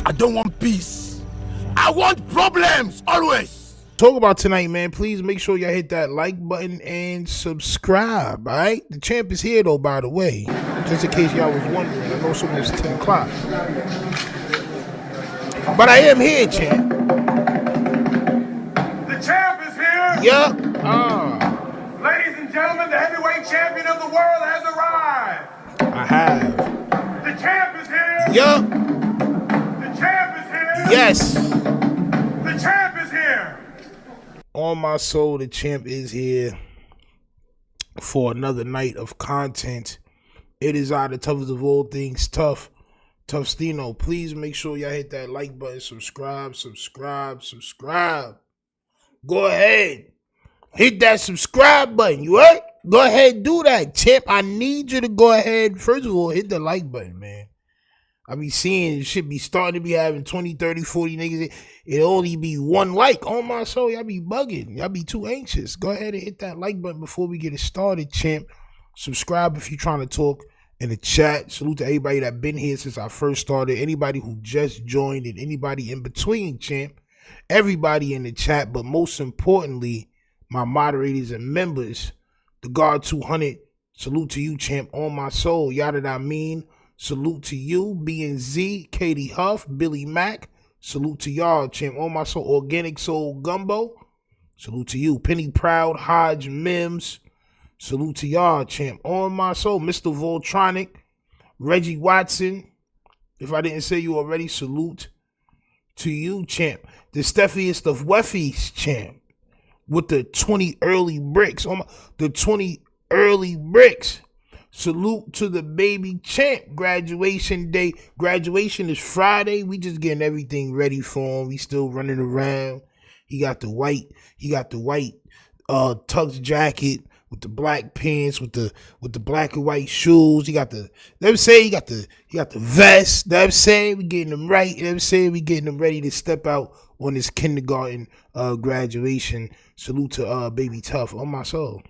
I don't want peace. I want problems always. Talk about tonight, man. Please make sure y'all hit that like button and subscribe, all right? The champ is here, though, by the way. Just in case y'all was wondering. I know it's almost 10 o'clock. But I am here, champ. The champ is here. Yup. Ladies and gentlemen, the heavyweight champion of the world has arrived. I have. The champ is here. Yup. The champ is here. Yes. The champ is here. On my soul, the champ is here for another night of content. It is the toughest of all things, Tough Stino. Please make sure y'all hit that like button, subscribe. Go ahead. Hit that subscribe button, you heard? Go ahead and do that, champ. I need you to go ahead. First of all, hit the like button, man. I be seeing shit be starting to be having 20, 30, 40 niggas. It only be one like. On my soul, y'all be bugging. Y'all be too anxious. Go ahead and hit that like button before we get it started, champ. Subscribe if you're trying to talk in the chat. Salute to everybody that been here since I first started. Anybody who just joined and anybody in between, champ. Everybody in the chat, but most importantly, my moderators and members. The Guard 200. Salute to you, champ. On my soul. Yada that I mean. Salute to you, B&Z, Katie Huff, Billy Mack. Salute to y'all, champ. On my soul, Organic Soul Gumbo. Salute to you, Penny Proud, Hodge Mims. Salute to y'all, champ. On my soul, Mr. Voltronic, Reggie Watson. If I didn't say you already, salute to you, champ. The Steffiest of Weffies, champ. With the 20 early bricks. The 20 early bricks. Salute to the baby champ. Graduation day. Graduation is Friday. We just getting everything ready for him. We still running around. He got the white tux jacket with the black pants, with the black and white shoes. He got the vest. Them saying we getting them right. Them saying we getting them ready to step out on his kindergarten graduation. Salute to baby Tough. On my soul.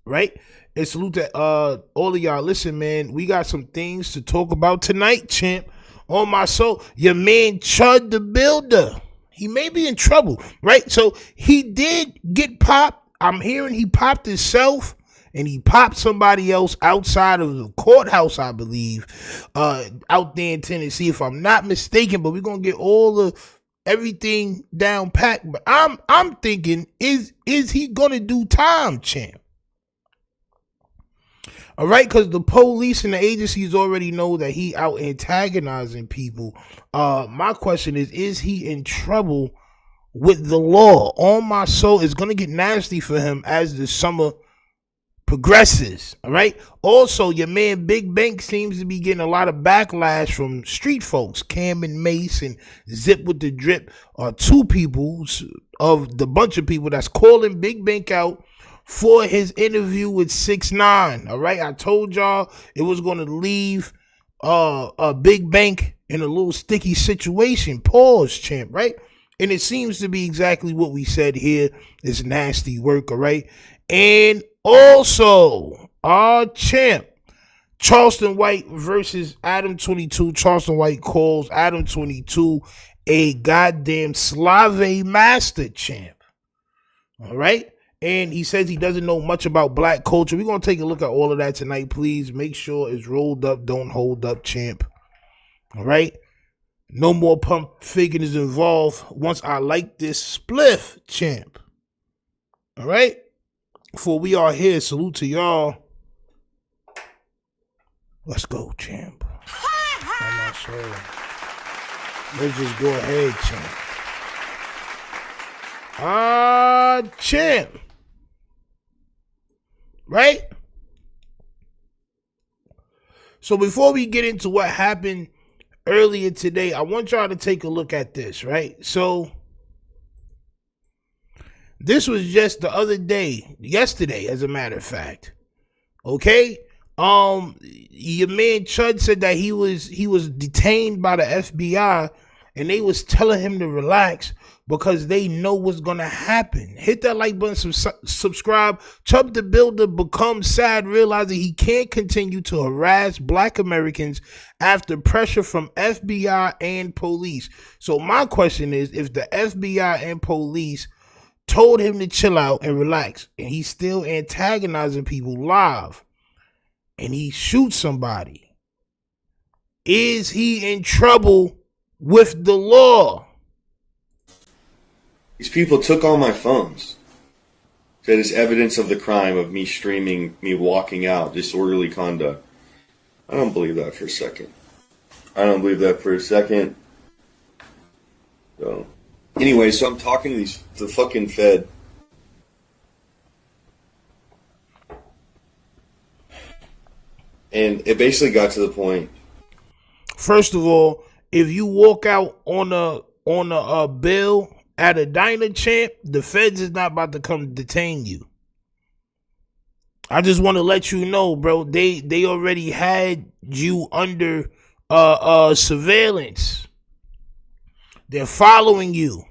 Right? And salute to all of y'all. Listen, man, we got some things to talk about tonight, champ. On my soul, your man Chud the Builder. He may be in trouble, right? So he did get popped. I'm hearing he popped himself and he popped somebody else outside of the courthouse, I believe, out there in Tennessee, if I'm not mistaken. But we're gonna get everything down packed. But I'm thinking, is he gonna do time, champ? All right, because the police and the agencies already know that he out antagonizing people. My question is he in trouble with the law? On my soul, it's going to get nasty for him as the summer progresses. All right. Also, your man Big Bank seems to be getting a lot of backlash from street folks. Cam and Mace and Zip with the Drip are two people of the bunch of people that's calling Big Bank out for his interview with 6ix9ine. All right, I told y'all it was going to leave a Big Bank in a little sticky situation. Pause, champ, right? And it seems to be exactly what we said here. It's nasty work, all right? And also, our champ, Charleston White versus Adam 22. Charleston White calls Adam 22 a goddamn Slave master, champ. All right? And he says he doesn't know much about black culture. We're going to take a look at all of that tonight. Please make sure it's rolled up. Don't hold up, champ. All right? No more pump faking is involved once I like this spliff, champ. All right? For we are here. Salute to y'all. Let's go, champ. I'm not sure. Let's just go ahead, champ. Champ. Right? So before we get into what happened earlier today, I want y'all to take a look at this, right? So this was just the other day, yesterday, as a matter of fact. Okay? Your man Chud said that he was detained by the FBI and they was telling him to relax because they know what's gonna happen. Hit that like button, subscribe. Chud the Builder becomes sad, realizing he can't continue to harass Black Americans after pressure from FBI and police. So my question is, if the FBI and police told him to chill out and relax, and he's still antagonizing people live, and he shoots somebody, is he in trouble with the law? These people took all my phones. Said it's evidence of the crime of me streaming, me walking out, disorderly conduct. I don't believe that for a second. So, anyway, so I'm talking to the fucking Fed. And it basically got to the point. First of all, if you walk out on a bill at a diner, champ, the feds is not about to come detain you. I just want to let you know, bro. They already had you under surveillance. They're following you.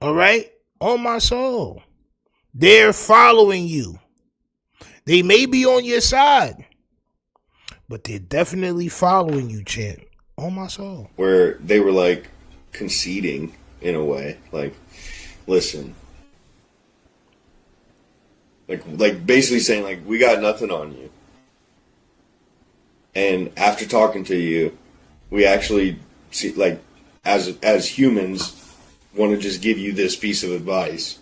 All right? On my soul. They're following you. They may be on your side, but they're definitely following you, champ. On my soul. Where they were like conceding in a way. Like, listen. Like basically saying, like, we got nothing on you. And after talking to you, we actually see, like, as humans, want to just give you this piece of advice.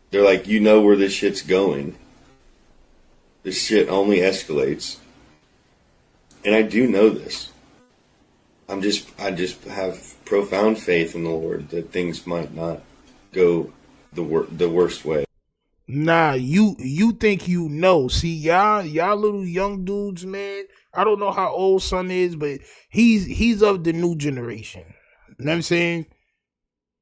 They're like, you know where this shit's going. This shit only escalates. And I do know this. I just have profound faith in the Lord that things might not go the worst way. Nah, you think you know. See, y'all little young dudes, man. I don't know how old son is, but he's of the new generation. You know what I'm saying?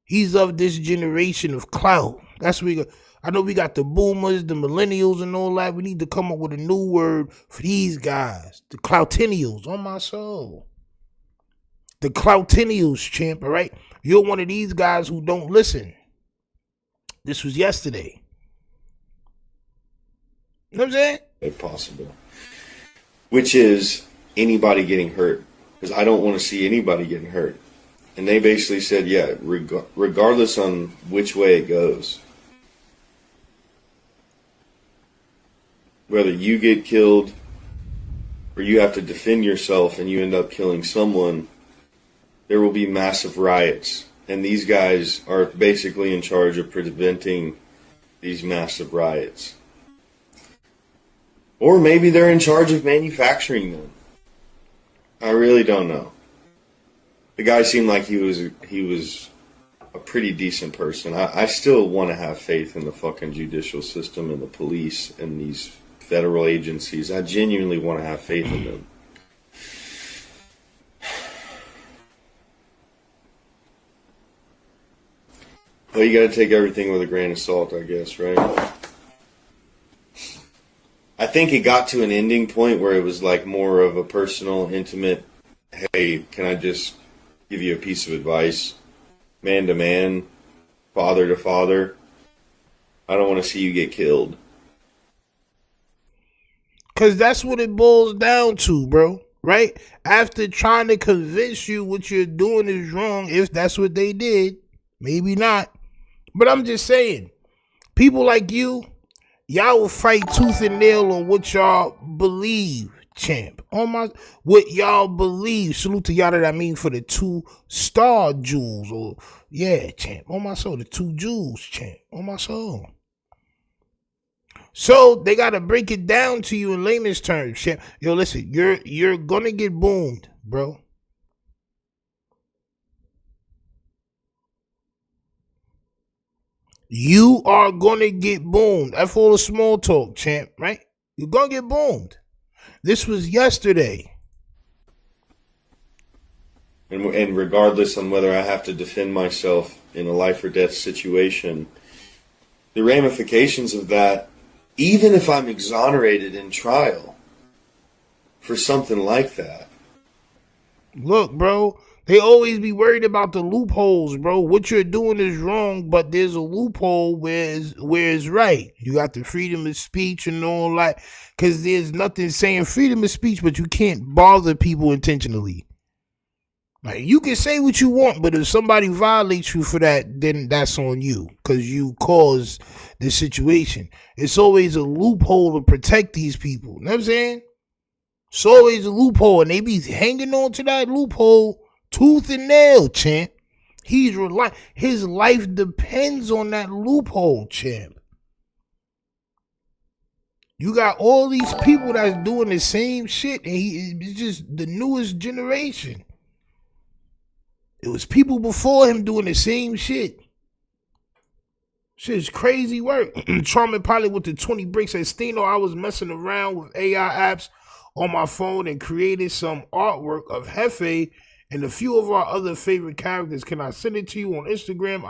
He's of this generation of clout. That's what we got. I know we got the boomers, the millennials, and all that. We need to come up with a new word for these guys. The cloutennials, on my soul. The cloutennials, champ, all right? You're one of these guys who don't listen. This was yesterday. You know what I'm saying? If possible. Which is anybody getting hurt. Because I don't want to see anybody getting hurt. And they basically said, yeah, regardless on which way it goes, whether you get killed or you have to defend yourself and you end up killing someone, there will be massive riots. And these guys are basically in charge of preventing these massive riots. Or maybe they're in charge of manufacturing them. I really don't know. The guy seemed like he was a pretty decent person. I still want to have faith in the fucking judicial system and the police and these federal agencies. I genuinely want to have faith in them. Well, you got to take everything with a grain of salt, I guess, right? I think it got to an ending point where it was like more of a personal, intimate, hey, can I just give you a piece of advice? Man to man, father to father. I don't want to see you get killed. Because that's what it boils down to, bro. Right? After trying to convince you what you're doing is wrong, if that's what they did, maybe not. But I'm just saying, people like you, y'all will fight tooth and nail on what y'all believe, champ. On my, what y'all believe. Salute to y'all that I mean for the 2-star jewels. Or, yeah, champ. On my soul, the 2 jewels, champ. On my soul. So they gotta break it down to you in layman's terms, champ. Yo, listen, you're gonna get boomed, bro. You are gonna get boomed. That's all the small talk, champ, right? You're gonna get boomed. This was yesterday. And regardless on whether I have to defend myself in a life or death situation, the ramifications of that, even if I'm exonerated in trial for something like that, Look, bro, they always be worried about the loopholes, bro. What you're doing is wrong, but there's a loophole where it's right. You got the freedom of speech and all that, because there's nothing saying freedom of speech, but you can't bother people intentionally. Like, you can say what you want, but if somebody violates you for that, then that's on you, because you caused the situation. It's always a loophole to protect these people. You know what I'm saying? It's always a loophole, and they be hanging on to that loophole tooth and nail, champ. His life depends on that loophole, champ. You got all these people that's doing the same shit, and it's just the newest generation. It was people before him doing the same shit. Shit's crazy work. Trauma pilot with the 20 bricks said, Stino, I was messing around with AI apps on my phone and created some artwork of Hefe and a few of our other favorite characters. Can I send it to you on Instagram?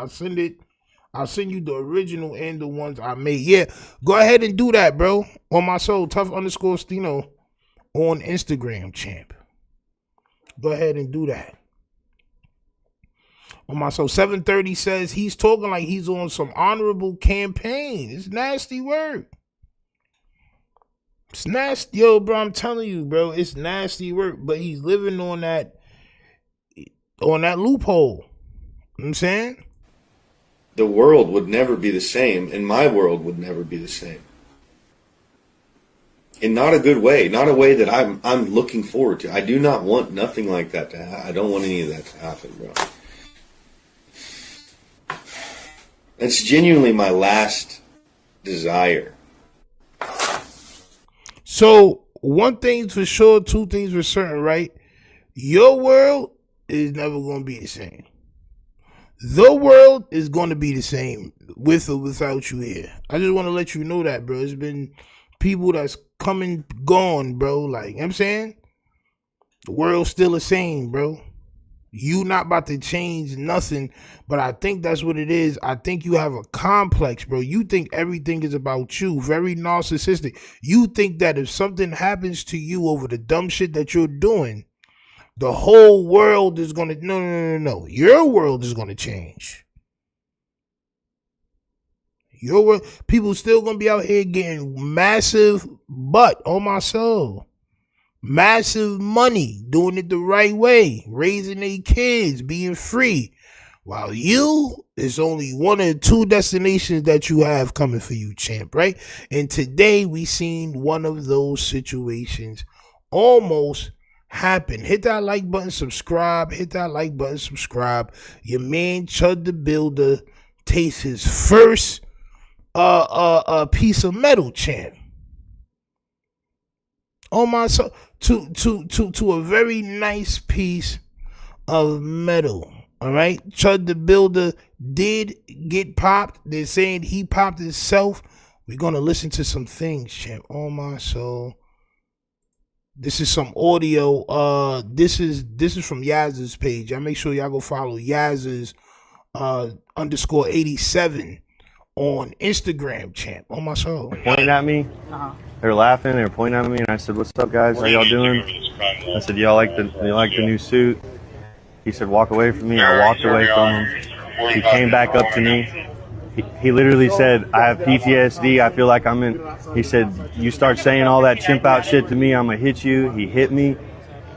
I'll send you the original and the ones I made. Yeah, go ahead and do that, bro. On my soul, tough_Stino on Instagram, champ. Go ahead and do that. On my soul, 730 says he's talking like he's on some honorable campaign. It's nasty work. It's nasty, yo, bro. I'm telling you, bro, it's nasty work. But he's living on that loophole. You know what I'm saying? The world would never be the same, and my world would never be the same. In not a good way, not a way that I'm looking forward to. I do not want nothing like that to happen. I don't want any of that to happen, bro. It's genuinely my last desire. So, one thing's for sure, two things for certain, right? Your world is never going to be the same. The world is going to be the same with or without you here. I just want to let you know that, bro. There's been people that's come and gone, bro. Like, you know what I'm saying? The world's still the same, bro. You not about to change nothing, but I think that's what it is. I think you have a complex, bro. You think everything is about you, very narcissistic. You think that if something happens to you over the dumb shit that you're doing, the whole world is going to, no. Your world is going to change. Your world, people still going to be out here getting massive butt on my soul. Massive money, doing it the right way, raising their kids, being free. While you, it's only one or two destinations that you have coming for you, champ, right? And today we seen one of those situations almost happen. Hit that like button, subscribe. Hit that like button, subscribe. Your man Chud the Builder tastes his first piece of metal, champ. Oh my soul, to a very nice piece of metal. All right, Chud the Builder did get popped. They're saying he popped himself. We're gonna listen to some things, champ. Oh my soul. This is some audio. This is from Yaz's page. I make sure y'all go follow Yaz's _87 on Instagram, champ. Oh my soul. Pointing at me. They were laughing. They were pointing at me, and I said, "What's up, guys? How y'all doing?" I said, "Y'all like the new suit?" He said, "Walk away from me." I walked away from him. He came back up to me. He literally said, "I have PTSD. I feel like I'm in." He said, "You start saying all that chimp out shit to me, I'm gonna hit you." He hit me,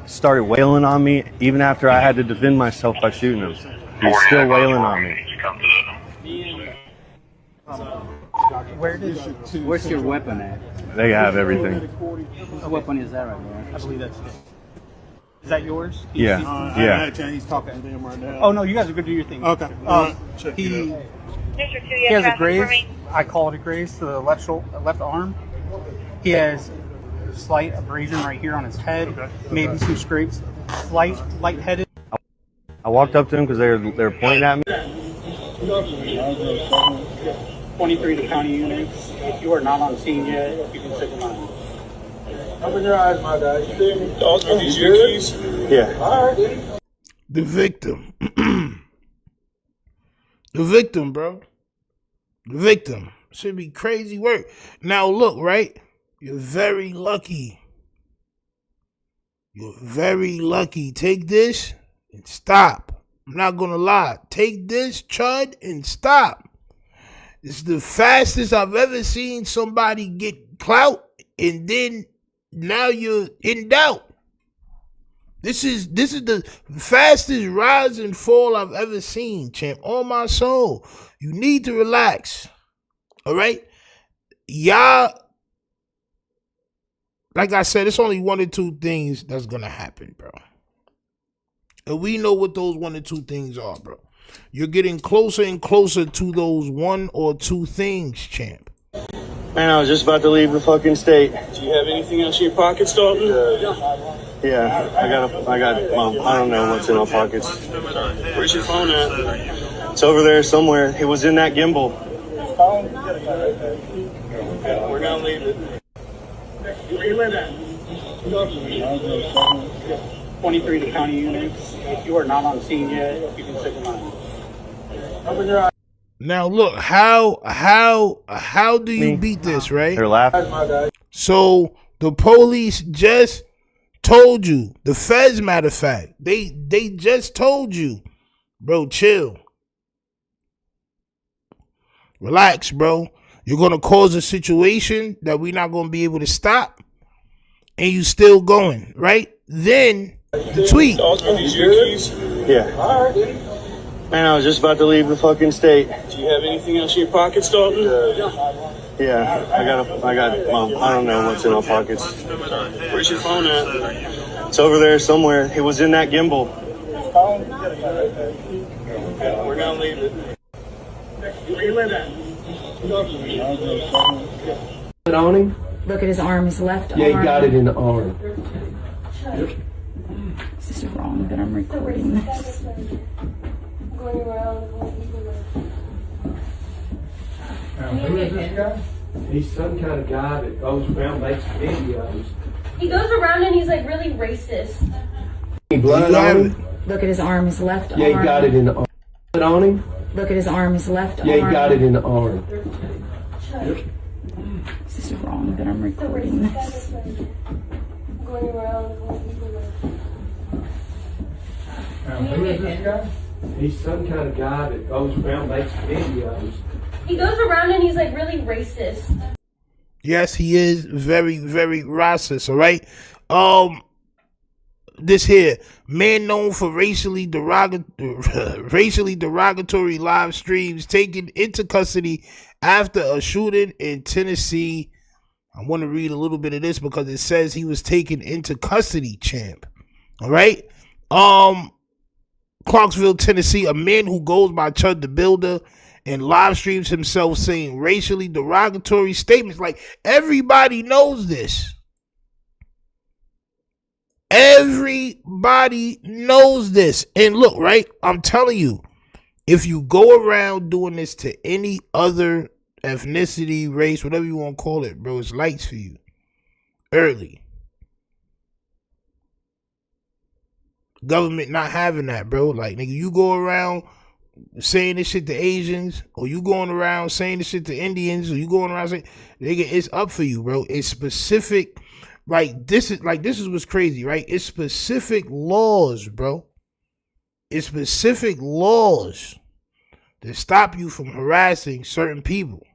started wailing on me, even after I had to defend myself by shooting him. He's still wailing on me. Where's your weapon at? They have everything. What weapon is that right there? I believe that's it. Is that yours? Yeah. Yeah. He's talking to them right now. Oh, no, you guys are good to do your thing. Okay. He has a graze. I call it a graze to the left arm. He has slight abrasion right here on his head. Maybe some scrapes. Slight, lightheaded. I walked up to him because they were pointing at me. 23 to county units. If you are not on scene yet, you can sit them. Open your eyes, my guy. You see me? Are these your keys? Yeah. All right. The victim. The victim, bro. The victim. Should be crazy work. Now look, right? You're very lucky. You're very lucky. Take this and stop. I'm not gonna lie. Take this, Chud, and stop. It's the fastest I've ever seen somebody get clout, and then now you're in doubt. This is the fastest rise and fall I've ever seen, champ. On my soul. You need to relax. All right? Y'all, like I said, it's only one or two things that's gonna happen, bro. And we know what those one or two things are, bro. You're getting closer and closer to those one or two things, champ. Man, I was just about to leave the fucking state. Do you have anything else in your pockets, Dalton? Yeah, I got, well, I don't know what's in my pockets. Where's your phone at? It's over there somewhere. It was in that gimbal. We're gonna leave it. Where you live at? 23 to county units. If you are not on scene yet, you can stick them on. Open your eyes. Now look, how do you beat this, right? They're laughing. So the police just told you, the feds, matter of fact, they just told you, bro, chill. Relax, bro. You're gonna cause a situation that we're not gonna be able to stop, and you still going, right? Then the tweet. Are these your keys? Yeah. All right. Man, I was just about to leave the fucking state. Do you have anything else in your pockets, Dalton? Yeah, I got, well, I don't know what's in my pockets. Where's your phone at? It's over there somewhere. It was in that gimbal. We're gonna leave it. Where you live at? On him? Look at his arm, his left arm. Yeah, he got it in the arm. This is wrong that I'm recording this. Who is this guy? He's some kind of guy that goes around, makes videos. He goes around and he's like really racist. Any blood on him? Look at his arm, his left arm. Yeah, he got it in the arm. Blood on him? Look at his arm, his left arm. Yeah, he got it in the arm. This is wrong that I'm recording this. Who is this guy? He's some kind of guy that goes around, makes videos. He goes around and he's like really racist. Yes, he is very, very racist, all right? This here, man known for racially derogatory live streams taken into custody after a shooting in Tennessee. I want to read a little bit of this because it says he was taken into custody, champ. All right? Clarksville, Tennessee, a man who goes by Chud the Builder and live streams himself saying racially derogatory statements. Like, everybody knows this. Everybody knows this. And look, right, I'm telling you, if you go around doing this to any other ethnicity, race, whatever you want to call it, bro, it's lights for you. Early. Government not having that, bro. Like, nigga, you go around saying this shit to Asians, or you going around saying this shit to Indians, or you going around saying, nigga, it's up for you, bro. It's specific. This is what's crazy, right? It's specific laws, bro. It's specific laws that stop you from harassing certain people.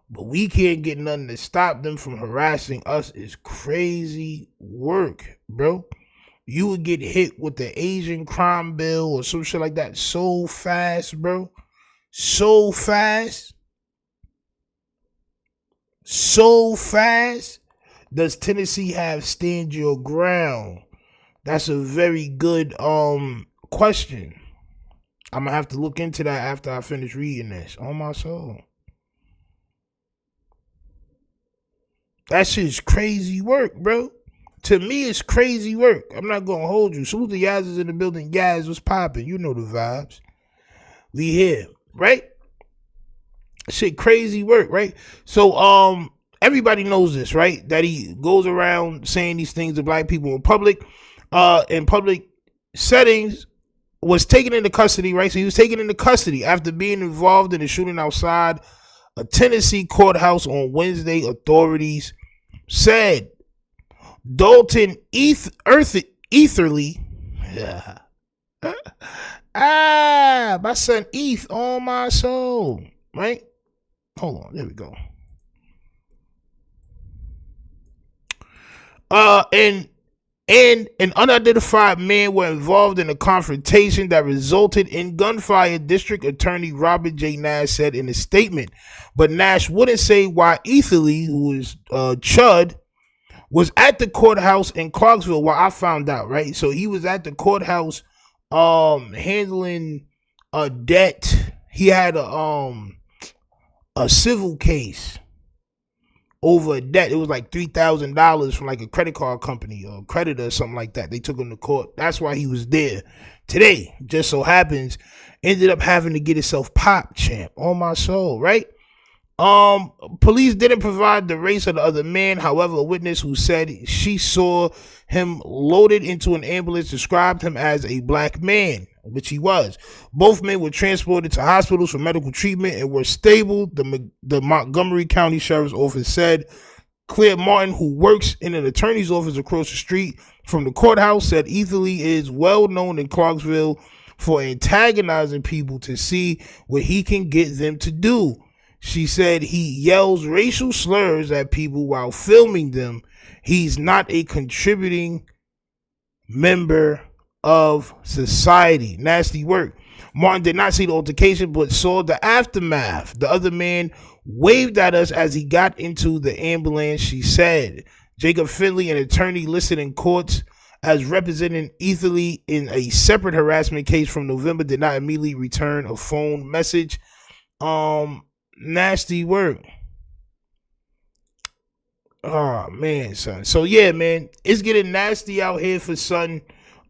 But we can't get nothing to stop them from harassing us. It's crazy work, bro. You would get hit with the Asian crime bill or some shit like that so fast, bro. So fast. So fast. Does Tennessee have stand your ground? That's a very good question. I'm gonna have to look into that after I finish reading this. On my soul. That shit's crazy work, bro. To me, it's crazy work. I'm not gonna hold you. Salute the Yaz is in the building. Yaz, what's popping? You know the vibes. We here, right? Shit, crazy work, right? So, everybody knows this, right? That he goes around saying these things to black people in public settings, was taken into custody, right? So he was taken into custody after being involved in a shooting outside a Tennessee courthouse on Wednesday, authorities said. Dalton Etherly. Yeah. My son Eth on my soul. Right? Hold on. There we go. And an unidentified man were involved in a confrontation that resulted in gunfire, District Attorney Robert J. Nash said in a statement. But Nash wouldn't say why Etherly, who is Chud, was at the courthouse in Clarksville. Well, I found out, right? So he was at the courthouse handling a debt. He had a civil case over a debt. It was like $3,000 from like a credit card company or creditor or something like that. They took him to court. That's why he was there today. Just so happens, ended up having to get himself popped, champ. On my soul, right? Police didn't provide the race of the other man. However, a witness who said she saw him loaded into an ambulance described him as a black man, which he was. Both men were transported to hospitals for medical treatment and were stable, the Montgomery County Sheriff's Office said. Claire Martin, who works in an attorney's office across the street from the courthouse, said Etherly is well known in Clarksville for antagonizing people to see what he can get them to do. She said he yells racial slurs at people while filming them. He's not a contributing member of society. Nasty work. Martin did not see the altercation, but saw the aftermath. The other man waved at us as he got into the ambulance, she said. Jacob Finley, an attorney listed in courts as representing Etherly in a separate harassment case from November, did not immediately return a phone message. Nasty work. Oh man, son. So yeah, man, it's getting nasty out here for Son.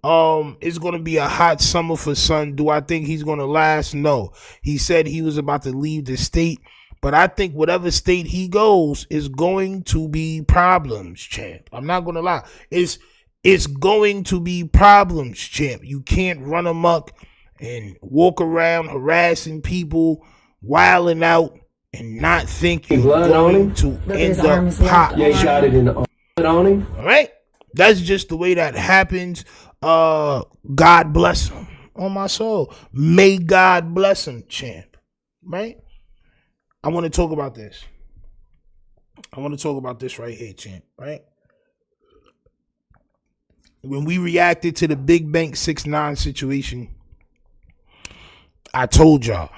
It's gonna be a hot summer for Son. Do I think he's gonna last? No. He said he was about to leave the state, but I think whatever state he goes is going to be problems, champ. I'm not gonna lie. It's going to be problems, champ. You can't run amok and walk around harassing people, wilding out, and not think you're going to end up hot. Yeah, he shot it in the arm on him. All right? That's just the way that happens. God bless him. On my soul. May God bless him, champ. Right? I want to talk about this. I want to talk about this right here, champ. Right? When we reacted to the Big Bank 6ix9ine situation, I told y'all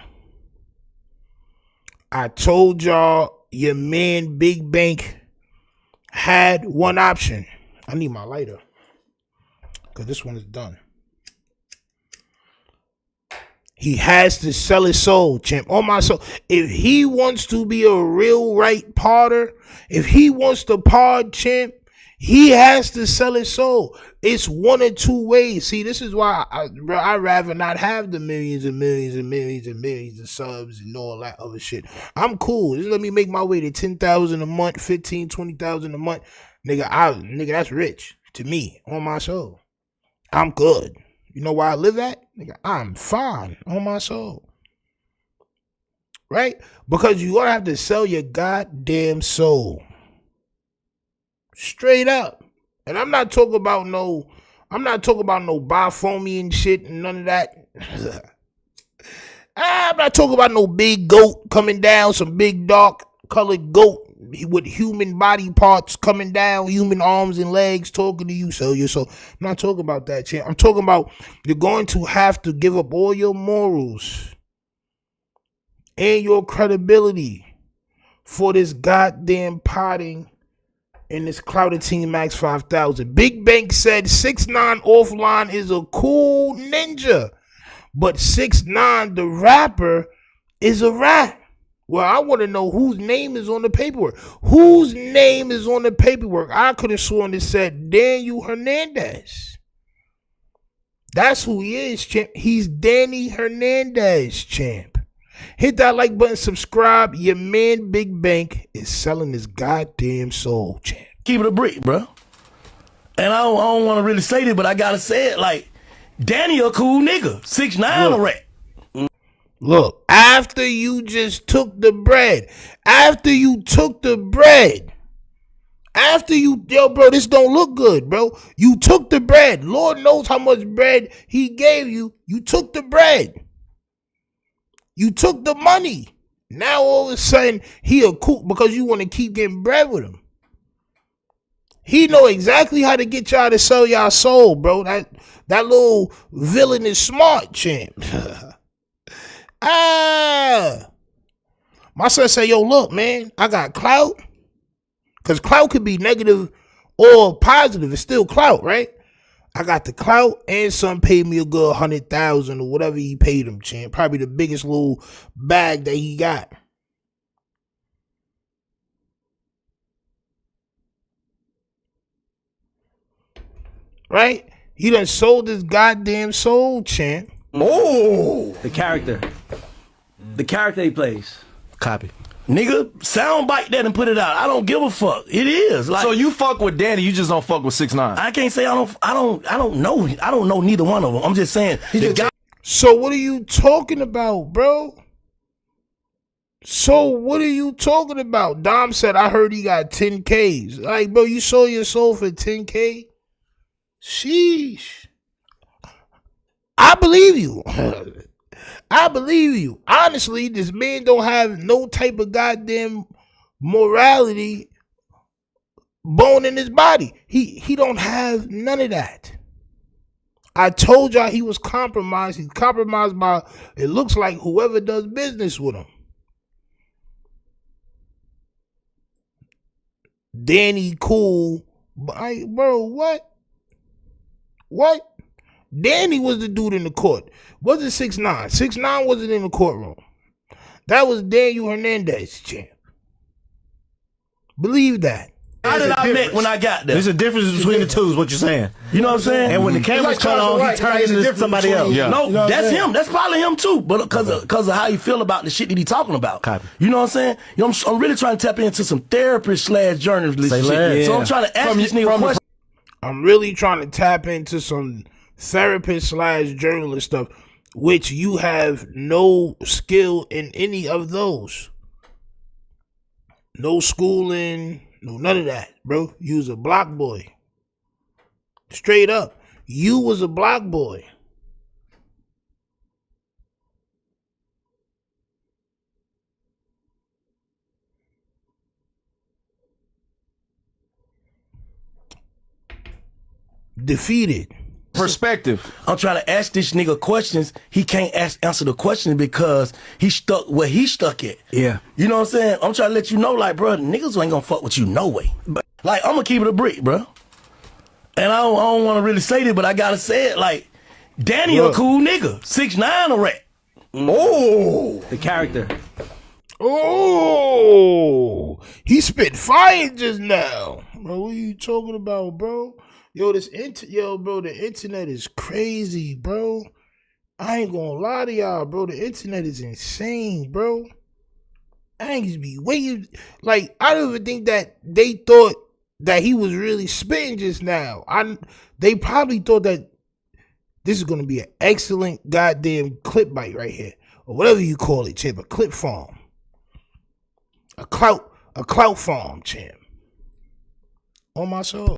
your man Big Bank had one option. I need my lighter because this one is done. He has to sell his soul, champ. On my soul. If he wants to be a real right parter, if he wants to pod, champ, he has to sell his soul. It's one or two ways. See, this is why I'd rather not have the millions and millions and millions and millions of subs and all that other shit. I'm cool. Just let me make my way to 10,000 a month, 15, 20,000 a month. Nigga, that's rich to me. On my soul. I'm good. You know where I live at? Nigga, I'm fine. On my soul. Right? Because you're going to have to sell your goddamn soul. Straight up. And I'm not talking about no Baphomian shit and none of that. I'm not talking about no big goat coming down, some big dark colored goat with human body parts coming down, human arms and legs talking to you. So I'm not talking about that shit. I'm talking about you're going to have to give up all your morals and your credibility for this goddamn potting in this Clouded Team Max 5000. Big Bank said 6ix9ine offline is a cool ninja, but 6ix9ine the rapper is a rat. Well, I want to know whose name is on the paperwork. Whose name is on the paperwork? I could have sworn it said Daniel Hernandez. That's who he is, champ. He's Danny Hernandez, champ. Hit that like button, subscribe. Your man Big Bank is selling his goddamn soul, champ. Keep it a brick, bro. And I don't want to really say this, but I gotta say it. Like, Danny a cool nigga. 6ix9ine a rat. Look, after you just took the bread, After you, yo, bro, this don't look good, bro. You took the bread. Lord knows how much bread he gave you. You took the bread. You took the money. Now all of a sudden he a kook because you want to keep getting bread with him. He know exactly how to get y'all to sell y'all soul, bro. That little villain is smart, champ. My son say, yo, look, man, I got clout. Because clout could be negative or positive. It's still clout, right? I got the clout, and son paid me a good 100,000 or whatever he paid him, champ. Probably the biggest little bag that he got. Right? He done sold his goddamn soul, champ. Oh, The character he plays. copy. Nigga, soundbite that and put it out. I don't give a fuck. It is like. So you fuck with Danny, you just don't fuck with 6ix9ine. I can't say I don't know neither one of them. I'm just saying the guy. So what are you talking about, bro? So what are you talking about? Dom said, I heard he got 10Ks. Like, bro, you sold your soul for 10K? Sheesh. I believe you. I believe you. Honestly, this man don't have no type of goddamn morality bone in his body. He don't have none of that. I told y'all he was compromised. He's compromised by, it looks like, whoever does business with him. Danny cool. Bro, what? What? Danny was the dude in the court. Wasn't 6ix9ine. 6ix9ine wasn't in the courtroom. That was Daniel Hernandez, champ. Believe that. How did I met when I got there? There's a difference between the two, is what you're saying. You know what I'm saying? And when the cameras cut on, he turned into somebody else. Yeah. No, that's him. That's probably him too. But because of how you feel about the shit that he talking about. Copy. You know what I'm saying? You know, I'm really trying to tap into some therapist/journalist shit. Yeah. So I'm trying to ask this nigga question. I'm really trying to tap into some therapist/journalist stuff, which you have no skill in any of those. No schooling, no none of that, bro. You was a block boy. Straight up. You was a block boy. Defeated. Perspective. I'm trying to ask this nigga questions. He can't answer the question because he stuck where he stuck at. Yeah. You know what I'm saying? I'm trying to let you know, like, bro, niggas ain't gonna fuck with you no way. But, like, I'm gonna keep it a brick, bro. And I don't want to really say this, but I gotta say it. Like, Danny a cool nigga. 6ix9ine a rat. Oh, The character. Oh, he spit fire just now. Bro, what are you talking about, bro? Yo, bro, the internet is crazy, bro. I ain't gonna lie to y'all, bro. The internet is insane, bro. I ain't just be waiting. Like, I don't even think that they thought that he was really spitting just now. They probably thought that this is gonna be an excellent goddamn clip bite right here, or whatever you call it, champ. A clip farm, a clout farm, champ. On my soul.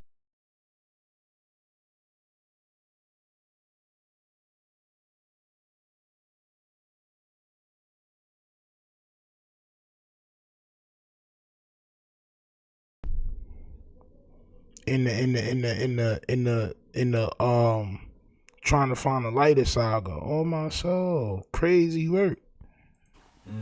In the trying to find a lighter saga. Oh my soul. Crazy work.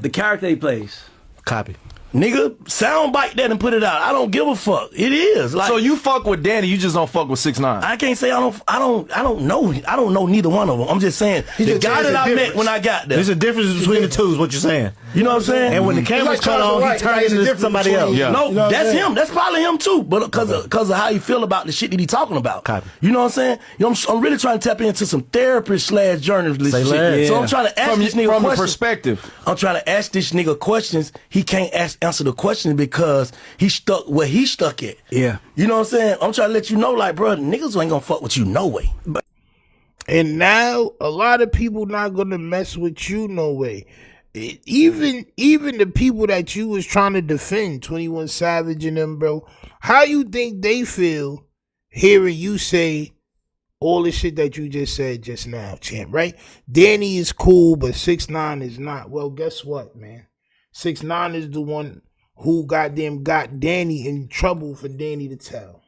The character he plays. Copy. nigga, soundbite that and put it out. I don't give a fuck. It is like. So you fuck with Danny, you just don't fuck with 6ix9ine. I can't say I don't know neither one of them. I'm just saying the guy that I met when I got there. There's a difference between the two, is what you're saying. You know what I'm saying? And when the cameras cut on, he turned into somebody else. Yeah. No, that's him. That's probably him too. But because of how you feel about the shit that he talking about. Copy. You know what I'm saying? You know, I'm really trying to tap into some therapist/journalist shit. Yeah. So I'm trying to ask this nigga from questions. a perspective. I'm trying to ask this nigga questions. He can't answer the questions because he stuck where he stuck at. Yeah. You know what I'm saying? I'm trying to let you know, like, bro, niggas ain't gonna fuck with you no way. And now a lot of people not gonna mess with you no way. even the people that you was trying to defend, 21 Savage and them, bro, how you think they feel hearing you say all the shit that you just said just now, champ, right? Danny is cool, but 6ix9ine is not. Well, guess what, man? 6ix9ine is the one who got Danny in trouble for Danny to tell.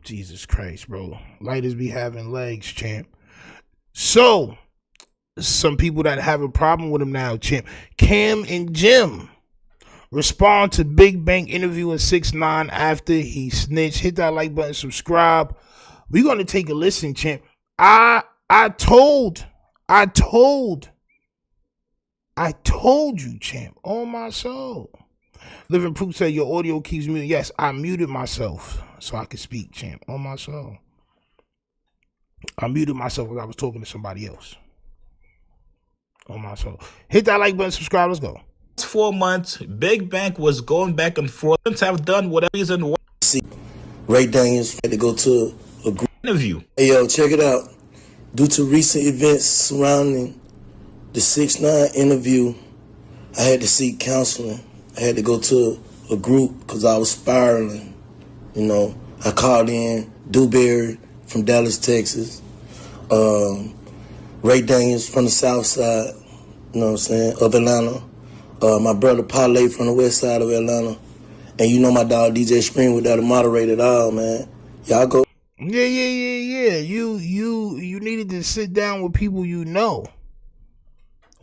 Jesus Christ, bro. Lighters be having legs, champ. So, some people that have a problem with him now, champ. Cam and Jim respond to Big Bank interviewing 6ix9ine after he snitched. Hit that like button, subscribe. We're going to take a listen, champ. I told you, champ, on my soul. Living Proof said your audio keeps muted. Yes, I muted myself so I could speak, champ, on my soul. I muted myself because I was talking to somebody else. On my soul. Hit that like button, subscribe, let's go. 4 months, Big Bank was going back and forth. Have done whatever is in one. See, Ray Daniels had to go to a group interview. Hey, yo, check it out. Due to recent events surrounding the 6ix9ine interview, I had to seek counseling. I had to go to a group because I was spiraling. You know, I called in Dewberry from Dallas, Texas. Ray Daniels from the south side, you know what I'm saying, of Atlanta. My brother Parlay from the west side of Atlanta. And you know my dog DJ Scream with that moderated all, man. Y'all go. Yeah. You needed to sit down with people you know.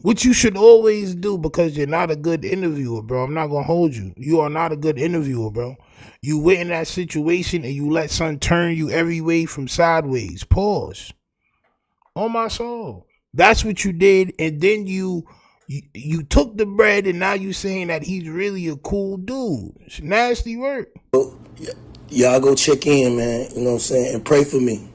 Which you should always do because you're not a good interviewer, bro. I'm not going to hold you. You are not a good interviewer, bro. You went in that situation and you let something turn you every way from sideways. Pause. On my soul. That's what you did. And then you took the bread and now you saying that he's really a cool dude. It's nasty work. Y'all go check in, man. You know what I'm saying? And pray for me.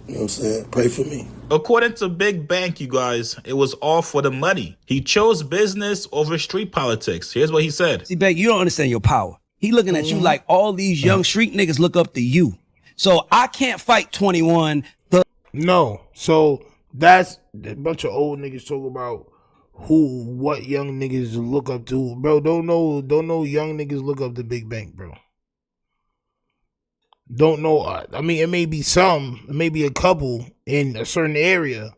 You know what I'm saying? Pray for me. According to Big Bank, you guys, it was all for the money. He chose business over street politics. Here's what he said. See, Bank, you don't understand your power. He looking at you like all these young street niggas look up to you. So I can't fight 21. No. So that's a bunch of old niggas talk about what young niggas look up to. Bro, don't know young niggas look up to Big Bank, bro. Don't know. I mean, it may be some, it may be a couple in a certain area.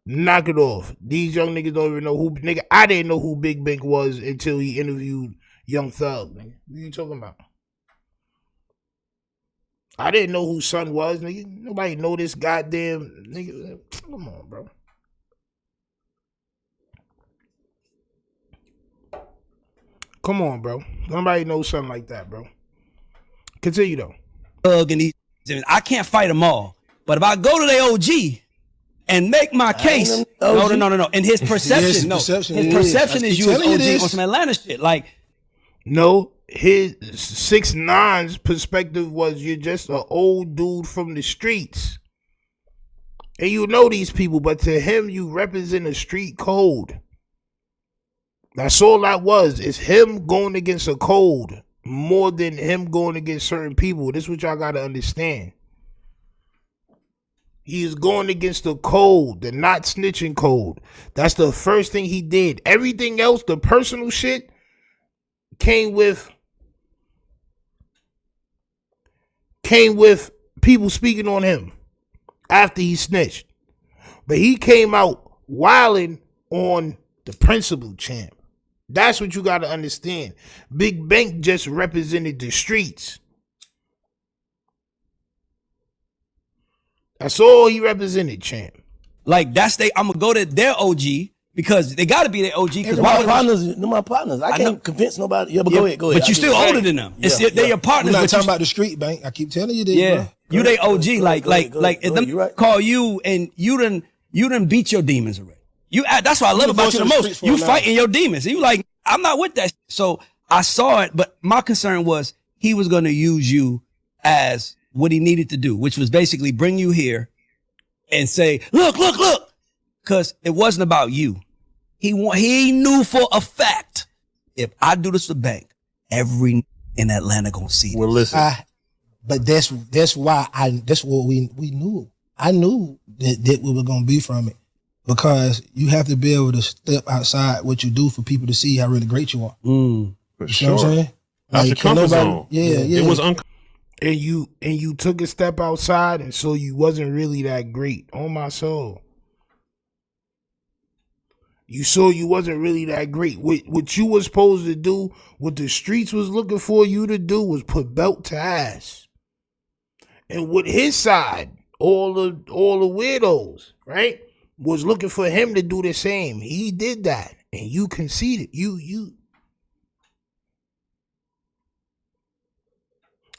Knock it off. These young niggas don't even know who, nigga. I didn't know who Big Bank was until he interviewed Young Thug, nigga. What are you talking about? I didn't know who Son was, nigga. Nobody know this goddamn nigga. Come on, bro. Come on, bro. Nobody knows something like that, bro. Continue though. I can't fight them all, but if I go to the OG and make my case, no. And his perception, his perception is you as OG on some Atlanta shit. Like, no, his 6ix9ine's perspective was you're just an old dude from the streets, and you know these people, but to him you represent a street code. That's all that was. It's him going against a code. More than him going against certain people. This is what y'all got to understand. He is going against the code, the not snitching code. That's the first thing he did. Everything else, the personal shit, came with people speaking on him after he snitched. But he came out wilding on the principal, champ. That's what you got to understand. Big Bank just represented the streets. That's all he represented, champ. Like, I'm going to go to their OG because they got to be their OG. Because they're my partners. I can't convince nobody. Yeah, but go ahead. But you still older than them. They're your partners. We're not talking about the street, Bank. I keep telling you this. Yeah. Bro. You they OG. Like if them call you and you You done beat your demons already. That's what I love about you the most. You fighting your demons. You like, I'm not with that. So I saw it, but my concern was he was going to use you as what he needed to do, which was basically bring you here and say, look. Cause it wasn't about you. He knew for a fact, if I do this to bank, every in Atlanta gonna see this. Well, listen. But that's why that's what we knew. I knew that we were gonna be from it. Because you have to be able to step outside what you do for people to see how really great you are. For you sure. know what I'm saying? Out your comfort zone. Yeah. It was and you took a step outside, and so you wasn't really that great. On my soul. You saw you wasn't really that great. What you was supposed to do, what the streets was looking for you to do, was put belt to ass. And with his side, all the weirdos, right, was looking for him to do the same. He did that, and you conceded. You.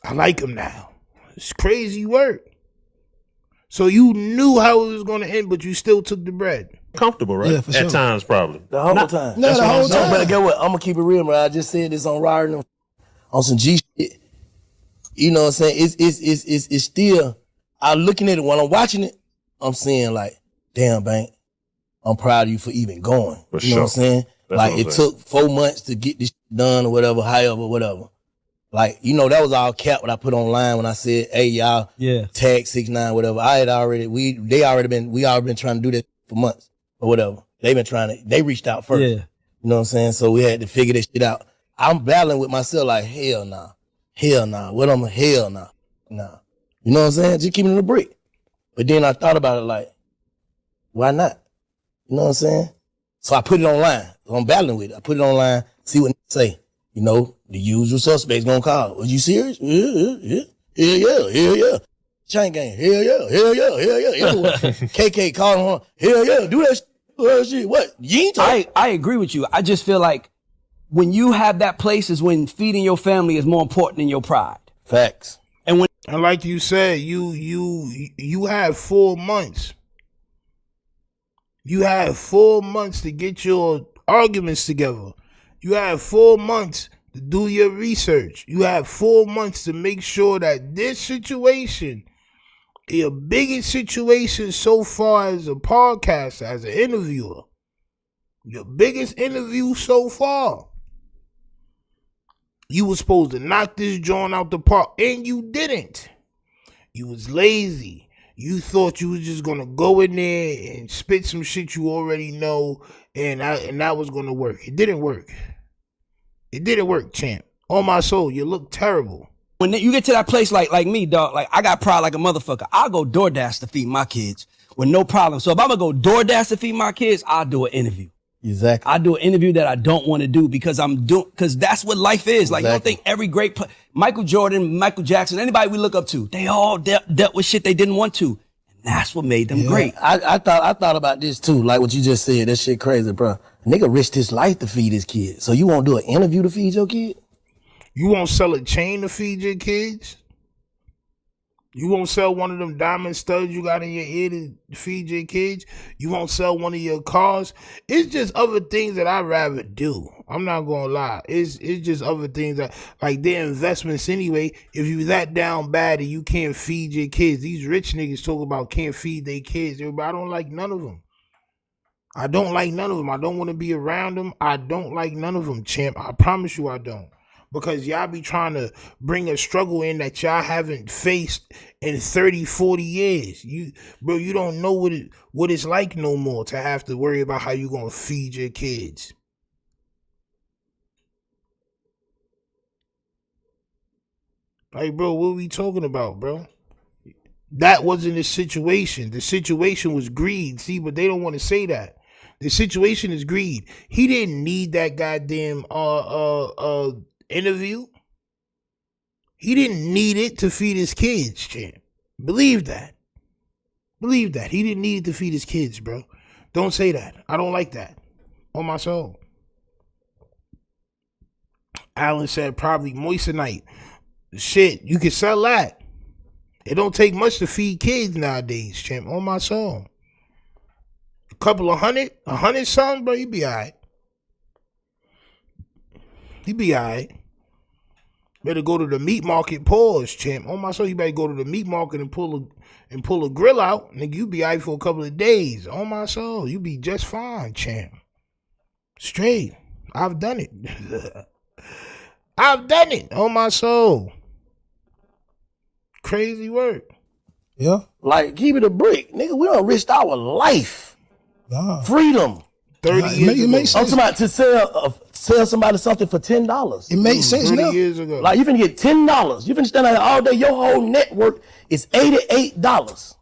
I like him now. It's crazy work. So you knew how it was going to end, but you still took the bread. Comfortable, right? Yeah, for sure. At times, probably. The whole time. No, the whole No, time. but get what? I'm gonna keep it real, man. I just said this on Ryder on some G shit. You know what I'm saying? It's still. I'm looking at it when I'm watching it. I'm saying like, damn, Bank, I'm proud of you for even going. For you know what I'm saying? That's like what I'm it saying. took 4 months to get this done or whatever, whatever. Like, you know, that was all cap what I put online when I said, hey, y'all, tag 6ix9ine, whatever. We already been trying to do that for months or whatever. They reached out first. Yeah. You know what I'm saying? So we had to figure this shit out. I'm battling with myself like, hell nah. Hell nah. Hell nah. Nah. You know what I'm saying? Just keeping it a brick. But then I thought about it like, why not? You know what I'm saying? So I put it online. So I'm battling with it. I put it online, see what they say. You know, the usual suspects gonna call. Was you serious? Yeah. Chain gang. Hell yeah. KK calling on. Hell yeah. Do that shit. What? You ain't talking. I agree with you. I just feel like when you have that place is when feeding your family is more important than your pride. Facts. And like you said, you had 4 months. You had 4 months to get your arguments together. You have 4 months to do your research. You have 4 months to make sure that this situation, your biggest situation so far as a podcaster, as an interviewer, your biggest interview so far, you were supposed to knock this joint out the park, and you didn't. You was lazy. You thought you was just gonna go in there and spit some shit you already know, and that was gonna work. It didn't work. It didn't work, champ. On my soul, you look terrible. when you get to that place like me, dog, like I got pride like a motherfucker. I'll go DoorDash to feed my kids with no problem. So if I'm gonna go DoorDash to feed my kids, I'll do an interview. Exactly. I do an interview that I don't want to do because because that's what life is. Like, you don't think every great Michael Jordan, Michael Jackson, anybody we look up to, they all dealt with shit they didn't want to. And that's what made them great. I thought about this too, like what you just said. That shit crazy, bro. Nigga risked his life to feed his kid. So you won't do an interview to feed your kid? You won't sell a chain to feed your kids? You won't sell one of them diamond studs you got in your ear to feed your kids? You won't sell one of your cars? It's just other things that I'd rather do. I'm not gonna lie. It's just other things that, like, they're investments anyway. If you that down bad and you can't feed your kids, these rich niggas talk about can't feed their kids. I don't like none of them. I don't like none of them. I don't want to be around them. I don't like none of them, champ. I promise you I don't. Because y'all be trying to bring a struggle in that y'all haven't faced in 30, 40 years. You don't know what it's like no more to have to worry about how you gonna feed your kids. Like, bro, what are we talking about, bro? That wasn't the situation. The situation was greed. See, but they don't want to say that. The situation is greed. He didn't need that goddamn interview. He didn't need it to feed his kids, champ. Believe that. Believe that. He didn't need it to feed his kids, bro. Don't say that. I don't like that. On my soul. Alan said probably moissanite. Shit, you can sell that. It don't take much to feed kids nowadays, champ. On my soul. couple of hundred, 100 something, bro, he be all right. He be all right. Better go to the meat market, pause, champ. On my soul, you better go to the meat market and pull a grill out. Nigga, you be all right for a couple of days. On my soul, you be just fine, champ. Straight. I've done it. I've done it. On my soul. Crazy work. Yeah. Like, keep it a brick. Nigga, we done risked our life. Freedom. 30 years ago. I'm talking about to sell somebody something for $10. It makes sense 30 now. years ago. Like, you finna get $10. You finna stand out here all day. Your whole network is $88.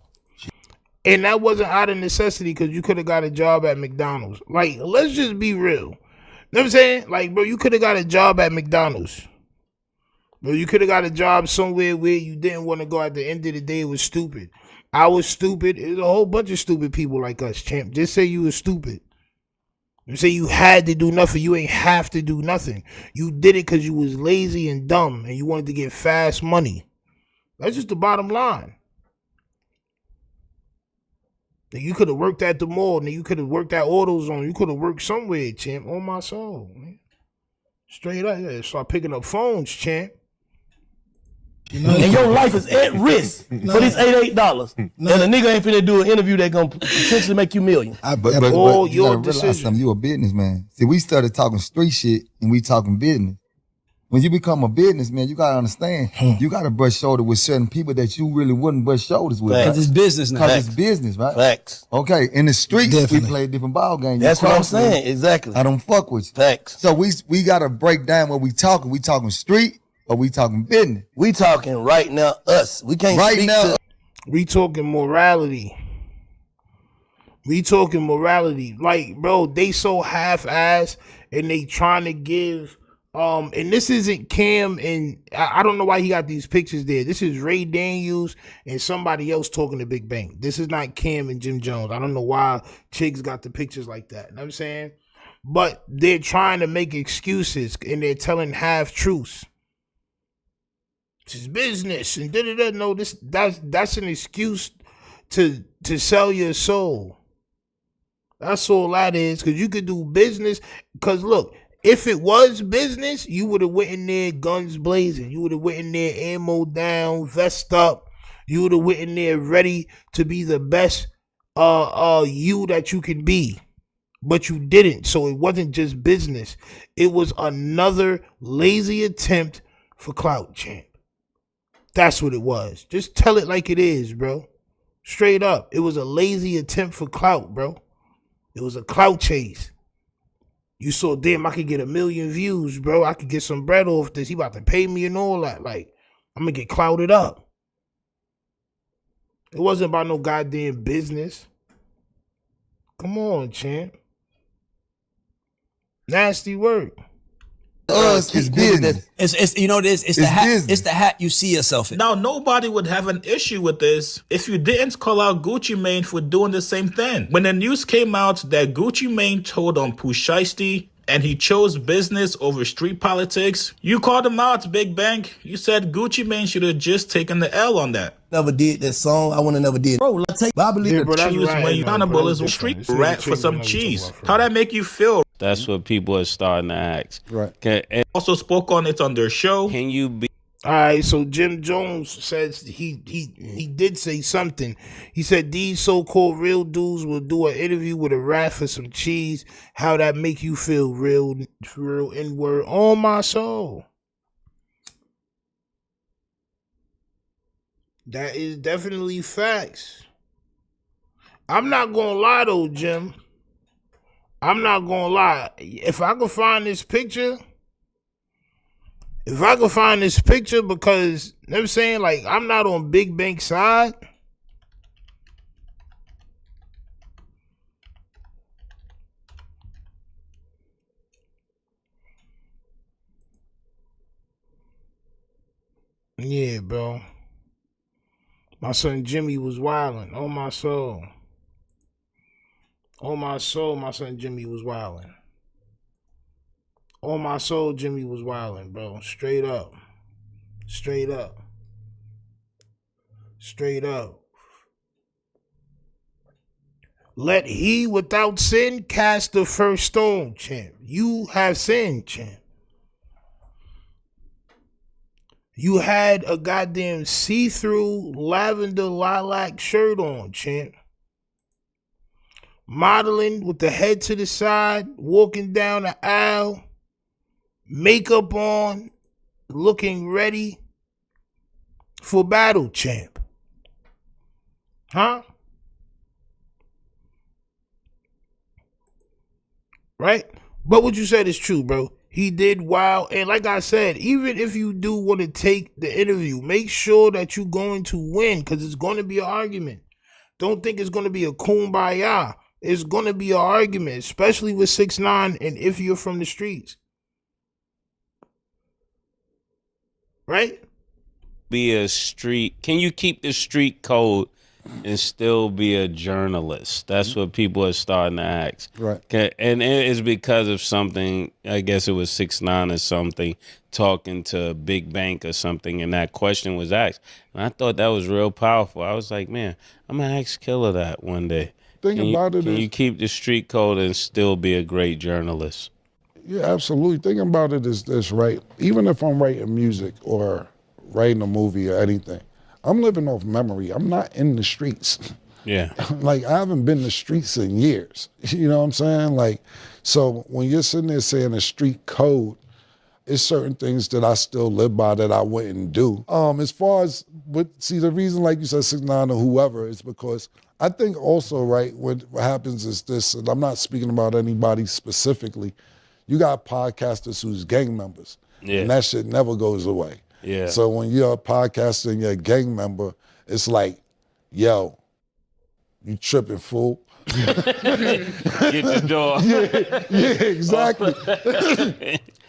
And that wasn't out of necessity because you could have got a job at McDonald's. Like, let's just be real. You know what I'm saying? Like, bro, you could have got a job at McDonald's. Bro, you could have got a job somewhere where you didn't want to go. At the end of the day, it was stupid. I was stupid. There's a whole bunch of stupid people like us, champ. Just say you were stupid. You say you had to do nothing. You ain't have to do nothing. You did it because you was lazy and dumb and you wanted to get fast money. That's just the bottom line. You could have worked at the mall. You could have worked at AutoZone. You could have worked somewhere, champ. On my soul, man. Straight up, yeah. Start picking up phones, champ. And your life is at risk for this $88. And a nigga ain't finna do an interview that gonna potentially make you million. But you gotta realize something. You a businessman. See, we started talking street shit and we talking business. When you become a businessman, you gotta understand, you gotta brush shoulders with certain people that you really wouldn't brush shoulders with. Because it's business now. Because it's business, right? Facts. Okay, in the streets, we play a different ball game. That's what I'm saying, exactly. I don't fuck with you. Facts. So we gotta break down what we talking. We talking street or we talking business? We talking right now, us. We can't right speak now. to... We talking morality. We talking morality. Like, bro, they so half-assed and they trying to give... and this isn't Cam, and I don't know why he got these pictures there. This is Ray Daniels and somebody else talking to Big Bang. This is not Cam and Jim Jones. I don't know why Chiggs got the pictures like that. You know what I'm saying? But they're trying to make excuses and they're telling half-truths. This is business and da-da-da. No, that's an excuse to sell your soul. That's all that is, because you could do business. Because look, if it was business, you would have went in there guns blazing. You would have went in there ammo down, vest up. You would have went in there ready to be the best you that you could be. But you didn't. So it wasn't just business. It was another lazy attempt for clout, champ. That's what it was. Just tell it like it is, bro. Straight up. It was a lazy attempt for clout, bro. It was a clout chase. You saw, damn, I could get 1 million views, bro. I could get some bread off this. He about to pay me and all that. Like, I'm going to get clouted up. It wasn't about no goddamn business. Come on, champ. Nasty work. It's business. It's you know this. It's the hat. Business. It's the hat you see yourself in. Now nobody would have an issue with this if you didn't call out Gucci Mane for doing the same thing. When the news came out that Gucci Mane told on Pooh Shiesty and he chose business over street politics, you called him out, Big Bang. You said Gucci Mane should have just taken the L on that. Never did that song. I would have never did. Bro, let's take. I believe to choose when you're accountable is a street rat for some cheese. How that make you feel? That's what people are starting to ask. Right. And also spoke on it on their show. Can you be? All right, so Jim Jones says he did say something. He said these so-called real dudes will do an interview with a rat for some cheese. How that make you feel? Real N-word on my soul. That is definitely facts. I'm not gonna lie though, Jim. I'm not gonna lie. If I could find this picture, because you know what I'm saying, like, I'm not on Big Bank's side. Yeah, bro. My son Jimmy was wilding. On my soul. On my soul, my son Jimmy was wilding. On my soul, Jimmy was wilding, bro. Straight up. Straight up. Straight up. Let he without sin cast the first stone, champ. You have sinned, champ. You had a goddamn see-through lavender lilac shirt on, champ. Modeling with the head to the side, walking down the aisle, makeup on, looking ready for battle, champ. Huh? Right? But what you said is true, bro. He did wild. And like I said, even if you do want to take the interview, make sure that you're going to win, because it's going to be an argument. Don't think it's going to be a kumbaya. It's going to be an argument, especially with 6ix9ine and if you're from the streets. Right? Be a street. Can you keep the street code and still be a journalist? That's what people are starting to ask. Right. And it is because of something, I guess it was 6ix9ine or something, talking to Big Bank or something, and that question was asked. And I thought that was real powerful. I was like, man, I'm going to ask Killer that one day. Can you keep the street code and still be a great journalist? Yeah, absolutely. Thinking about it is this, right? Even if I'm writing music or writing a movie or anything, I'm living off memory. I'm not in the streets. Yeah. Like, I haven't been in the streets in years. You know what I'm saying? Like, so when you're sitting there saying a street code, it's certain things that I still live by that I wouldn't do. As far as, the reason, like you said, 6ix9ine or whoever, is because I think also, right, what happens is this, and I'm not speaking about anybody specifically, you got podcasters who's gang members, and that shit never goes away. Yeah. So when you're a podcaster and you're a gang member, it's like, yo, you tripping, fool. Get the door. Yeah, exactly.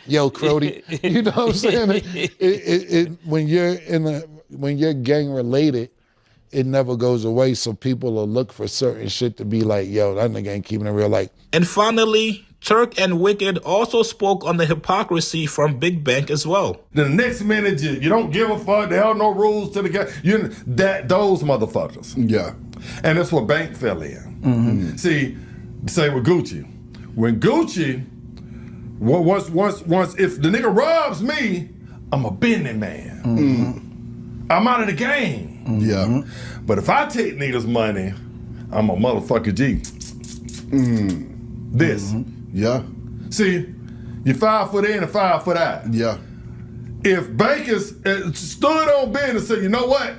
Yo, Crody, you know what I'm saying? When you're gang related, it never goes away. So people will look for certain shit to be like, yo, that nigga ain't keeping it real. Like, and finally, Turk and Wicked also spoke on the hypocrisy from Big Bank as well. The next minute, you don't give a fuck. There are no rules to the game. Those motherfuckers. Yeah. And that's what Bank fell in. Mm-hmm. See, say with Gucci. When Gucci, once if the nigga robs me, I'm a business man. Mm-hmm. I'm out of the game. Mm-hmm. Yeah. But if I take niggas' money, I'm a motherfucker G. This. Mm-hmm. Yeah. See, you 5 foot in and 5 foot out. Yeah. If Bankers stood on business and said, you know what?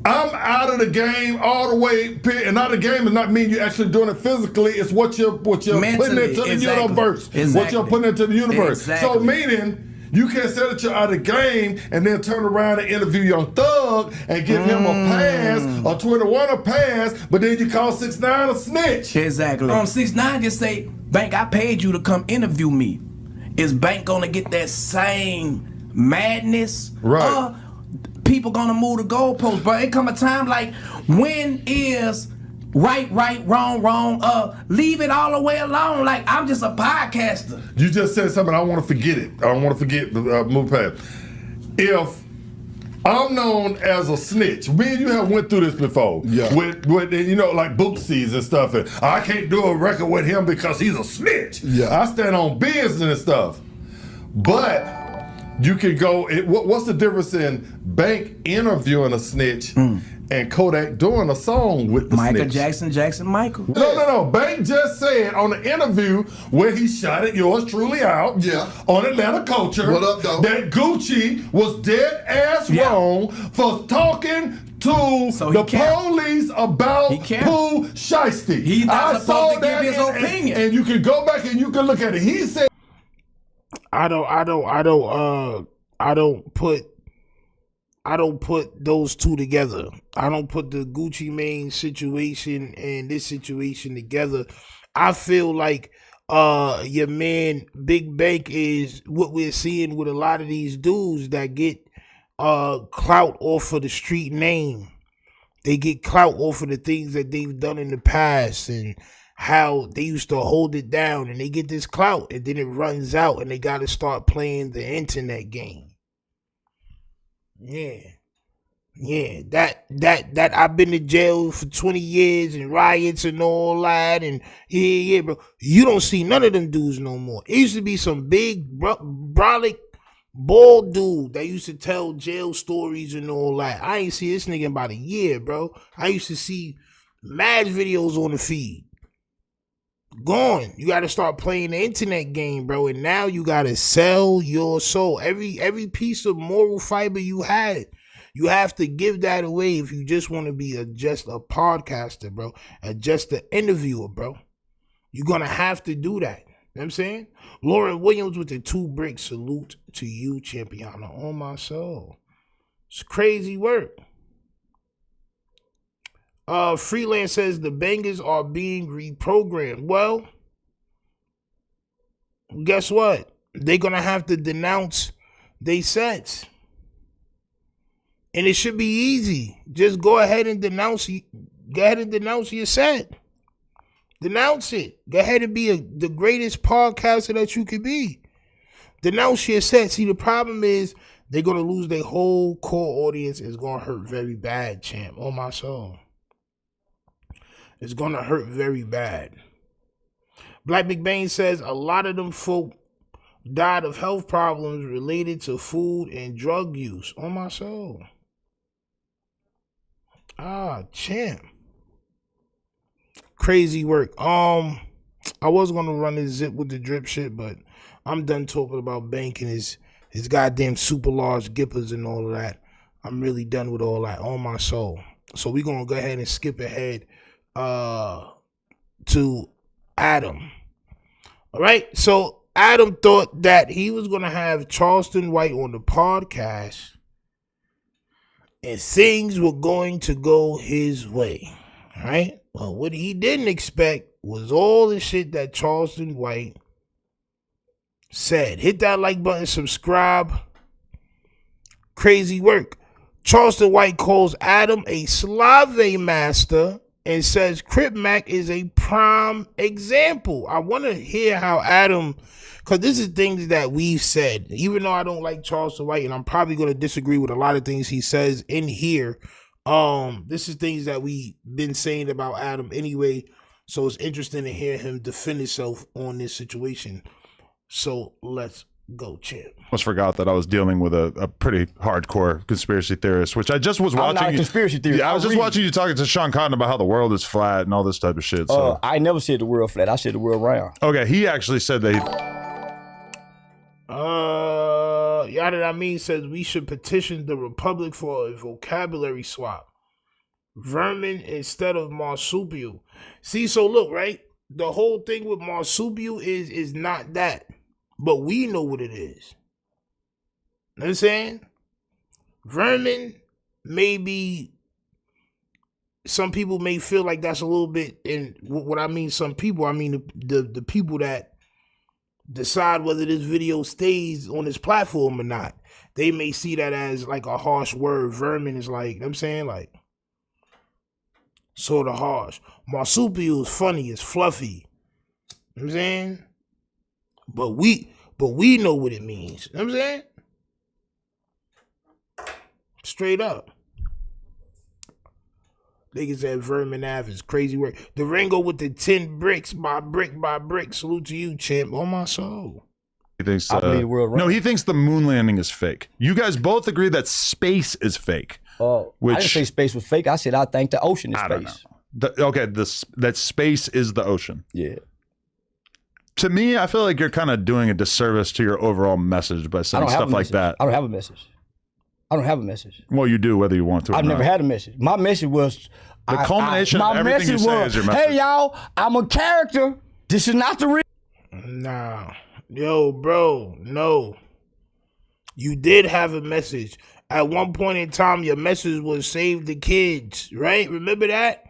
I'm out of the game all the way, and out of the game does not mean you're actually doing it physically. It's what you're putting into the universe. What you're putting into the universe. So meaning, you can't say that you're out of the game and then turn around and interview Young Thug and give him a pass or 21 a pass, but then you call 6ix9ine a snitch. Exactly. 6ix9ine just say, Bank, I paid you to come interview me. Is Bank gonna get that same madness? Right. People gonna move the goalposts, but it come a time like, when is right, wrong, leave it all the way alone. Like, I'm just a podcaster. You just said something, I want to forget it. I don't want to forget the move past. If I'm known as a snitch, me and you have went through this before. Yeah. With like Boopsies and stuff. And I can't do a record with him because he's a snitch. Yeah. I stand on business and stuff. But you can go, what's the difference in Bank interviewing a snitch and Kodak doing a song with the Michael snitch? Jackson, Michael. No. Bank just said on the interview where he shot it, yours truly out, on Atlanta Culture, What up, though? that Gucci was dead ass wrong for talking to the police about Pooh Shiesty. He's not supposed to give his opinion. And you can go back and you can look at it. He said, I don't put those two together. I don't put the Gucci Mane situation and this situation together. I feel like your man Big Bank is what we're seeing with a lot of these dudes that get clout off of the street name. They get clout off of the things that they've done in the past and how they used to hold it down, and they get this clout and then it runs out and they got to start playing the internet game. Yeah. Yeah, that I've been to jail for 20 years and riots and all that, and yeah, bro. You don't see none of them dudes no more. It used to be some big brolic bald dude that used to tell jail stories and all that. I ain't see this nigga in about a year, bro. I used to see mad videos on the feed. Gone. You got to start playing the internet game, bro. And now you got to sell your soul. Every piece of moral fiber you had, you have to give that away if you just want to be just a podcaster, bro. Just an interviewer, bro. You're going to have to do that. You know what I'm saying? Lauren Williams with the 2 brick salute to you, Champion. On my soul. It's crazy work. Freelance says the bangers are being reprogrammed. Well, guess what? They're going to have to denounce they sets. And it should be easy. Just go ahead and denounce your set. Denounce it. Go ahead and be the greatest podcaster that you could be. Denounce your set. See, the problem is they're going to lose their whole core audience. It's going to hurt very bad, champ. On my soul. It's going to hurt very bad. Black McBain says a lot of them folk died of health problems related to food and drug use. On my soul. Champ. Crazy work. I was gonna run this zip with the drip shit, but I'm done talking about banking his goddamn super large gippers and all of that. I'm really done with all that. On my soul. So we're gonna go ahead and skip ahead to Adam. All right. So Adam thought that he was gonna have Charleston White on the podcast, and things were going to go his way. All right. Well, what he didn't expect was all the shit that Charleston White said. Hit that like button, subscribe. Crazy work. Charleston White calls Adam a Slave master and says Crip Mac is a prime example. I want to hear how Adam, because this is things that we've said. Even though I don't like Charleston White, and I'm probably going to disagree with a lot of things he says in here, this is things that we've been saying about Adam anyway, so it's interesting to hear him defend himself on this situation. So let's go, champ. Almost forgot that I was dealing with a pretty hardcore conspiracy theorist, which I just was watching. I'm not a conspiracy theorist. Yeah, I was just watching you talking to Sean Cotton about how the world is flat and all this type of shit. So I never said the world flat. I said the world round. Okay, he actually said that Yada I mean says we should petition the Republic for a vocabulary swap. Vermin instead of marsupial. See, so look, right? The whole thing with marsupial is not that. But we know what it is. You know what I'm saying? Vermin, maybe some people may feel like that's a little bit, and what I mean some people, I mean the people that decide whether this video stays on this platform or not. They may see that as like a harsh word. Vermin is like, you know what I'm saying? Like, sort of harsh. Marsupial is funny, it's fluffy. You know what I'm saying? But we know what it means. You know what I'm saying? Straight up. Niggas said Vermin Ave is crazy work. The Ringo with the 10 bricks by brick by brick. Salute to you, champ. On my soul. he thinks I believe the world round. no, he thinks the moon landing is fake. You guys both agree that space is fake. I didn't say space was fake. I said I think the ocean is space. That space is the ocean. Yeah. To me, I feel like you're kind of doing a disservice to your overall message by saying stuff like that. I don't have a message. I don't have a message. Well, you do whether you want to or I've never had a message. My message was... The culmination of everything you say is your message. Hey, y'all, I'm a character. This is not the real... Nah. Yo, bro, no. You did have a message. At one point in time, your message was save the kids, right? Remember that?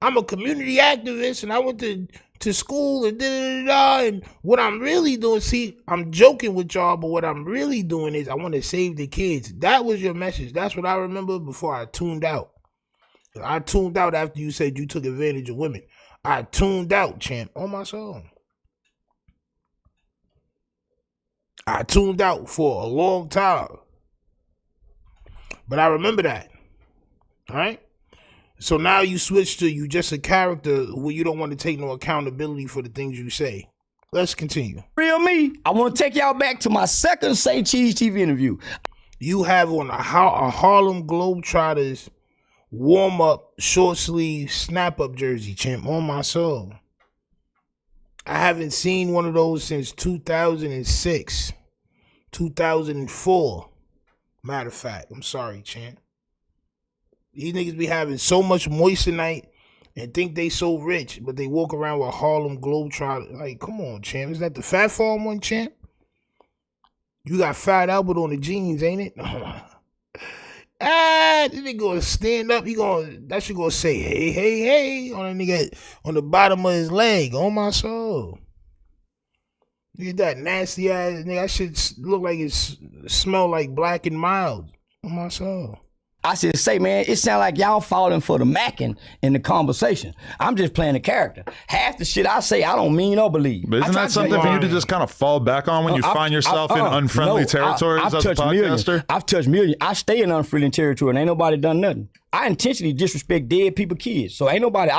I'm a community activist, and I went to school and da-da-da-da, and what I'm really doing, see, I'm joking with y'all, but what I'm really doing is I want to save the kids. That was your message. That's what I remember before I tuned out. I tuned out after you said you took advantage of women. I tuned out, champ, on my soul. I tuned out for a long time. But I remember that. All right? So now you switch to you just a character where you don't want to take no accountability for the things you say. Let's continue. Real me. I want to take y'all back to my second Say Cheese TV interview. You have on a Harlem Globetrotters warm-up, short-sleeve, snap-up jersey, champ, on my soul. I haven't seen one of those since 2006, 2004. Matter of fact, I'm sorry, champ. These niggas be having so much moissanite and think they so rich, but they walk around with Harlem Globetrotters. Like, come on, champ. Is that the Fat Farm one, champ? You got Fat Albert on the jeans, ain't it? This nigga gonna stand up. That shit gonna say, hey, hey, hey, on a nigga on the bottom of his leg. On my soul. Look at that nasty ass nigga. That shit look like it smell like Black and Mild. On my soul. I should say, man, it sound like y'all falling for the macking in the conversation. I'm just playing a character. Half the shit I say, I don't mean or believe. But isn't that something for you to just kind of fall back on when you find yourself in unfriendly territories as a podcaster? I've touched millions. I stay in unfriendly territory and ain't nobody done nothing. I intentionally disrespect dead people, kids. So ain't nobody,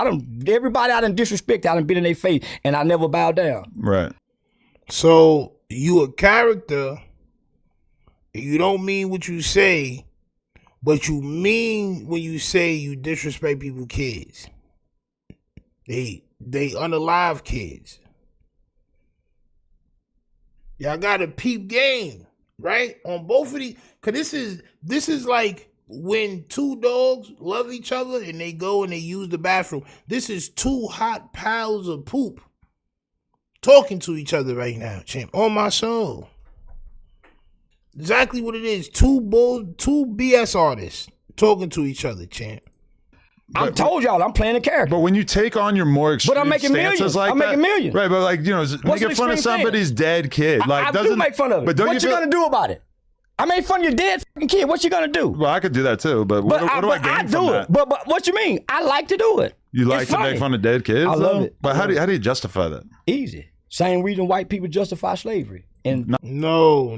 everybody I done disrespect, I done been in their face and I never bow down. Right. So you a character, you don't mean what you say, but you mean when you say you disrespect people's kids. They unalive kids. Y'all got a peep game, right? On both of these, cause this is like when two dogs love each other and they go and they use the bathroom. This is two hot piles of poop talking to each other right now, champ. On my soul. Exactly what it is. Two BS artists talking to each other, champ. I told y'all I'm playing a character. But when you take on your more extreme but I'm making stances millions. like I'm making millions. Right, but like, you know, making fun of somebody's dead kid. Like, I do make fun of it. But what you gonna do about it? I made fun of your dead fucking kid. What you gonna do? Well, I could do that too, but what do I gain from that? But what you mean? I like to do it. You like to make fun of dead kids? I love it. But how do you justify that? Easy. Same reason white people justify slavery. And no,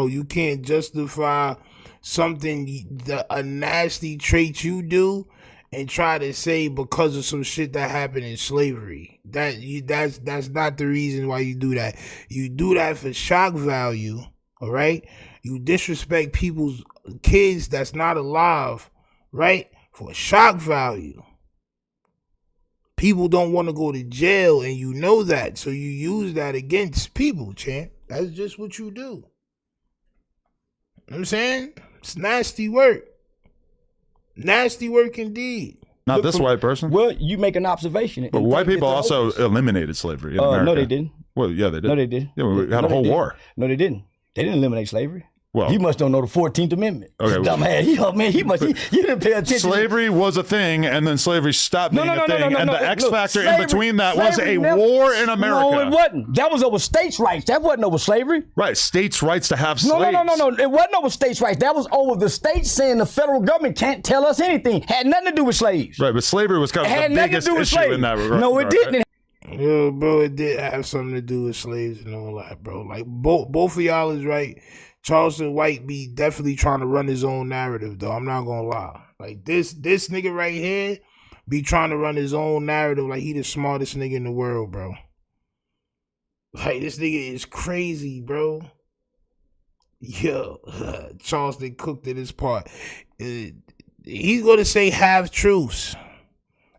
you can't justify something, a nasty trait you do, and try to say because of some shit that happened in slavery. That's not the reason why you do that. You do that for shock value, all right? You disrespect people's kids that's not alive, right? For shock value. People don't want to go to jail, and you know that, so you use that against people, champ. That's just what you do. You know what I'm saying? It's nasty work. Nasty work indeed. Not this white person. Well, you make an observation. But white people also eliminated slavery in America. No, they didn't. Well, yeah, they did. No, they did. Yeah, we had a whole war. No, they didn't. They didn't eliminate slavery. Well, you must don't know the 14th Amendment. Okay, dumbass. You didn't pay attention. Slavery was a thing, and then slavery stopped being a thing, and the X factor in between that was a war in America. No, it wasn't. That was over states' rights. That wasn't over slavery. Right, states' rights to have slaves. No. It wasn't over states' rights. That was over the states saying the federal government can't tell us anything. Had nothing to do with slaves. Right, but slavery was kind of the biggest issue in that regard. No, it didn't. Yeah, bro, it did have something to do with slaves and all that, bro. Like both of y'all is right. Charleston White be definitely trying to run his own narrative, though. I'm not gonna lie. Like this nigga right here be trying to run his own narrative like he the smartest nigga in the world, bro. Like this nigga is crazy, bro. Yo, Charleston cooked at his part. He's gonna say half truths.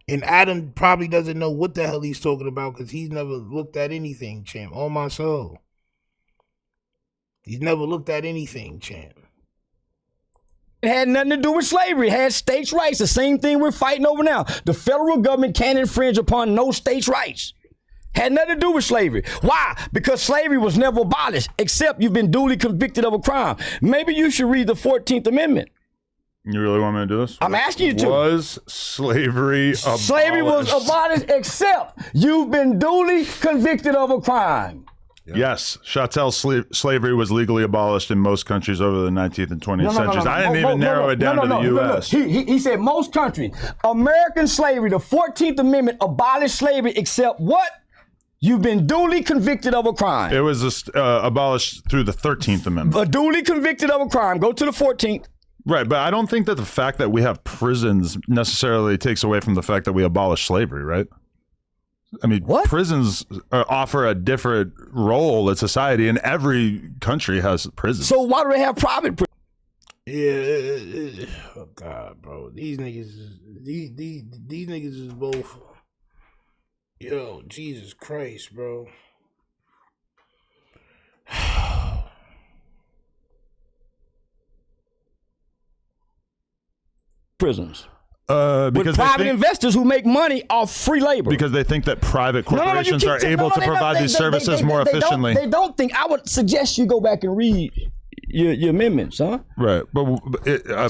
And Adam probably doesn't know what the hell he's talking about because he's never looked at anything, champ. On my soul. He's never looked at anything, champ. It had nothing to do with slavery. It had states' rights. The same thing we're fighting over now. The federal government can't infringe upon no states' rights. Had nothing to do with slavery. Why? Because slavery was never abolished, except you've been duly convicted of a crime. Maybe you should read the 14th Amendment. You really want me to do this? I'm asking you to. Was slavery abolished? Slavery was abolished, except you've been duly convicted of a crime. Yes, chattel slavery was legally abolished in most countries over the 19th and 20th centuries. I didn't even narrow it down to the U.S. He said most countries. American slavery, the 14th Amendment abolished slavery except what? You've been duly convicted of a crime. It was abolished through the 13th Amendment. Duly convicted of a crime. Go to the 14th. Right, but I don't think that the fact that we have prisons necessarily takes away from the fact that we abolish slavery, right? I mean, prisons offer a different role in society, and every country has prisons. So why do they have private prisons? Yeah, oh God, bro. These niggas is both. Yo, Jesus Christ, bro. Prisons. Because with private investors who make money off free labor. Because they think that private corporations are able to provide these services more efficiently. They don't think. I would suggest you go back and read your amendments, huh? Right. But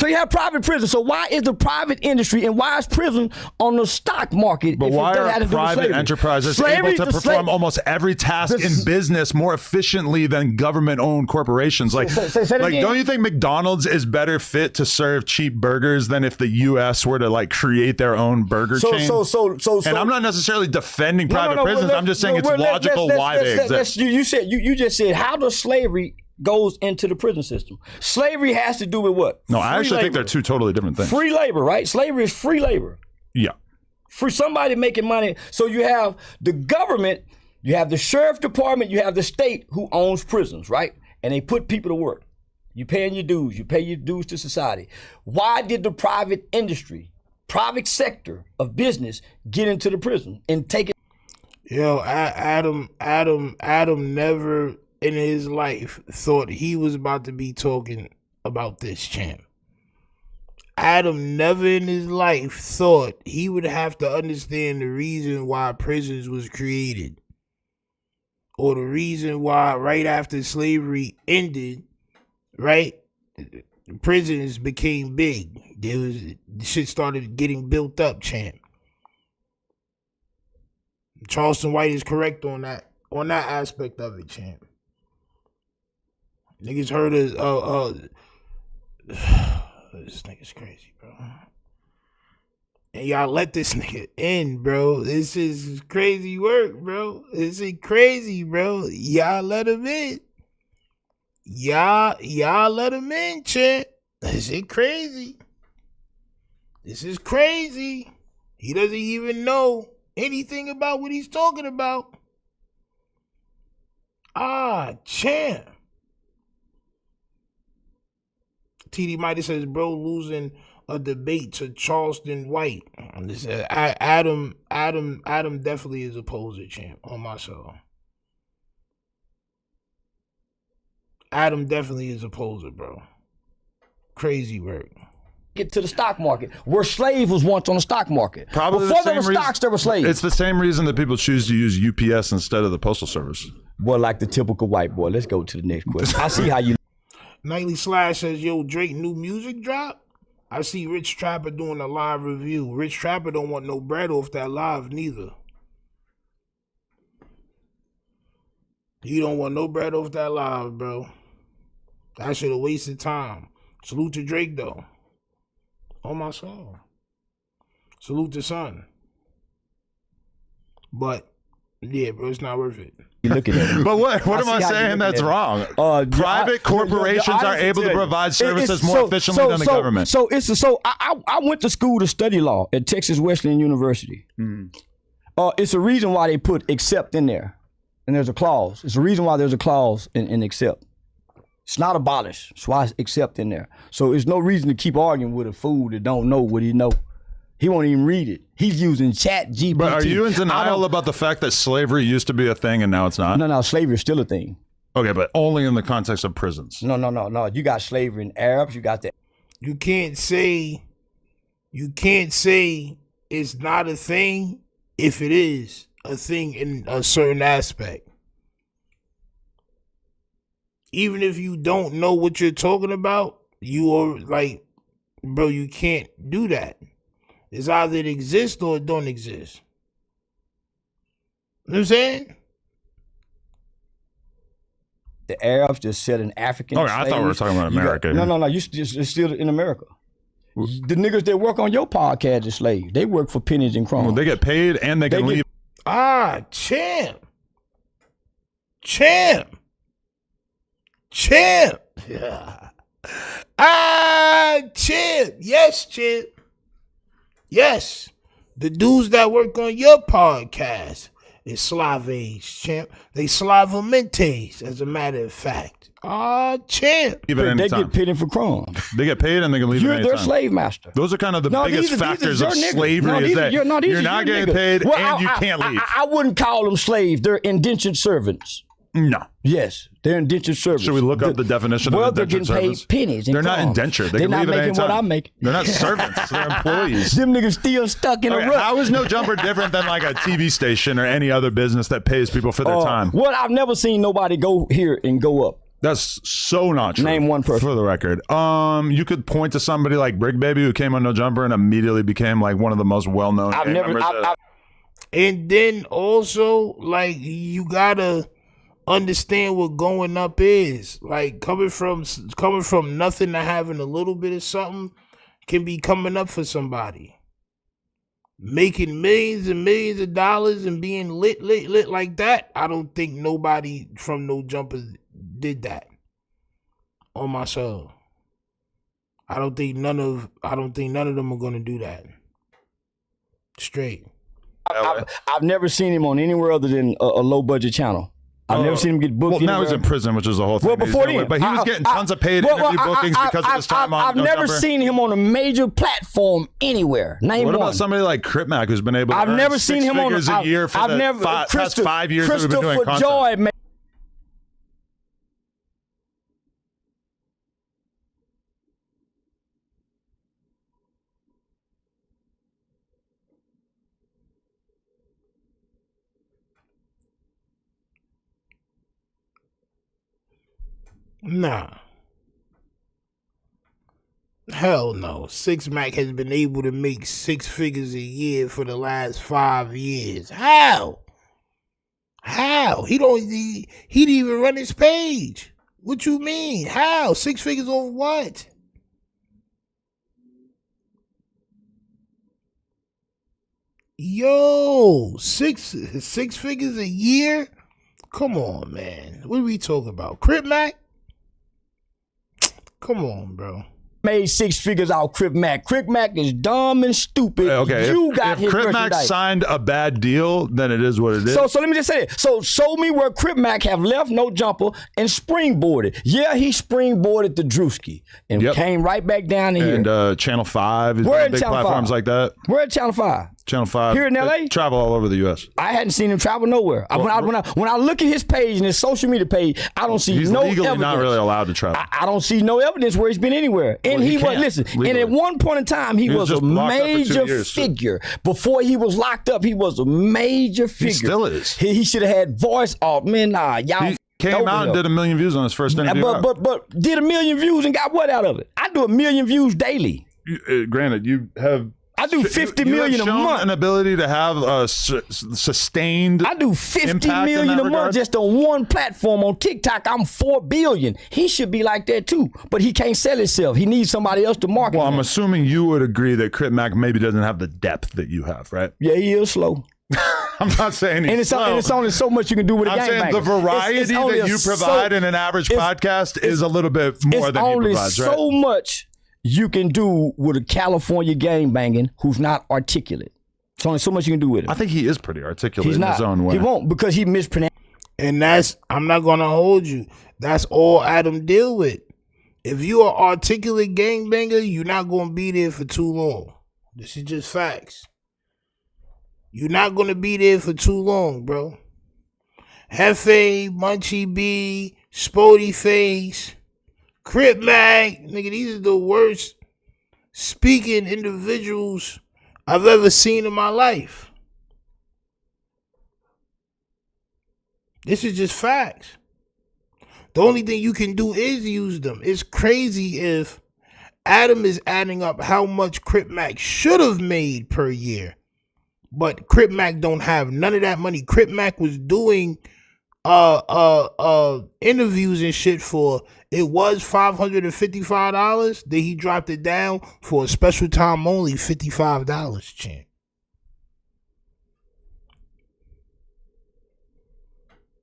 so you have private prisons. So why is the private industry and why is prison on the stock market? But why are private enterprises able to perform almost every task in business more efficiently than government-owned corporations? Like, don't you think McDonald's is better fit to serve cheap burgers than if the U.S. were to like create their own burger chain? And I'm not necessarily defending private prisons. I'm just saying it's logical why they exist. You just said how does slavery goes into the prison system? Slavery has to do with what? No, I actually think they're two totally different things. Free labor, right? Slavery is free labor. Yeah. For somebody making money. So you have the government, you have the sheriff department, you have the state who owns prisons, right? And they put people to work. You're paying your dues. You pay your dues to society. Why did the private industry, private sector of business get into the prison and take it? Yo, Adam never in his life thought he was about to be talking about this, champ. Adam never in his life thought he would have to understand the reason why prisons was created, or the reason why right after slavery ended, right, prisons became big. Shit started getting built up, champ. Charleston White is correct on that aspect of it, champ. Niggas heard of this nigga's crazy, bro. And y'all let this nigga in, bro. This is crazy work, bro. This is crazy, bro. Y'all let him in. Y'all let him in, champ. This is crazy. This is crazy. He doesn't even know anything about what he's talking about. Champ. TD Mighty says, bro, losing a debate to Charleston White. Adam definitely is a poser, champ, on my soul. Adam definitely is a poser, bro. Crazy work. Get to the stock market, where slave was once on the stock market. Probably before there were stocks, there were slaves. It's the same reason that people choose to use UPS instead of the Postal Service. Well, like the typical white boy. Let's go to the next question. I see how you. Nightly Slash says, yo, Drake new music drop? I see Rich Trapper doing a live review. Rich Trapper don't want no bread off that live neither. He don't want no bread off that live, bro. That should have wasted time. Salute to Drake, though. On my soul. Salute to Son. But, yeah, bro, it's not worth it. Looking at it. But what am I saying that's wrong? Private corporations are able to provide services more efficiently than the government. I went to school to study law at Texas Wesleyan University. It's a reason why they put except in there. And there's a clause. It's a reason why there's a clause in except. It's not abolished. That's why it's except in there. So there's no reason to keep arguing with a fool that don't know what he know. He won't even read it. He's using Chat GPT. But are you in denial about the fact that slavery used to be a thing and now it's not? No, slavery is still a thing. Okay, but only in the context of prisons. No. You got slavery in Arabs. You got that. You can't say it's not a thing if it is a thing in a certain aspect. Even if you don't know what you're talking about, you are like, bro, you can't do that. It's either it exists or it don't exist. You know what I'm saying? The Arabs just said an African. Okay, I thought we were talking about America. No. It's still in America. The niggas that work on your podcast are slaves. They work for pennies and crumbs. Well, they get paid and they can leave. Champ. Yeah. Chip. Yes, Chip. Yes. The dudes that work on your podcast is Slaves, champ. They Slavamentes, as a matter of fact. Champ. Even They anytime. get paid for crumbs. They get paid and they can leave You're at their any time. slave master. Those are kind of the No, biggest these are factors your of niggas. slavery No, is these are that your- no, these you're are not your getting niggas. paid Well, and you can't leave. I wouldn't call them slaves. They're indentured servants. No. Yes, they're indentured servants. Should we look up the definition well, of they're indentured getting servants? paid pennies. And They're not crumbs. indentured. They They're can not leave at any making what time. I'm making. They're not servants. They're employees. Them niggas still stuck in a Okay, rut. how is No Jumper different than like a TV station or any other business that pays people for their time? Well, I've never seen nobody go here and go up. That's so not true. Name one person. For the record. You could point to somebody like Brick Baby who came on No Jumper and immediately became like one of the most well-known gang members. And then also, like, you gotta understand what going up is. Like, coming from nothing to having a little bit of something can be coming up for somebody. Making millions and millions of dollars and being lit like that, I don't think nobody from No Jumper did that on my soul. I don't think none of them are gonna do that. Straight. I've never seen him on anywhere other than a low budget channel. I've never seen him get booked. Well, now anywhere. he's in prison, which is the whole thing. Well, that he's before dealing then, with. But he was getting tons of paid interview bookings because of his time on I've No never Jumper. seen him on a major platform anywhere. Name What one. about somebody like Crip Mac who's been able to I've earn never seen six him on figures a year for the past 5 years that we've been doing Christopher content? Joy, man. Nah. Hell no. Six Mac has been able to make 6 figures a year for the last 5 years. How? He didn't even run his page. What you mean? How? 6 figures over what? Yo, six figures a year? Come on, man. What are we talking about? Crip Mac? Come on, bro. Made 6 figures out Crip Mac. Crip Mac is dumb and stupid. Okay, You got if his Crip Mac merchandise. signed a bad deal, then it is what it is. So let me just say it. So show me where Crip Mac have left No Jumper and springboarded. Yeah, he springboarded the Drewski and came right back down to here. And Channel 5 is Where on in big Channel platforms 5? like that. Where at Channel 5? Channel 5. Here in they LA? Travel all over the U.S. I hadn't seen him travel nowhere. When I look at his page and his social media page, I don't see He's no legally evidence. not really allowed to travel. I don't see no evidence where he's been anywhere. And Well, he he was, can't, listen, legally. and at one point in time, he was a just locked up for 2 major years, too. figure. Before he was locked up, he was a major figure. He still is. He should have had voice off. Man, nah, y'all. He came out and did 1 million views on his first interview. But did 1 million views and got what out of it? I do 1 million views daily. Granted, you have. I do 50 you million have a shown month. an ability to have a sustained. I do 50 impact in million that a month regard. just on one platform. On TikTok, I'm 4 billion. He should be like that too, but he can't sell himself. He needs somebody else to market. Well, I'm him. assuming you would agree that Crip Mac maybe doesn't have the depth that you have, right? Yeah, he is slow. I'm not saying he's And it's, slow. and it's only so much you can do with a I'm gang saying the variety that you provide in an average podcast is a little bit more than he provides, right? So much you can do with a California gang banging who's not articulate. It's only so much you can do with it. I think he is pretty articulate He's in not. his own way. He won't because he mispronounced. And I'm not gonna hold you. That's all Adam deal with. If you are articulate gangbanger, you're not gonna be there for too long. This is just facts. You're not gonna be there for too long, bro. Hefe, Munchie B, Spody Face, Crip Mac, nigga, these are the worst speaking individuals I've ever seen in my life. This is just facts. The only thing you can do is use them. It's crazy if Adam is adding up how much Crip Mac should have made per year. But Crip Mac don't have none of that money. Crip Mac was doing interviews and shit for, it was $555. Then he dropped it down for a special time only $55, champ.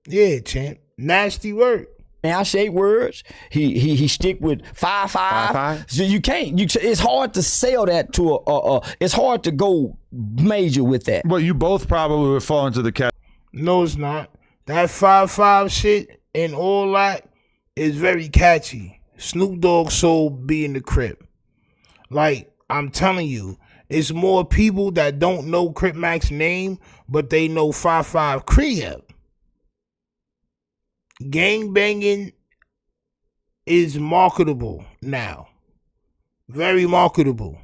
Yeah, champ. Nasty work. Man, I say words. He stick with 5-5. So you can't. It's hard to sell that to it's hard to go major with that. Well, you both probably would fall into the category. No, it's not. That 5-5 shit and all that is very catchy. Snoop Dogg soul be in the Crip. Like, I'm telling you, it's more people that don't know Crip Mac's name, but they know 5-5 Crip. Gangbanging is marketable now. Very marketable.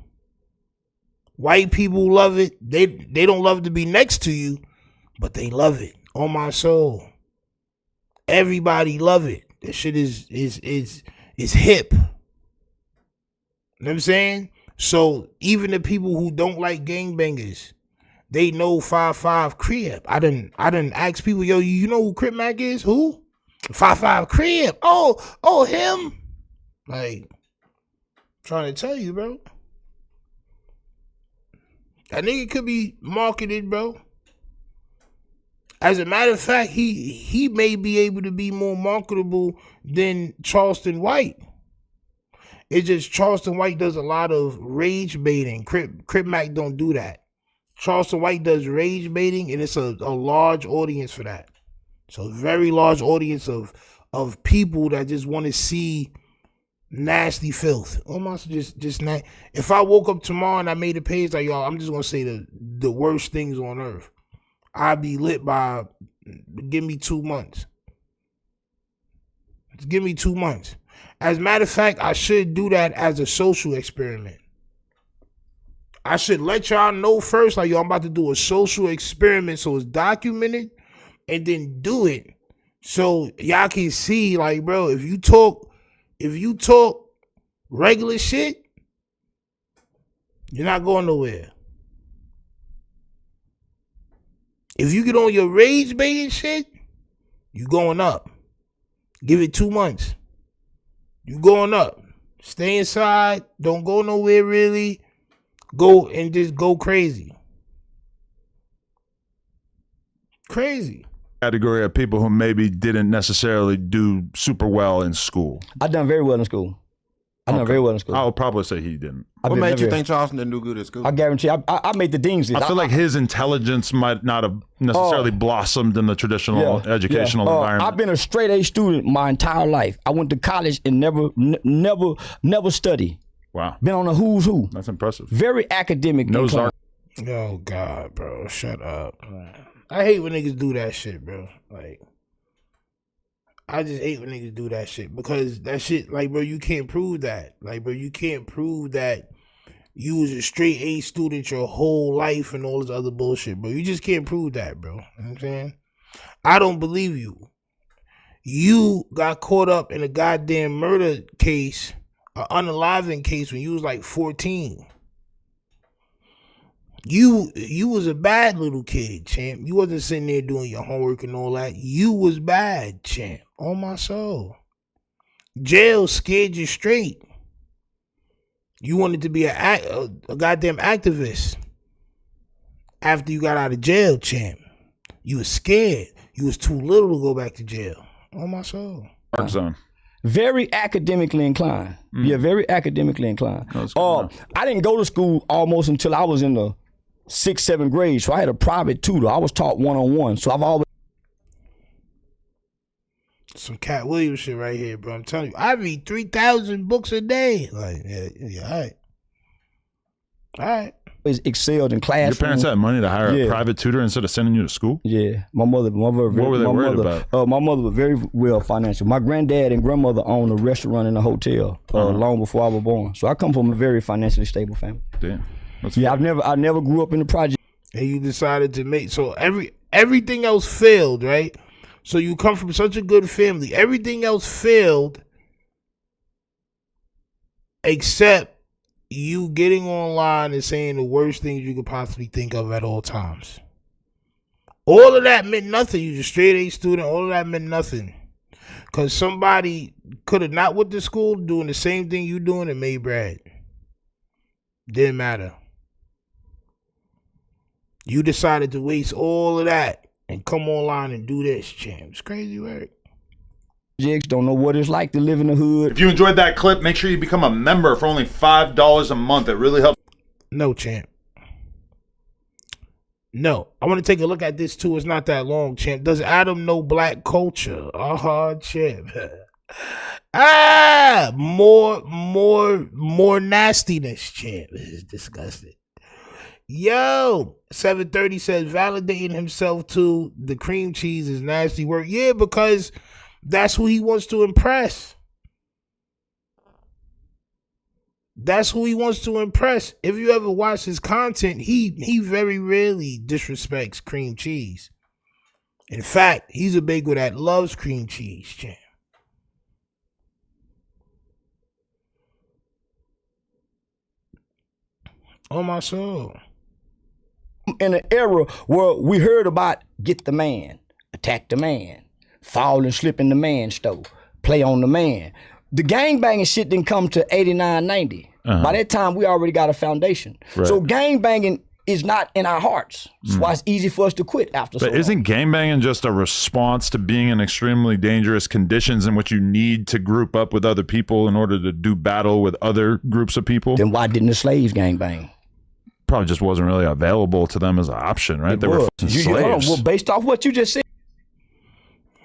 White people love it. They don't love to be next to you, but they love it. On my soul. Everybody love it. That shit is hip. You know what I'm saying? So even the people who don't like gangbangers, they know 5-5 Crip. I didn't ask people, yo, you know who Crip Mac is? Who? 5-5 Crip. Oh, him. Like, trying to tell you, bro. That nigga could be marketed, bro. As a matter of fact, he may be able to be more marketable than Charleston White. It's just Charleston White does a lot of rage baiting. Crip Mac don't do that. Charleston White does rage baiting, and it's a large audience for that. So a very large audience of people that just want to see nasty filth. Almost just not. If I woke up tomorrow and I made a page like, y'all, I'm just gonna say the worst things on earth, I'd be lit by, give me 2 months. Just give me 2 months. As a matter of fact, I should do that as a social experiment. I should let y'all know first, like, yo, I'm about to do a social experiment so it's documented, and then do it so y'all can see, like, bro, if you talk regular shit, you're not going nowhere. If you get on your rage baiting shit, you going up. Give it 2 months. You going up. Stay inside. Don't go nowhere really. Go and just go crazy. Crazy. Category of people who maybe didn't necessarily do super well in school. I done very well in school. I done very well in school. I would probably say he didn't. What made you think Charleston didn't do good at school? I guarantee I made the dean's list. I feel like his intelligence might not have necessarily blossomed in the traditional educational environment. I've been a straight A student my entire life. I went to college and never studied. Wow. Been on a who's who. That's impressive. Very academic. Oh God, bro, shut up. I hate when niggas do that shit, bro. Like, I just hate when niggas do that shit because that shit, like, bro, you can't prove that. Like, bro, you can't prove that you was a straight A student your whole life and all this other bullshit, bro. You just can't prove that, bro. You know what I'm saying? I don't believe you. You got caught up in a goddamn murder case, an unaliving case when you was like 14. You was a bad little kid, champ. You wasn't sitting there doing your homework and all that. You was bad, champ. On my soul. Jail scared you straight. You wanted to be a goddamn activist after you got out of jail, champ. You was scared. You was too little to go back to jail. On my soul. Dark zone. Very academically inclined. Yeah, very academically inclined. I didn't go to school almost until I was in the 6th, 7th grade. So I had a private tutor. I was taught one-on-one. So I've always some Cat Williams shit right here, bro. I'm telling you, I read 3,000 books a day. Like, yeah, all right. Excelled in class. Your parents had money to hire a private tutor instead of sending you to school? Yeah. My mother what were they worried about? My mother was very well financial. My granddad and grandmother owned a restaurant and a hotel long before I was born. So I come from a very financially stable family. Damn. I never grew up in the project. And you decided to make, so everything else failed, right? So you come from such a good family. Everything else failed except you getting online and saying the worst things you could possibly think of at all times. All of that meant nothing. You was a straight A student. All of that meant nothing. Because somebody could have not went to school doing the same thing you doing and made bread. Didn't matter. You decided to waste all of that and come online and do this, champ. It's crazy work. Jigs don't know what it's like to live in the hood. If you enjoyed that clip, make sure you become a member for only $5 a month. It really helps. No, champ. No. I want to take a look at this too. It's not that long, champ. Does Adam know black culture? Champ. More nastiness, champ. This is disgusting. Yo, 730 says validating himself to the cream cheese is nasty work. Yeah, because that's who he wants to impress. That's who he wants to impress. If you ever watch his content, he very rarely disrespects cream cheese. In fact, he's a big one that loves cream cheese, champ. On my soul. In an era where we heard about get the man, attack the man, fall and slip in the man stove, play on the man. The gangbanging shit didn't come to 89, 90. By that time, we already got a foundation. Right. So gangbanging is not in our hearts. That's why it's easy for us to quit after so long. But isn't gangbanging just a response to being in extremely dangerous conditions in which you need to group up with other people in order to do battle with other groups of people? Then why didn't the slaves gangbang? Probably just wasn't really available to them as an option, right? They were slaves. Well, based off what you just said.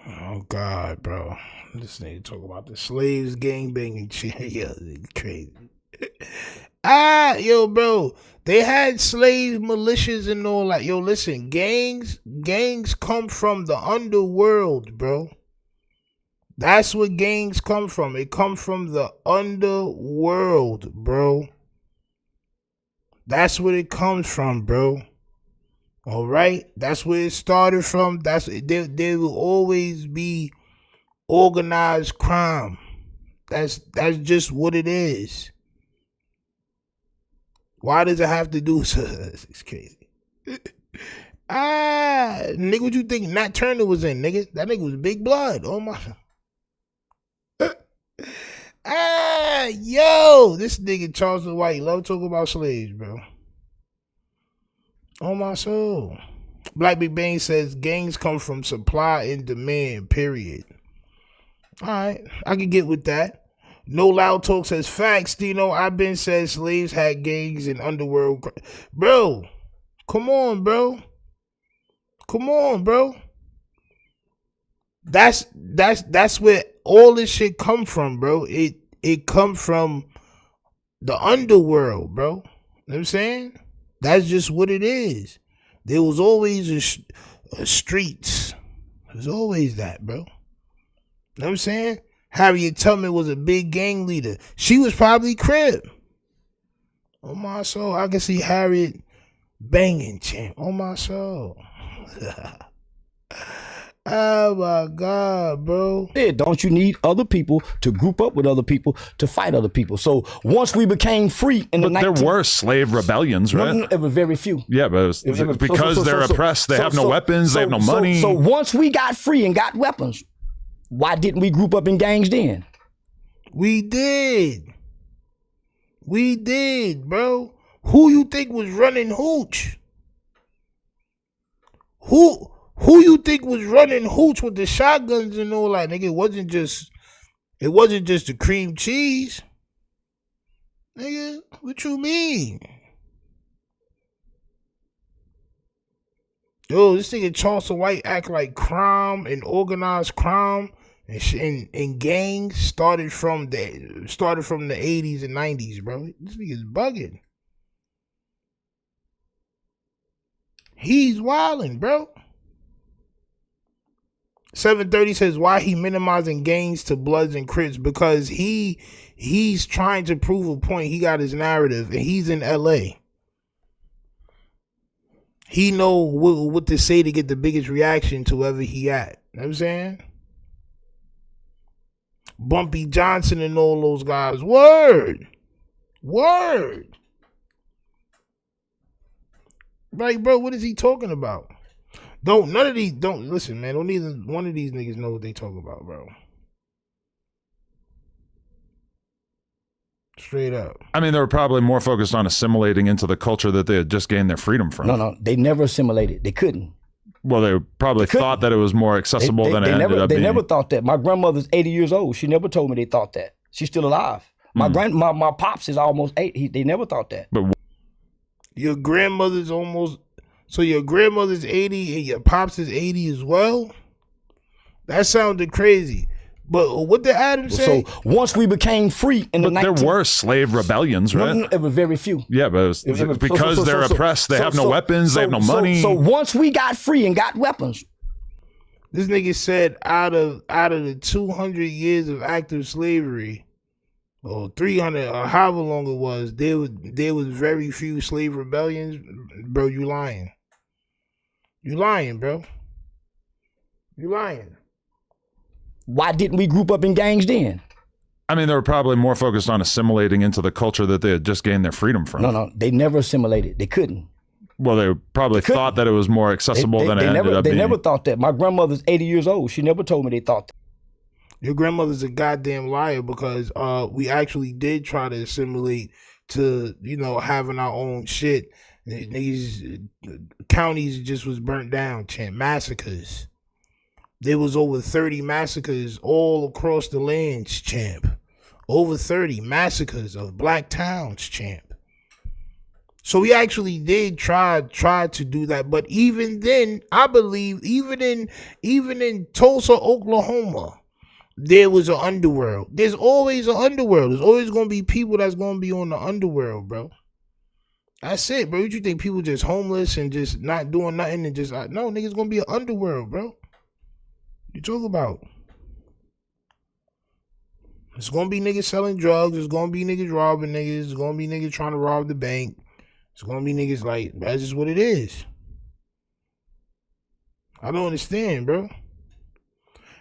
Oh, God, bro. This nigga talk about the slaves gangbanging shit. Yo, it's crazy. Yo, bro. They had slave militias and all that. Yo, listen, gangs come from the underworld, bro. That's where gangs come from. It comes from the underworld, bro. That's where it comes from, bro. All right? That's where it started from. There will always be organized crime. That's just what it is. Why does it have to do with us? It's crazy. Nigga, what you think Nat Turner was in, nigga? That nigga was Big Blood. Oh my. Yo, this nigga Charleston White love talking about slaves, bro. Oh my soul. Black Big Bang says gangs come from supply and demand, period. All right, I can get with that. No Loud Talk says facts, Dino. I've been said slaves had gangs and underworld. Bro, come on, bro. Come on, bro. That's where all this shit come from, bro. It come from the underworld, bro. You know what I'm saying? That's just what it is. There was always a streets. There's always that, bro. You know what I'm saying? Harriet Tubman was a big gang leader. She was probably Crip. On my soul, I can see Harriet banging, champ. On my soul. Oh my God, bro. Don't you need other people to group up with other people to fight other people? So once we became free in the there were slave rebellions, right? No, it was very few. Yeah, but because they're oppressed, they have no weapons, they have no money. So once we got free and got weapons, why didn't we group up in gangs then? We did. We did, bro. Who you think was running Hooch? Who you think was running Hooch with the shotguns and all that? Nigga, it wasn't just the cream cheese. Nigga, what you mean? Yo, this nigga Charleston White act like crime and organized crime and gangs started from the 80s and 90s, bro. This nigga's bugging. He's wilding, bro. 730 says why he minimizing gangs to Bloods and Crips, because he's trying to prove a point. He got his narrative and he's in LA. He know what to say to get the biggest reaction to wherever he at. You know what I'm saying? Bumpy Johnson and all those guys. Word. Like, bro, what is he talking about? Listen, man, don't either one of these niggas know what they talk about, bro. Straight up. I mean, they were probably more focused on assimilating into the culture that they had just gained their freedom from. No, they never assimilated. They couldn't. Well, they probably thought that it was more accessible than it ended up being. They never thought that. My grandmother's 80 years old. She never told me they thought that. She's still alive. My pops is almost 8. They never thought that. But your grandmother's so your grandmother's 80 and your pops is 80 as well? That sounded crazy. But what did Adam say? So once we became free in the 19th... There were slave rebellions, right? No, it was very few. Yeah, but because they're oppressed, they have no weapons, they have no money. So once we got free and got weapons... This nigga said out of the 200 years of active slavery, or 300, or however long it was, there was very few slave rebellions. Bro, you lying. You lying, bro. You lying. Why didn't we group up in gangs then? I mean, they were probably more focused on assimilating into the culture that they had just gained their freedom from. No, they never assimilated. They couldn't. Well, they probably thought that it was more accessible than it ended up being. They never thought that. My grandmother's 80 years old. She never told me they thought that. Your grandmother's a goddamn liar because we actually did try to assimilate to, having our own shit. These counties just was burnt down, champ. Massacres. There was over 30 massacres all across the lands, champ. Over 30 massacres of black towns, champ. So we actually did try to do that, but even then, I believe even in Tulsa, Oklahoma, there was an underworld. There's always an underworld. There's always gonna be people that's gonna be on the underworld, bro. That's it, bro. What you think people just homeless and just not doing nothing and just no niggas gonna be an underworld, bro. You talk about? It's gonna be niggas selling drugs. It's gonna be niggas robbing niggas. It's gonna be niggas trying to rob the bank. It's gonna be niggas like that's just what it is. I don't understand, bro.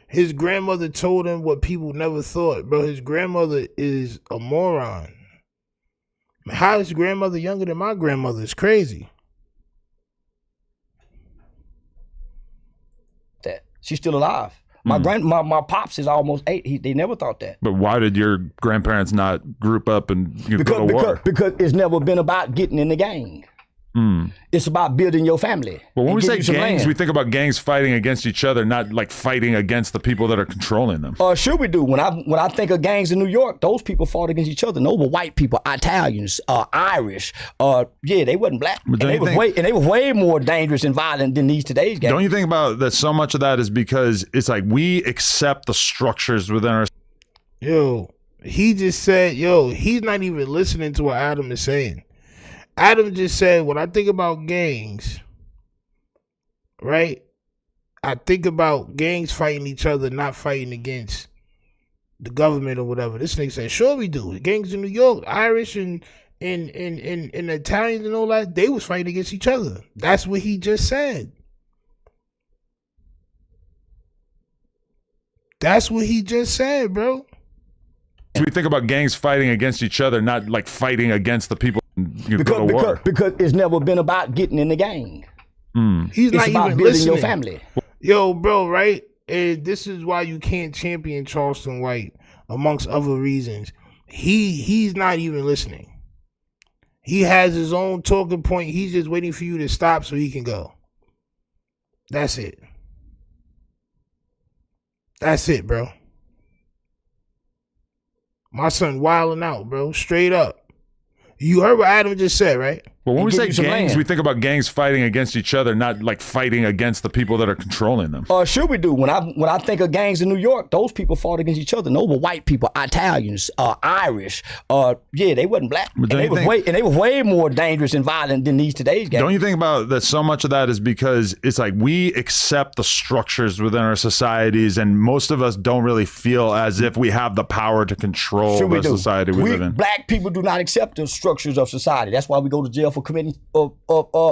His grandmother told him what people never thought, bro. His grandmother is a moron. How is his grandmother younger than my grandmother? It's crazy. That she's still alive. My pops is almost 8. They never thought that. But why did your grandparents not group up and go to war? Because it's never been about getting in the gang. It's about building your family. But when we say gangs, we think about gangs fighting against each other, not like fighting against the people that are controlling them. Sure we do. When I think of gangs in New York, those people fought against each other. Those were white people, Italians, Irish. They wasn't black. And they were way more dangerous and violent than these today's gangs. Don't you think about that? So much of that is because it's like we accept the structures within our. He just said, he's not even listening to what Adam is saying. Adam just said, when I think about gangs, right? I think about gangs fighting each other, not fighting against the government or whatever. This nigga said, sure we do. The gangs in New York, Irish and Italians and all that, they was fighting against each other. That's what he just said. That's what he just said, bro. We think about gangs fighting against each other, not like fighting against the people. Because it's never been about getting in the gang. He's it's not about even building listening. your family. Bro, right? And this is why you can't champion Charleston White, amongst other reasons. He's not even listening. He has his own talking point. He's just waiting for you to stop so he can go. That's it. That's it, bro. My son wilding out, bro. Straight up. You heard what Adam just said, right? But when we say gangs, we think about gangs fighting against each other, not like fighting against the people that are controlling them. Sure we do. When I think of gangs in New York, those people fought against each other. Those were white people, Italians, Irish. They wasn't black. And they were way more dangerous and violent than these today's gangs. Don't you think about that? So much of that is because it's like we accept the structures within our societies, and most of us don't really feel as if we have the power to control the society we live in. Black people do not accept the structures of society. That's why we go to jail for committing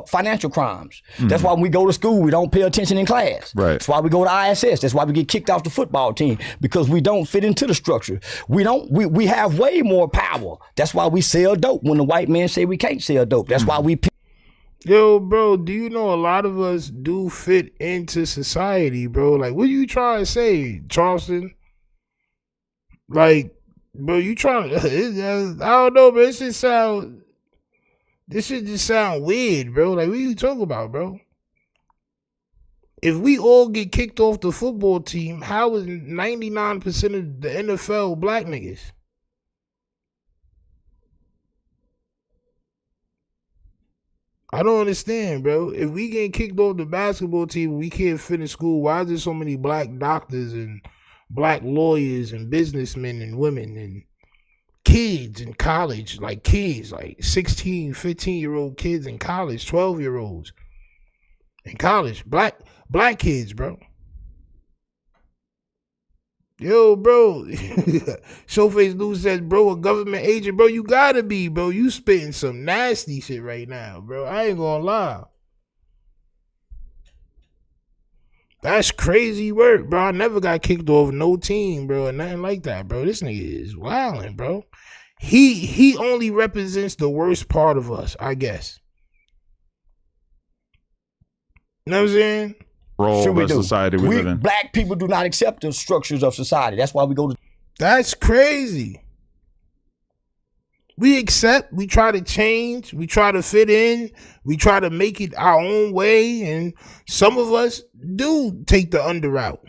financial crimes. That's why when we go to school, we don't pay attention in class. Right. That's why we go to ISS. That's why we get kicked off the football team, because we don't fit into the structure. We have way more power. That's why we sell dope when the white men say we can't sell dope. That's why we. Bro, do you know a lot of us do fit into society, bro? Like, what are you trying to say, Charleston? Like, bro, you trying to, I don't know, but this shit just sound weird, bro. Like, what are you talking about, bro? If we all get kicked off the football team, how is 99% of the NFL black niggas? I don't understand, bro. If we get kicked off the basketball team, we can't finish school. Why is there so many black doctors and black lawyers and businessmen and women and kids in college, like 16, 15-year-old kids in college, 12-year-olds in college, black kids, bro. Yo, bro. Showface News says, bro, a government agent. Bro, you gotta be, bro. You spitting some nasty shit right now, bro. I ain't gonna lie. That's crazy work, bro. I never got kicked off no team, bro, and nothing like that, bro. This nigga is wilding, bro. He only represents the worst part of us, I guess. You know what I'm saying? Role of society we live in. Black people do not accept the structures of society. That's why we go to. That's crazy. We accept, we try to change, we try to fit in, we try to make it our own way, and some of us do take the under route.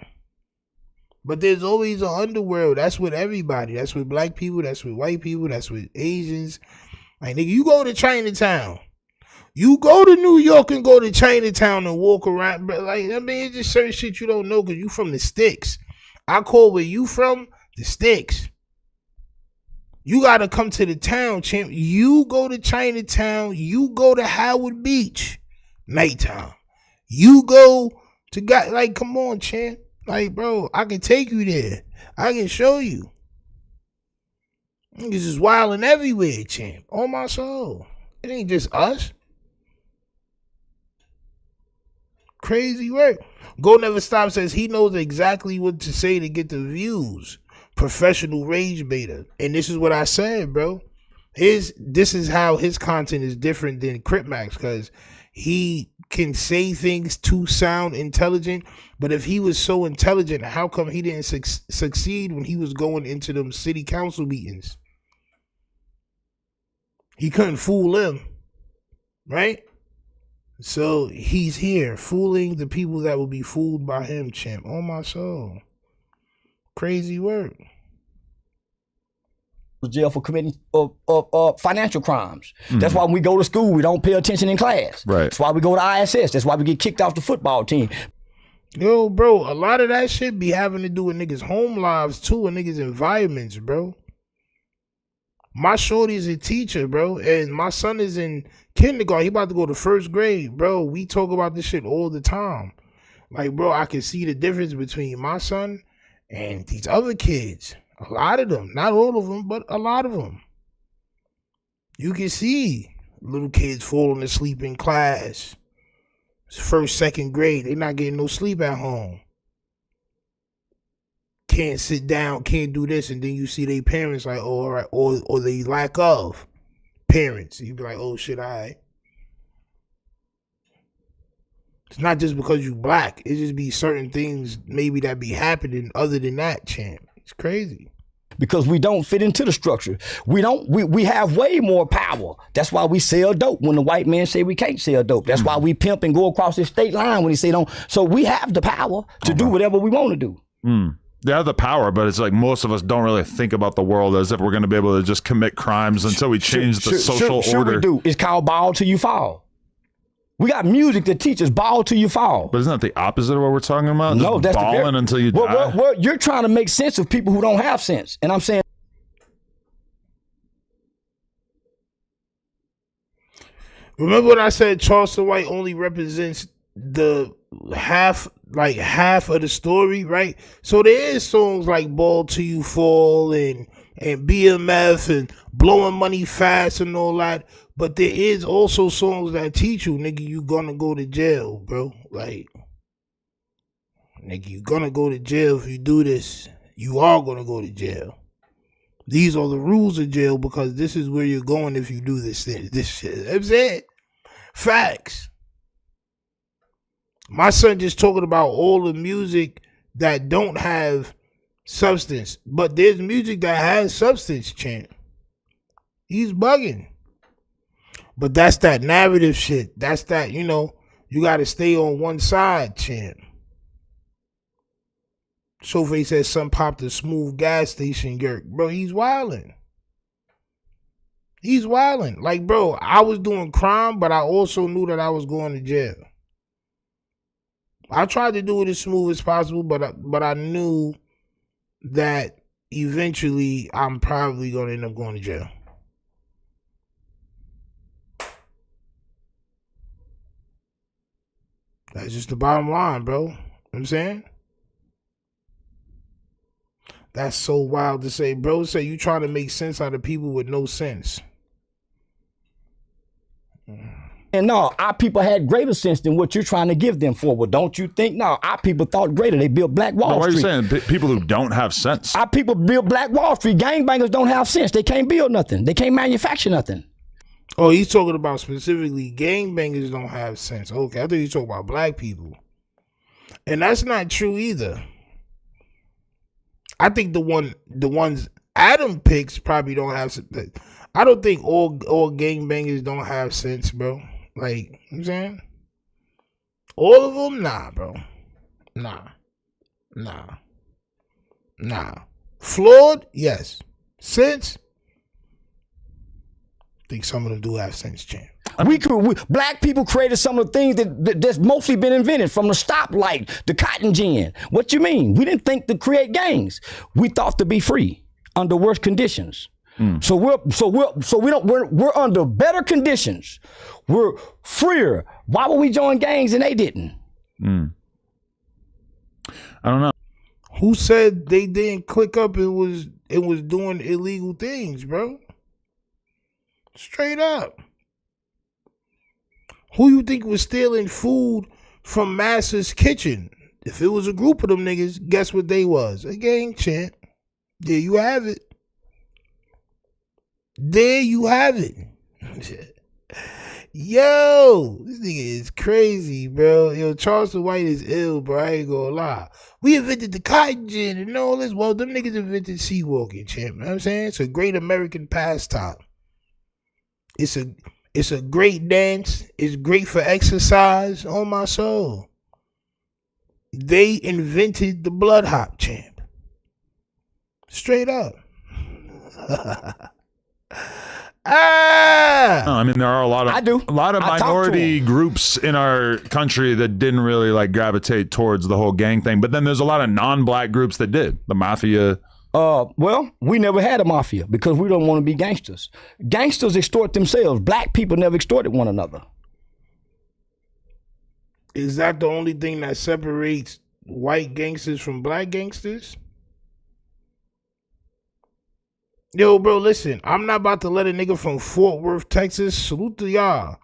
But there's always an underworld. That's with everybody. That's with black people, that's with white people, that's with Asians. Like, nigga, you go to Chinatown. You go to New York and go to Chinatown and walk around. But like, I mean, it's just certain shit you don't know because you from the sticks. I call where you from the sticks. You got to come to the town, champ. You go to Chinatown. You go to Howard Beach. Nighttime. You go to God. Like, come on, champ. Like, bro, I can take you there. I can show you. Niggas is wilding everywhere, champ. On my soul. It ain't just us. Crazy work. Go Never Stop says he knows exactly what to say to get the views. Professional rage baiter. And this is what I said, bro. This is how his content is different than Crip Max, because he can say things to sound intelligent, but if he was so intelligent, how come he didn't succeed when he was going into them city council meetings? He couldn't fool them, right? So he's here fooling the people that will be fooled by him, champ. On my soul. Crazy work. Jail for committing financial crimes. That's why when we go to school, we don't pay attention in class. Right. That's why we go to ISS. That's why we get kicked off the football team. Yo, bro, a lot of that shit be having to do with niggas' home lives too and niggas' environments, bro. My shorty's a teacher, bro, and my son is in kindergarten. He about to go to first grade, bro. We talk about this shit all the time. Like, bro, I can see the difference between my son and these other kids. A lot of them. Not all of them, but a lot of them. You can see little kids falling asleep in class. It's first, second grade. They're not getting no sleep at home. Can't sit down, can't do this, and then you see their parents like, oh, all right, or they lack of parents. You be like, oh shit, all right. It's not just because you black. It just be certain things maybe that be happening other than that, champ. It's crazy. Because we don't fit into the structure. We have way more power. That's why we sell dope when the white man say we can't sell dope. That's why we pimp and go across the state line when he say don't. So we have the power to do whatever we want to do. They have the power, but it's like most of us don't really think about the world as if we're going to be able to just commit crimes until we change the social order. We do. It's called ball till you fall. We got music that teaches ball till you fall. But isn't that the opposite of what we're talking about? No, just that's balling until you die. Well, you're trying to make sense of people who don't have sense. And I'm saying, remember when I said Charleston White only represents the half of the story, right? So there is songs like Ball Till You Fall and BMF and Blowing Money Fast and all that. But there is also songs that teach you, nigga, you gonna go to jail, bro. Like, nigga, you gonna go to jail if you do this. You are gonna go to jail. These are the rules of jail because this is where you're going if you do this shit. I'm saying, facts. My son just talking about all the music that don't have substance, but there's music that has substance, champ. He's bugging. But that's that narrative shit. That's that, you know, You got to stay on one side, champ. Showface said son popped a smooth gas station yerk. Bro, he's wildin'. He's wildin'. Like, bro, I was doing crime, but I also knew that I was going to jail. I tried to do it as smooth as possible, but I knew that eventually I'm probably going to end up going to jail. That's just the bottom line, bro. You know what I'm saying? That's so wild to say. Bro, say you trying to make sense out of people with no sense. And no, our people had greater sense than what you're trying to give them for. Well, don't you think? No, our people thought greater. They built Black Wall Street. What are you saying? People who don't have sense. Our people built Black Wall Street. Gangbangers don't have sense. They can't build nothing. They can't manufacture nothing. Oh, he's talking about specifically gangbangers don't have sense. Okay, I thought you talking about black people. And that's not true either. I think the ones Adam picks probably don't have sense. I don't think all gangbangers don't have sense, bro. Like, you know what I'm saying? All of them? Nah, bro. Nah. Flawed? Yes. Sense? I think some of them do have sense, champ. Black people created some of the things that's mostly been invented, from the stoplight, the cotton gin. What you mean? We didn't think to create gangs. We thought to be free under worse conditions. So we're under better conditions. We're freer. Why would we join gangs and they didn't? I don't know. Who said they didn't click up and was doing illegal things, bro? Straight up. Who you think was stealing food from Master's Kitchen? If it was a group of them niggas, guess what they was? A gang, champ. There you have it. There you have it. Yo, this nigga is crazy, bro. Yo, Charleston White is ill, bro. I ain't gonna lie. We invented the cotton gin and all this. Well, them niggas invented sea walking, champ. You know what I'm saying? It's a great American pastime. It's a great dance. It's great for exercise. On my soul. They invented the blood hop, champ. Straight up. I mean, there are a lot of minority groups in our country that didn't really like gravitate towards the whole gang thing. But then there's a lot of non-black groups that did. The mafia. Well, we never had a mafia because we don't want to be gangsters. Gangsters extort themselves. Black people never extorted one another. Is that the only thing that separates white gangsters from black gangsters? Yo, bro, listen, I'm not about to let a nigga from Fort Worth, Texas, salute to y'all,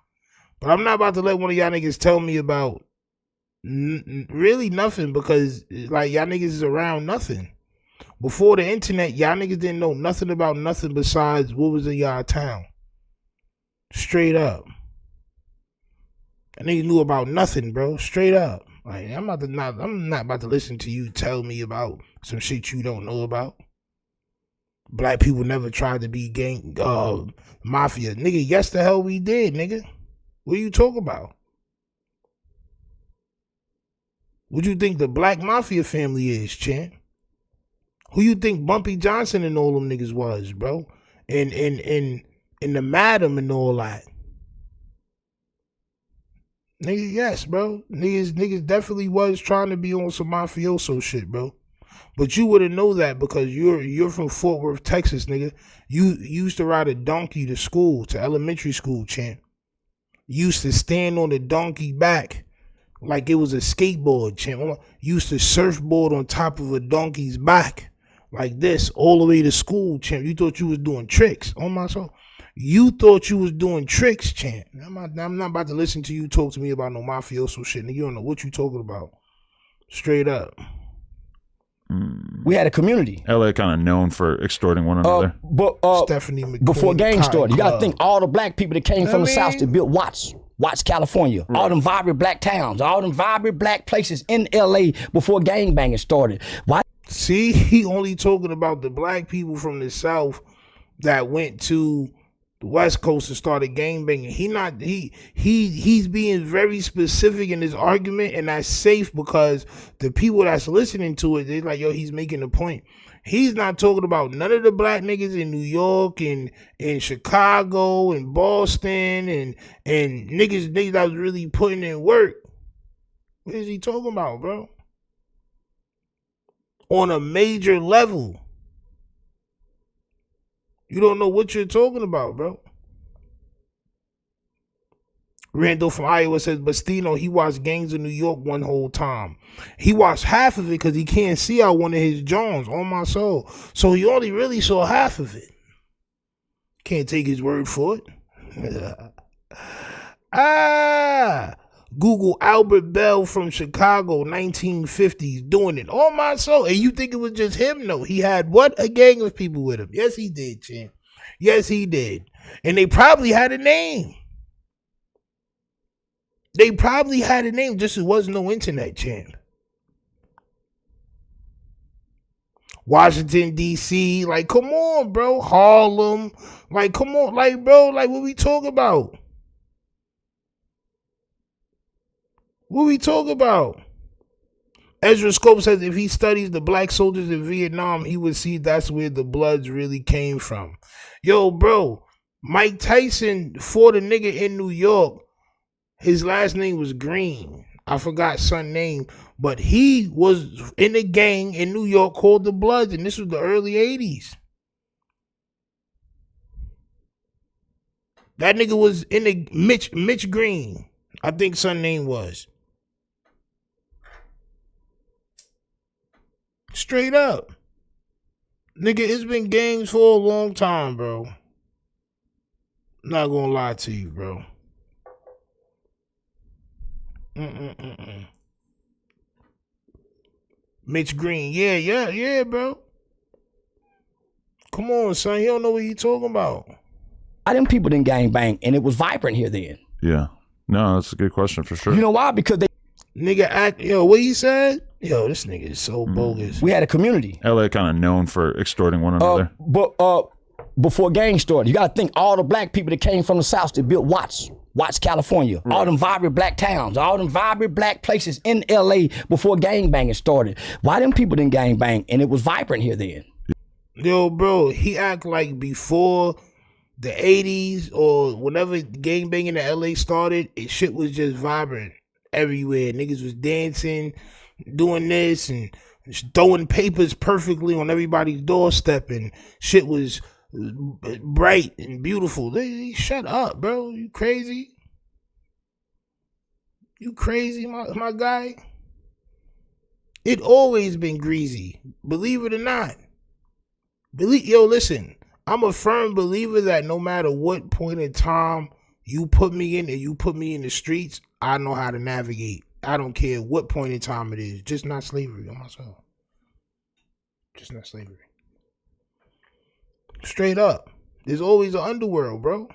but I'm not about to let one of y'all niggas tell me about really nothing, because like y'all niggas is around nothing. Before the internet, y'all niggas didn't know nothing about nothing besides what was in y'all town. Straight up. Niggas knew about nothing, bro. Straight up. Like, I'm not about to listen to you tell me about some shit you don't know about. Black people never tried to be gang mafia. Nigga, yes the hell we did, nigga. What are you talking about? What you think the black mafia family is, champ? Who you think Bumpy Johnson and all them niggas was, bro? And the Madam and all that. Nigga, yes, bro. Niggas definitely was trying to be on some mafioso shit, bro. But you wouldn't know that because you're from Fort Worth, Texas, nigga. You used to ride a donkey to school, to elementary school, champ. You used to stand on the donkey back like it was a skateboard, champ. You used to surfboard on top of a donkey's back like this all the way to school, champ. You thought you was doing tricks. On my soul. You thought you was doing tricks, champ. I'm not about to listen to you talk to me about no mafioso shit, nigga. You don't know what you talking about. Straight up. We had a community. LA kind of known for extorting one another. Stephanie McQueen, before gangs started, you got to think all the black people that came from the South that built Watts, California, right. All them vibrant black towns, all them vibrant black places in LA before gangbanging started. Why? See, he only talking about the black people from the South that went to the West Coast and started gangbanging. He's being very specific in his argument, and that's safe because the people that's listening to it, they're like, yo, he's making a point. He's not talking about none of the black niggas in New York and in Chicago and Boston and niggas that was really putting in work. What is he talking about, bro? On a major level. You don't know what you're talking about, bro. Randall from Iowa says, Bastino, he watched Gangs of New York one whole time. He watched half of it because he can't see out one of his Jones, on my soul. So he only really saw half of it. Can't take his word for it. Google Albert Bell from Chicago, 1950s, doing it. On my soul. And you think it was just him? No. He had what? A gang of people with him. Yes, he did, champ. Yes, he did. And they probably had a name. They probably had a name, just there wasn't no internet, champ. Washington, D.C., like, come on, bro. Harlem, like, come on, like, bro, like, what we talking about? What we talking about? Ezra Scope says if he studies the black soldiers in Vietnam, he would see that's where the Bloods really came from. Yo, bro, Mike Tyson fought a nigga in New York. His last name was Green. I forgot son name, but he was in a gang in New York called the Bloods, and this was the early 80s. That nigga was in a Mitch Green, I think son name was. Straight up. Nigga, it's been gangs for a long time, bro. Not gonna lie to you, bro. Mitch Green. Yeah, bro. Come on, son. He don't know what he talking about. Why them people didn't gang bang and it was vibrant here then? Yeah. No, that's a good question for sure. You know why? Because they nigga act, yo, what he said? Yo, this nigga is so bogus. We had a community. LA kind of known for extorting one another. But before gangs started, you gotta think all the black people that came from the South that built Watts, California, all them vibrant black towns, all them vibrant black places in LA before gang banging started. Why them people didn't gang bang and it was vibrant here then? Yo, bro, he act like before the 80s or whenever gang banging in LA started, shit was just vibrant everywhere. Niggas was dancing, doing this and throwing papers perfectly on everybody's doorstep, and shit was bright and beautiful. They shut up, bro. You crazy? You crazy, my guy? It always been greasy. Believe it or not. Yo, listen. I'm a firm believer that no matter what point in time you put me in and you put me in the streets, I know how to navigate. I don't care what point in time it is. Just not slavery on myself. Just not slavery. Straight up. There's always an underworld, bro.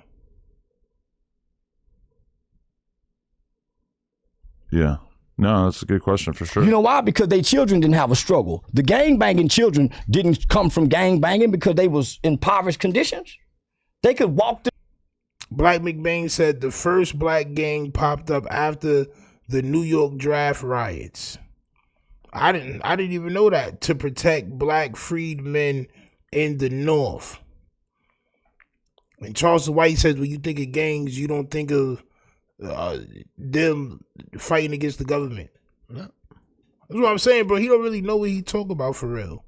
Yeah. No, that's a good question for sure. You know why? Because they children didn't have a struggle. The gang banging children didn't come from gang banging because they was in impoverished conditions. They could walk. Black McBain said the first black gang popped up after the New York draft riots. I didn't even know that, to protect black freedmen in the North. And Charleston White says when you think of gangs, you don't think of them fighting against the government. That's what I'm saying, bro. He don't really know what he talk about for real.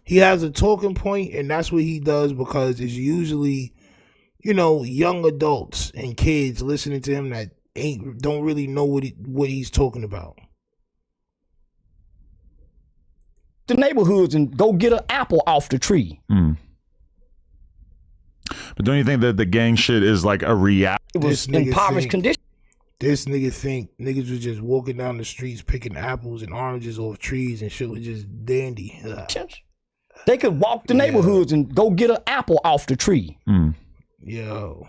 He has a talking point, and that's what he does because it's usually, young adults and kids listening to him that don't really know what he's talking about. The neighborhoods and go get an apple off the tree. But don't you think that the gang shit is like a reality? It was impoverished conditions. This nigga think niggas was just walking down the streets picking apples and oranges off trees and shit was just dandy. They could walk the neighborhoods and go get an apple off the tree. Yo.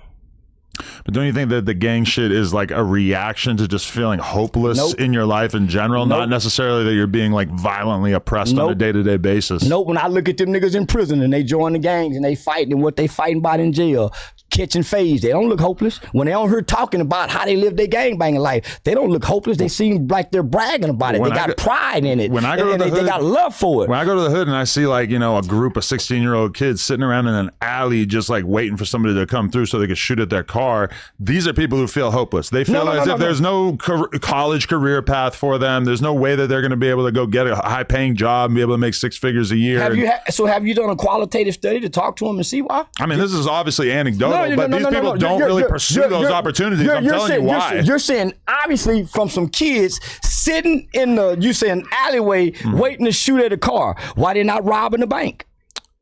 But don't you think that the gang shit is like a reaction to just feeling hopeless in your life in general? Not necessarily that you're being like violently oppressed on a day-to-day basis. When I look at them niggas in prison and they join the gangs and they fighting and what they fighting about in jail, catching phase. They don't look hopeless. When they on here talking about how they live their gangbanging life, they don't look hopeless. They seem like they're bragging about it. They got pride in it. When I go to the hood, they got love for it. When I go to the hood and I see like, a group of 16-year-old kids sitting around in an alley just like waiting for somebody to come through so they can shoot at their car, these are people who feel hopeless. They feel as if there's no college career path for them. There's no way that they're going to be able to go get a high-paying job and be able to make 6 figures a year. Have you done a qualitative study to talk to them and see why? I mean, this is obviously anecdotal, but these people don't really pursue those opportunities. I'm telling you why. You're saying, obviously, from some kids sitting in the, alleyway waiting to shoot at a car. Why they're not robbing the bank?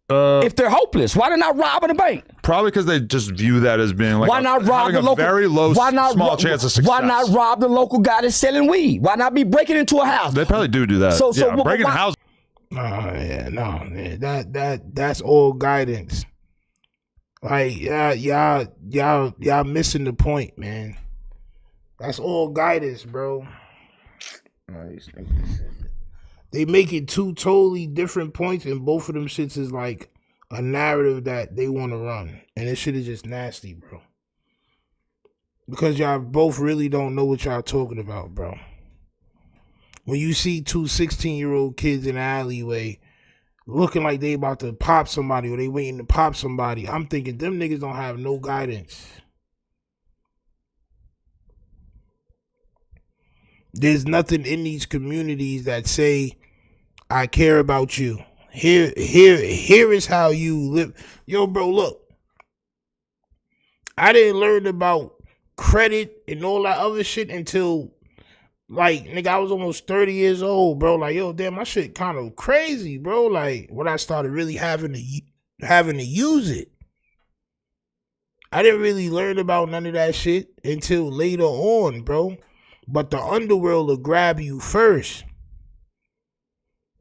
If they're hopeless, why they're not robbing the bank? Probably because they just view that as being like very low, small chance of success. Why not rob the local guy that's selling weed? Why not be breaking into a house? They probably do that. So breaking a house. That's all guidance. Like y'all missing the point, man. That's all guidance, bro. They make it 2 totally different points, and both of them shits is like a narrative that they want to run, and this shit is just nasty, bro. Because y'all both really don't know what y'all talking about, bro. When you see 2 16-year-old kids in the alleyway looking like they about to pop somebody or they waiting to pop somebody, I'm thinking them niggas don't have no guidance. There's nothing in these communities that say, I care about you. Here is how you live. Yo, bro, look. I didn't learn about credit and all that other shit until, like, nigga, I was almost 30 years old, bro. Like, yo, damn, my shit kind of crazy, bro. Like, when I started really having to use it. I didn't really learn about none of that shit until later on, bro. But the underworld will grab you first.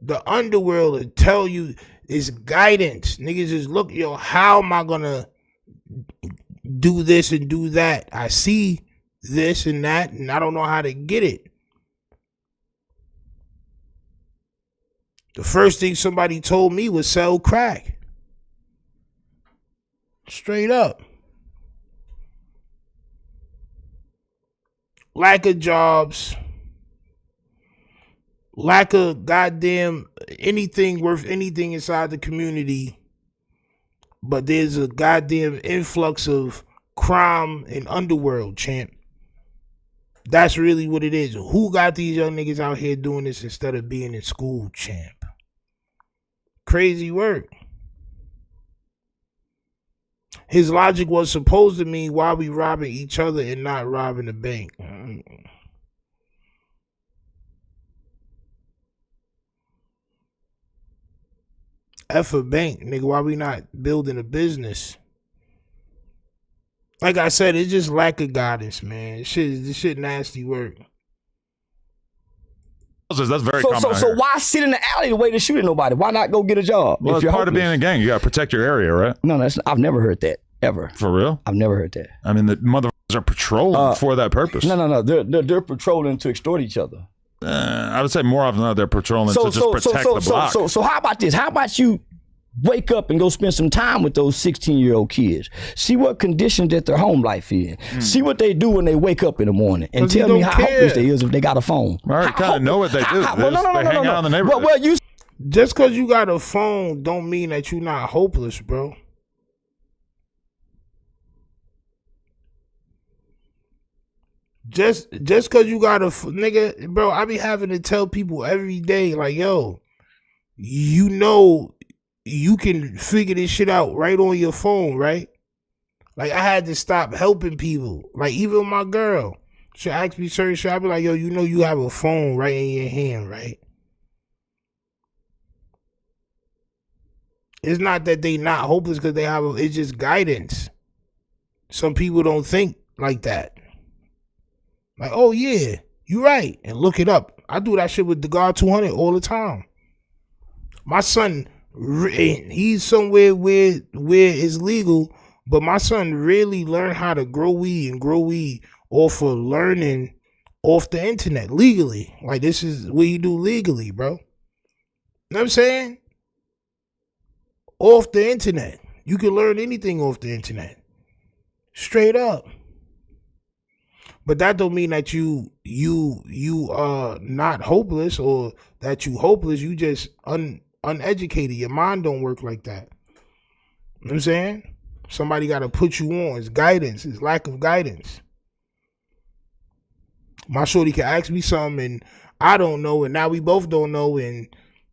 The underworld will tell you it's guidance. Niggas just look, yo, how am I gonna do this and do that? I see this and that, and I don't know how to get it. The first thing somebody told me was sell crack. Straight up. Lack of jobs. Lack of goddamn anything worth anything inside the community. But there's a goddamn influx of crime and underworld, champ. That's really what it is. Who got these young niggas out here doing this instead of being in school, champ? Crazy work. His logic was supposed to mean why we robbing each other and not robbing the bank. F a bank, nigga. Why we not building a business? Like I said, it's just lack of guidance, man. This shit nasty work. That's very common. So why sit in the alley the way to shoot at nobody? Why not go get a job? Well, it's part of being a gang. You got to protect your area, right? No, I've never heard that ever. For real? I've never heard that. I mean, the motherfuckers are patrolling for that purpose. No. They're patrolling to extort each other. I would say more often than not, they're patrolling to just protect the block. So how about this? How about you wake up and go spend some time with those 16-year-old kids. See what condition that their home life is. See what they do when they wake up in the morning. And tell me how hopeless they is if they got a phone. I already kind of know what they do. They hang out in the neighborhood. Well, just because you got a phone don't mean that you're not hopeless, bro. Just because you got a nigga, bro, I be having to tell people every day, like, yo, you know, you can figure this shit out right on your phone, right? Like, I had to stop helping people. Like, even my girl, she asked me certain shit. I be like, yo, you know, you have a phone right in your hand, right? It's not that they not hopeless because they have it's just guidance. Some people don't think like that. Like, oh yeah, you right, and look it up. I do that shit with the God 200 all the time. My son, he's somewhere where it's legal, but my son really learned how to grow weed off of learning off the internet legally. Like, this is what you do legally, bro. You know what I'm saying? Off the internet. You can learn anything off the internet. Straight up. But that don't mean that you not hopeless or that you hopeless. You just uneducated. Your mind don't work like that. You know what I'm saying? Somebody got to put you on. It's guidance. It's lack of guidance. My shorty can ask me something and I don't know, and now we both don't know, and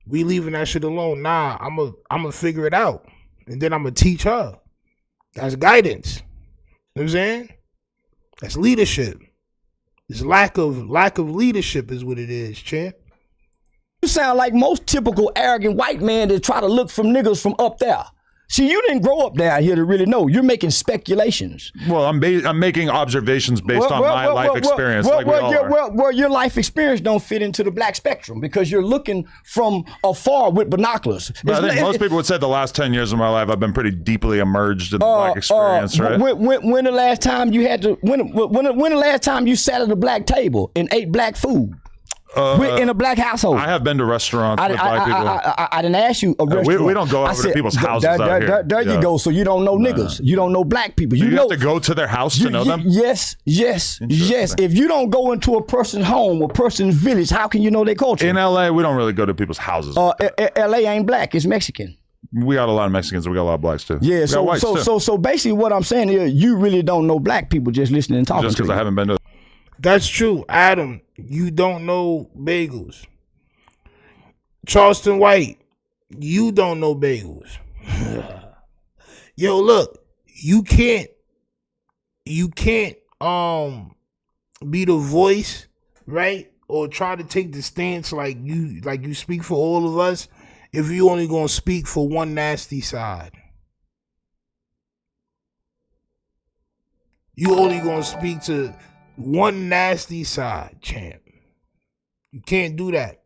we leaving that shit alone. Nah, I'm a figure it out, and then I'm gonna teach her. That's guidance. You know what I'm saying? That's leadership. It's lack of leadership is what it is, champ. You sound like most typical arrogant white man that try to look from niggas from up there. See, you didn't grow up down here to really know. You're making speculations. Well, I'm making observations based on my life experience. Well, your life experience don't fit into the black spectrum because you're looking from afar with binoculars. But I think most people would say the last 10 years of my life, I've been pretty deeply immerged in the black experience, right? When the last time you had to, when the last time you sat at a black table and ate black food? In a black household. I have been to restaurants with black people. I didn't ask you a restaurant. We don't go over to people's houses out here. There you go. So you don't know niggas. You don't know black people. You have to go to their house to know them? Yes. If you don't go into a person's home or person's village, how can you know their culture? In LA, we don't really go to people's houses. LA ain't black. It's Mexican. We got a lot of Mexicans. We got a lot of blacks too. Yeah. So basically, what I'm saying is, you really don't know black people just listening and talking. Just because I haven't been to. That's true, Adam. You don't know bagels. Charleston White, you don't know bagels. Yo, look, you can't be the voice, right? Or try to take the stance like you speak for all of us if you only gonna speak for one nasty side. You only gonna speak to one nasty side, champ. You can't do that.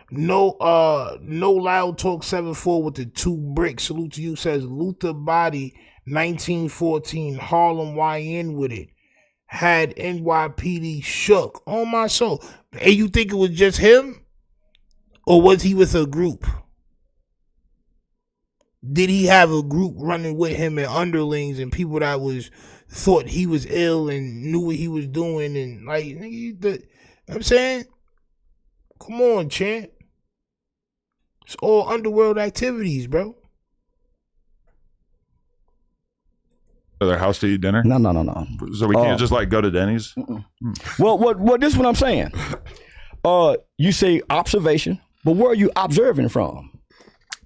No loud talk 7-4 with the 2 bricks. Salute to you. Says Luther Body 1914 Harlem YN with it. Had NYPD shook on my soul. And you think it was just him? Or was he with a group? Did he have a group running with him and underlings and people that thought he was ill and knew what he was doing and like, nigga, you know what I'm saying? Come on, champ. It's all underworld activities, bro. To their house to eat dinner? No. So we can't just like go to Denny's? Well, this is what I'm saying. You say observation, but where are you observing from?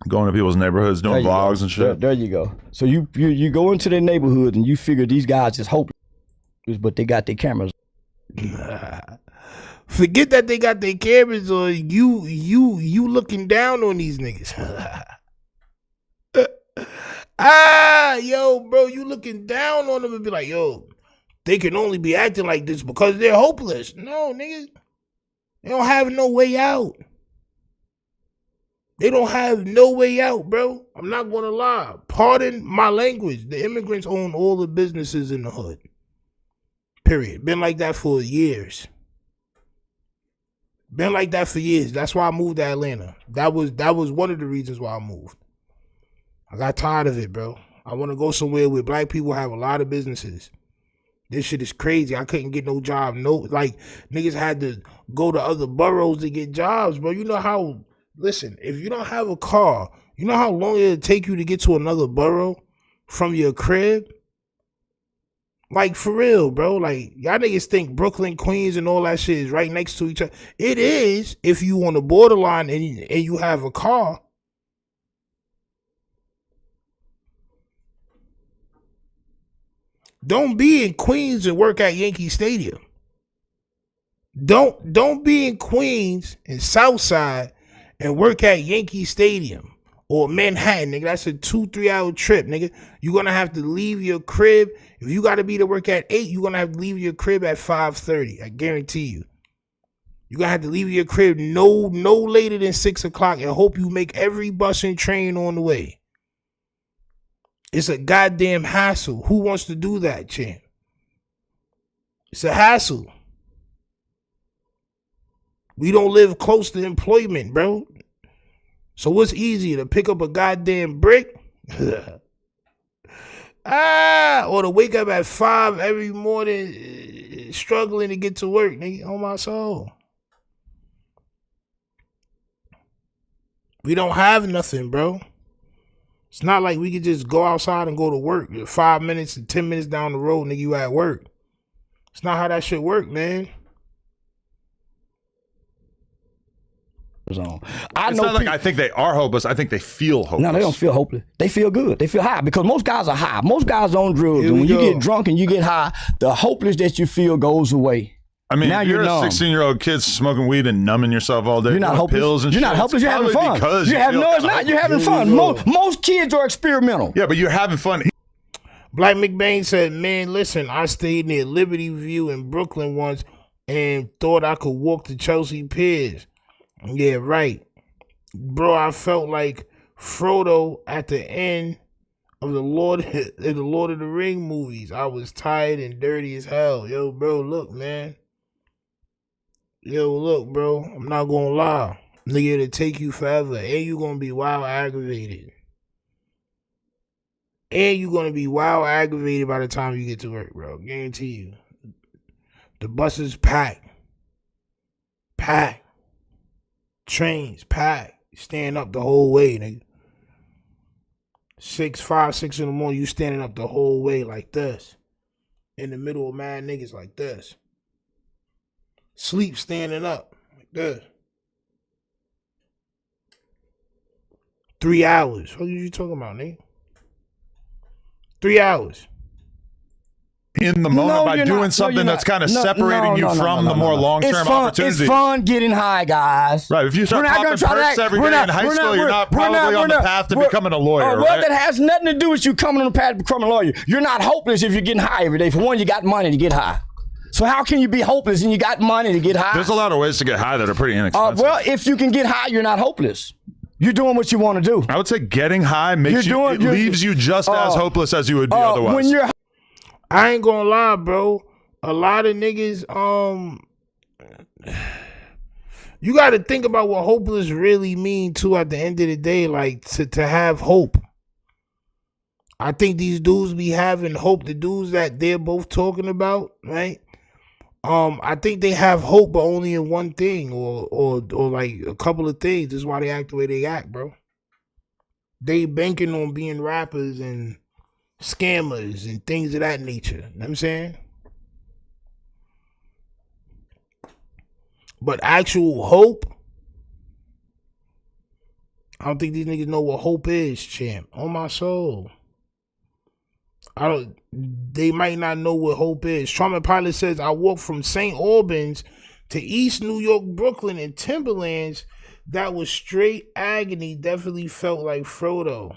Going to people's neighborhoods, doing vlogs and shit. There you go. So you go into their neighborhood and you figure these guys is hopeless, but they got their cameras. Forget that they got their cameras or you looking down on these niggas. Yo, bro, you looking down on them and be like, yo, they can only be acting like this because they're hopeless. No, niggas, they don't have no way out. They don't have no way out, bro. I'm not gonna lie. Pardon my language. The immigrants own all the businesses in the hood. Period. Been like that for years. Been like that for years. That's why I moved to Atlanta. That was one of the reasons why I moved. I got tired of it, bro. I want to go somewhere where black people have a lot of businesses. This shit is crazy. I couldn't get no job. Niggas had to go to other boroughs to get jobs, bro. You know how... Listen, if you don't have a car, you know how long it'll take you to get to another borough from your crib? Like, for real, bro. Like, y'all niggas think Brooklyn, Queens, and all that shit is right next to each other. It is if you on the borderline and you have a car. Don't be in Queens and work at Yankee Stadium. Don't be in Queens and Southside and work at Yankee Stadium or Manhattan, nigga. That's a 2-3 hour trip, nigga. You're gonna have to leave your crib. If you gotta be to work at 8, you're gonna have to leave your crib at 5:30. I guarantee you. You're gonna have to leave your crib no later than 6 o'clock and hope you make every bus and train on the way. It's a goddamn hassle. Who wants to do that, champ? It's a hassle. We don't live close to employment, bro. So what's easier, to pick up a goddamn brick? Or to wake up at 5 every morning struggling to get to work, nigga. On my soul. We don't have nothing, bro. It's not like we could just go outside and go to work. 5 minutes and 10 minutes down the road, nigga, you at work. It's not how that shit work, man. It's not like I think they are hopeless. I think they feel hopeless. No, they don't feel hopeless. They feel good. They feel high because most guys are high. Most guys are on drugs. And when you get drunk and you get high, the hopeless that you feel goes away. I mean, now if you're a numb. 16-year-old kid smoking weed and numbing yourself all day, you're not hopeless. Pills and you're not hopeless. You're having fun. You're having fun. Most kids are experimental. Yeah, but you're having fun. Black McBain said, man, listen, I stayed near Liberty View in Brooklyn once and thought I could walk to Chelsea Piers. Yeah, right. Bro, I felt like Frodo at the end of the Lord of the Ring movies. I was tired and dirty as hell. Yo, bro, look, man. Yo, look, bro. I'm not gonna lie. Nigga, it'll take you forever. And you gonna be wild aggravated. And you gonna be wild aggravated by the time you get to work, bro. Guarantee you. The bus is packed. Packed. Trains packed. Stand up the whole way, nigga. 5, 6 in the morning, you standing up the whole way like this. In the middle of mad niggas like this. Sleep standing up like this. 3 hours. What are you talking about, nigga? 3 hours. In the moment by doing something that's kind of separating you from the more long-term opportunity. It's fun getting high, guys. Right. If you start popping perks every day in high school, you're not probably on the path to becoming a lawyer, well, that has nothing to do with you coming on the path to becoming a lawyer. You're not hopeless if you're getting high every day. For one, you got money to get high. So how can you be hopeless and you got money to get high? There's a lot of ways to get high that are pretty inexpensive. Well, if you can get high, you're not hopeless. You're doing what you want to do. I would say getting high leaves you just as hopeless as you would be otherwise. When you're I ain't gonna lie, bro. A lot of niggas, you got to think about what hopeless really mean too. At the end of the day, like to have hope. I think these dudes be having hope. The dudes that they're both talking about, right? I think they have hope, but only in one thing, or like a couple of things. That's why they act the way they act, bro. They banking on being rappers and scammers and things of that nature. You know what I'm saying? But actual hope, I don't think these niggas know what hope is, champ. On my soul. They might not know what hope is. Trauma Pilot says, I walked from St. Albans to East New York, Brooklyn, and Timberlands. That was straight agony. Definitely felt like Frodo.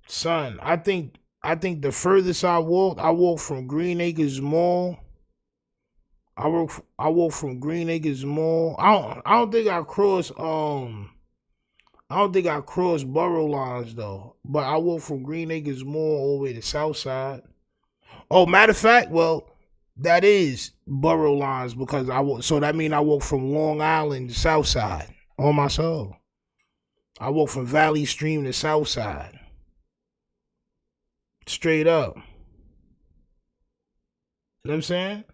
Son, I think the furthest I walked from Green Acres Mall. I walked from Green Acres Mall. I don't think I crossed borough lines though. But I walked from Green Acres Mall all the way to South Side. Oh, matter of fact, well, that is borough lines because so that means I walked from Long Island to South Side on my soul. I walked from Valley Stream to South Side. Straight up. You know what I'm saying?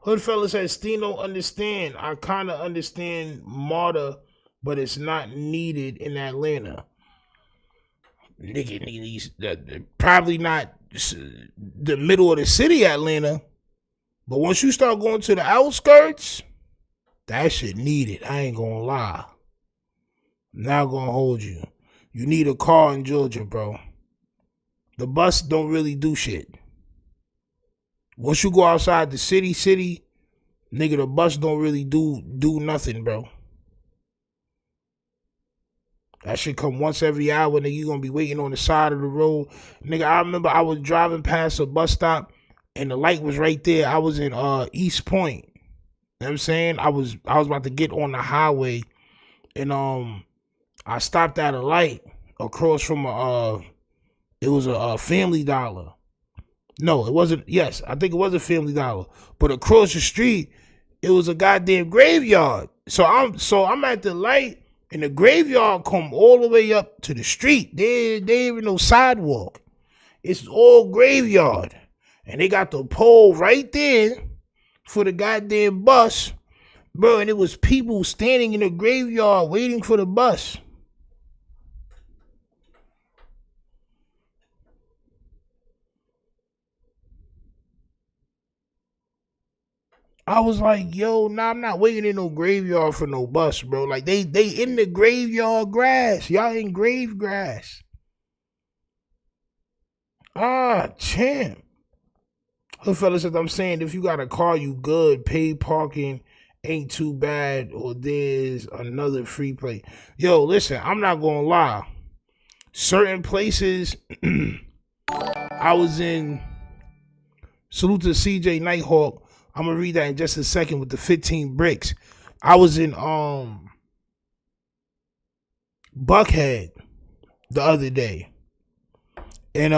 Hoodfella says, Steve don't understand. I kind of understand MARTA, but it's not needed in Atlanta. Nigga needs probably not the middle of the city, Atlanta. But once you start going to the outskirts, that shit needed. I ain't gonna lie. I'm not gonna hold you. You need a car in Georgia, bro. The bus don't really do shit. Once you go outside the city, nigga, the bus don't really do nothing, bro. That shit come once every hour, nigga. You gonna be waiting on the side of the road. Nigga, I remember I was driving past a bus stop and the light was right there. I was in East Point. You know what I'm saying? I was about to get on the highway and I stopped at a light across from it was a Family Dollar. No, it wasn't. Yes, I think it was a Family Dollar. But across the street, it was a goddamn graveyard. So I'm at the light, and the graveyard come all the way up to the street. There ain't even no sidewalk. It's all graveyard. And they got the pole right there for the goddamn bus. Bro, and it was people standing in the graveyard waiting for the bus. I was like, yo, nah, I'm not waiting in no graveyard for no bus, bro. Like, they in the graveyard grass. Y'all in grave grass. Champ. The fella says, I'm saying if you got a car, you good. Paid parking ain't too bad, or there's another free play. Yo, listen, I'm not gonna lie. Certain places, I was in, salute to CJ Nighthawk. I'm gonna read that in just a second with the 15 bricks. I was in Buckhead the other day. And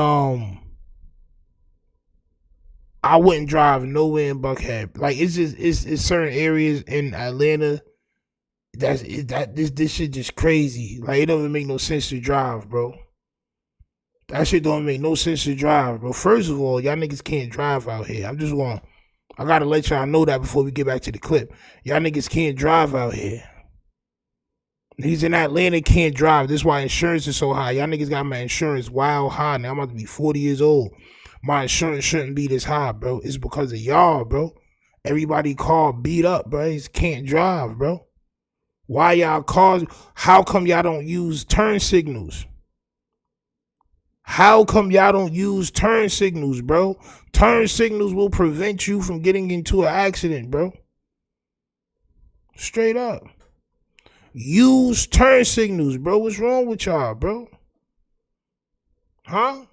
I wouldn't drive nowhere in Buckhead. Like, it's just it's certain areas in Atlanta this shit just crazy. Like, it doesn't make no sense to drive, bro. That shit don't make no sense to drive, bro. First of all, y'all niggas can't drive out here. I gotta let y'all know that before we get back to the clip. Y'all niggas can't drive out here. Niggas in Atlanta can't drive. This is why insurance is so high. Y'all niggas got my insurance wild high. Now I'm about to be 40 years old. My insurance shouldn't be this high, bro. It's because of y'all, bro. Everybody car beat up, bro. They can't drive, bro. Why y'all cars? How come y'all don't use turn signals? How come y'all don't use turn signals, bro? Turn signals will prevent you from getting into an accident, bro. Straight up. Use turn signals, bro. What's wrong with y'all, bro? Huh?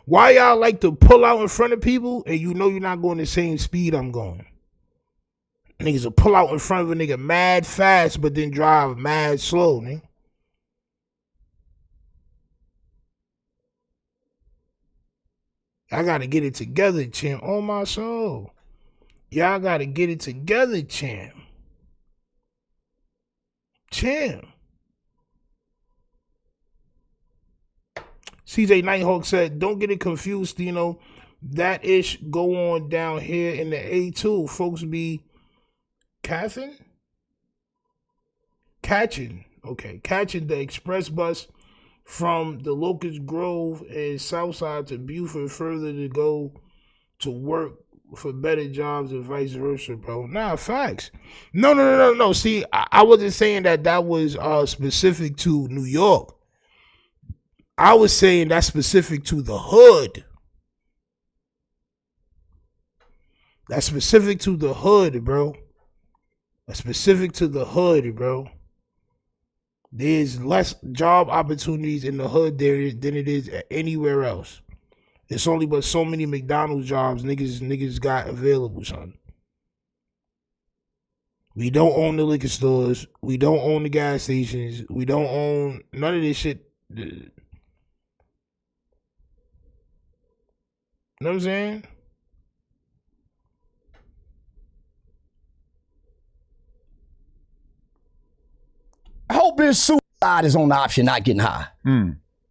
Why y'all like to pull out in front of people and you know you're not going the same speed I'm going? Niggas will pull out in front of a nigga mad fast but then drive mad slow, nigga. I gotta get it together, champ. On my soul. Y'all gotta get it together, champ. Champ. CJ Nighthawk said, don't get it confused, you know. That ish go on down here in the A2. Folks be catching the express bus from the Locust Grove and Southside to Buford further to go to work for better jobs and vice versa, bro. Nah, facts. No. See, I wasn't saying that was specific to New York. I was saying that's specific to the hood. That's specific to the hood, bro. That's specific to the hood, bro. There's less job opportunities in the hood there than it is anywhere else. It's only but so many McDonald's jobs niggas got available, son. We don't own the liquor stores. We don't own the gas stations. We don't own none of this shit. You know what I'm saying? Hopeless suicide is on the option, not getting high.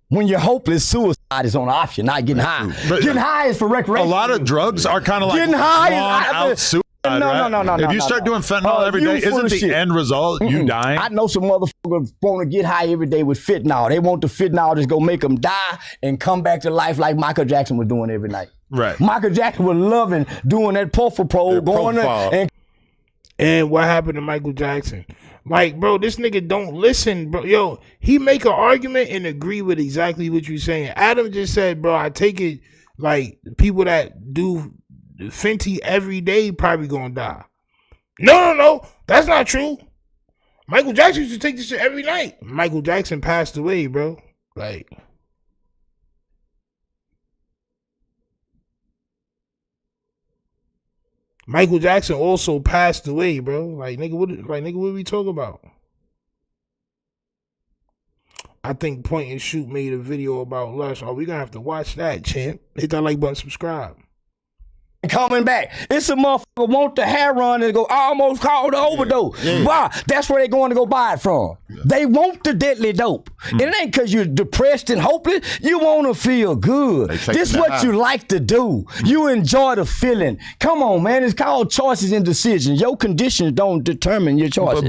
When you're hopeless, suicide is on the option, not getting high. But getting high is for recreation. A lot of drugs are kind of like getting high out suicide. No. If you start doing fentanyl every day, isn't the end result you dying? I know some motherfuckers want to get high every day with fentanyl. They want the fentanyl just go make them die and come back to life like Michael Jackson was doing every night. Right. Michael Jackson was loving doing that profile going there. And what happened to Michael Jackson? Like, bro, this nigga don't listen, bro. Yo, he make an argument and agree with exactly what you're saying. Adam just said, bro, I take it like people that do Fenty every day probably gonna die. No, that's not true. Michael Jackson used to take this shit every night. Michael Jackson passed away, bro. Like, Michael Jackson also passed away, bro. Like, nigga, what are we talking about? I think Point and Shoot made a video about Lush. Oh, we gonna have to watch that, champ. Hit that like button, subscribe. coming back. It's a motherfucker want the hair run and go, I almost called the overdose. Why? That's where they going to go buy it from. They want the deadly dope. And it ain't because you're depressed and hopeless. You want to feel good. This is what you like to do. You enjoy the feeling. Come on, man. It's called choices and decisions. Your conditions don't determine your choices.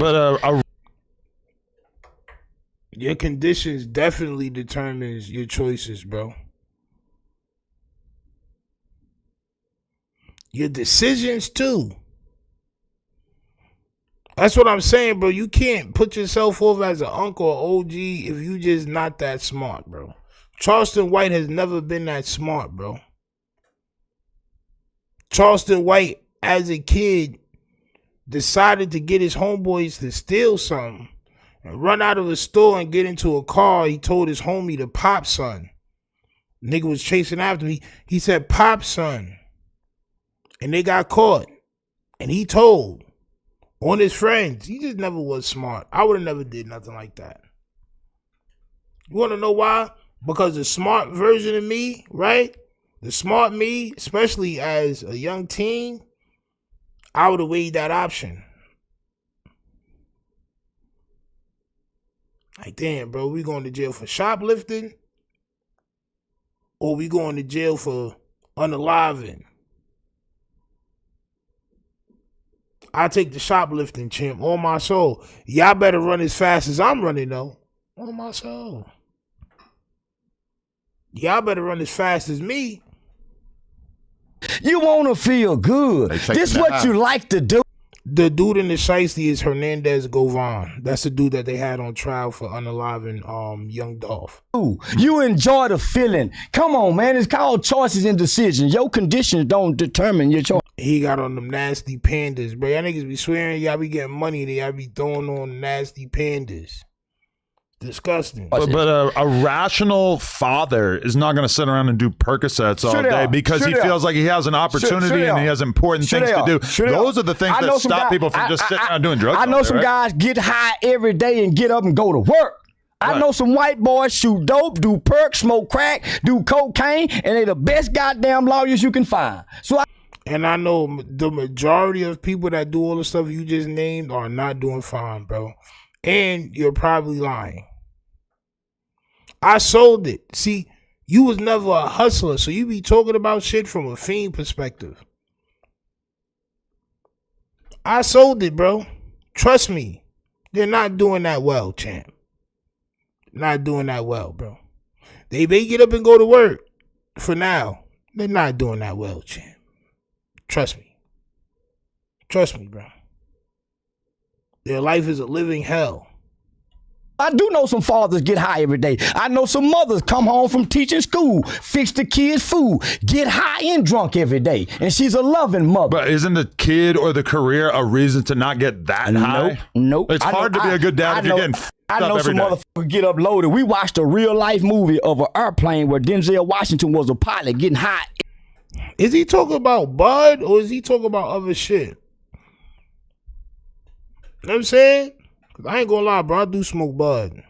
Your conditions definitely determines your choices, bro. Your decisions too. That's what I'm saying, bro. You can't put yourself over as an uncle or OG if you just not that smart, bro. Charleston White has never been that smart, bro. Charleston White, as a kid, decided to get his homeboys to steal something and run out of a store and get into a car. He told his homie to pop, son. Nigga was chasing after me. He said, pop, son. And they got caught. And he told on his friends. He just never was smart. I would have never did nothing like that. You want to know why? Because the smart version of me, right? The smart me, especially as a young teen, I would have weighed that option. Like, damn, bro, we going to jail for shoplifting? Or we going to jail for unaliving? I take the shoplifting, champ, on my soul. Y'all better run as fast as I'm running, though. On my soul. Y'all better run as fast as me. You want to feel good. This is what you like to do. The dude in the shiesty is Hernandez Govan. That's the dude that they had on trial for unaliving Young Dolph. You enjoy the feeling. Come on, man. It's called choices and decisions. Your conditions don't determine your choice. He got on them nasty pandas, bro. Y'all niggas be swearing y'all be getting money, that y'all be throwing on nasty pandas. Disgusting. But a rational father is not going to sit around and do Percocets all day because he feels like he has an opportunity and he has important things to do. Those are the things that stop people from just sitting around doing drugs. I know some guys get high every day and get up and go to work. I know some white boys shoot dope, do perk, smoke crack, do cocaine, and they the best goddamn lawyers you can find. And I know the majority of people that do all the stuff you just named are not doing fine, bro. And you're probably lying. I sold it. See, you was never a hustler, so you be talking about shit from a fiend perspective. I sold it, bro. Trust me. They're not doing that well, champ. Not doing that well, bro. They may get up and go to work. For now, they're not doing that well, champ. Trust me. Trust me, bro. Their life is a living hell. I do know some fathers get high every day. I know some mothers come home from teaching school, fix the kids' food, get high and drunk every day. And she's a loving mother. But isn't the kid or the career a reason to not get that high? Nope. It's hard to be a good dad if you're getting I know some motherfuckers get up loaded. We watched a real life movie of an airplane where Denzel Washington was a pilot getting high. Is he talking about Bud or is he talking about other shit? You know what I'm saying? Cause I ain't gonna lie, bro. I do smoke bud.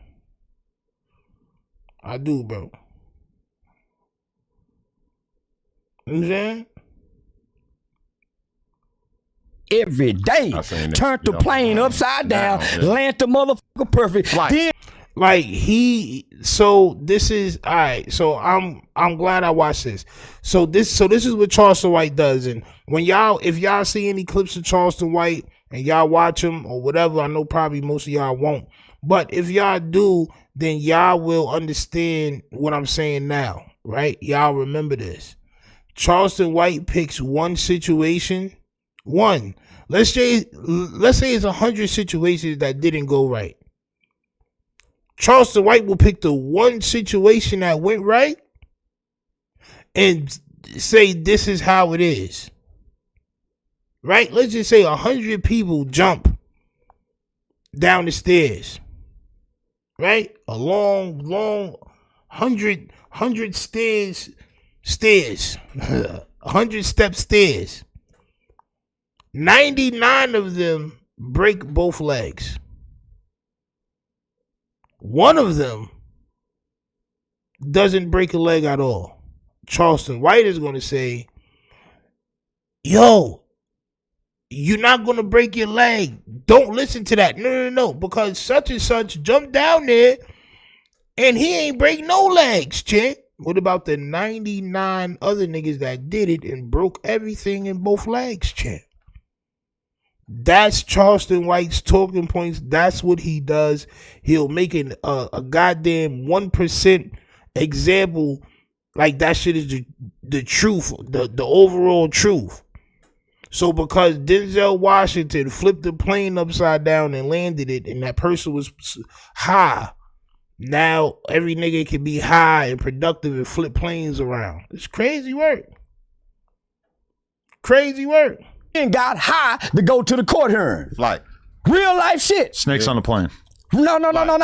I do, bro. You know what I'm saying? Every day. Turned the plane upside down, land the motherfucker perfect. Like so this is all right. So I'm glad I watched this. So this is what Charleston White does. And when if y'all see any clips of Charleston White and y'all watch them or whatever, I know probably most of y'all won't. But if y'all do, then y'all will understand what I'm saying now, right? Y'all remember this. Charleston White picks one situation. Let's say it's 100 situations that didn't go right. Charleston White will pick the one situation that went right and say this is how it is. Right? Let's just say 100 people jump down the stairs. Right? A long 100 stairs. 100 step stairs. 99 of them break both legs. One of them doesn't break a leg at all. Charleston White is going to say, yo, you're not gonna break your leg. Don't listen to that. No, because such and such jumped down there and he ain't break no legs, chick. What about the 99 other niggas that did it and broke everything in both legs, chick? That's Charleston White's talking points. That's what he does. He'll make a goddamn 1% example like that shit is the truth, the overall truth. So because Denzel Washington flipped the plane upside down and landed it, and that person was high, now every nigga can be high and productive and flip planes around. It's crazy work. Crazy work. And got high to go to the court hearing. Flight. Real life shit. Snakes on the plane. No.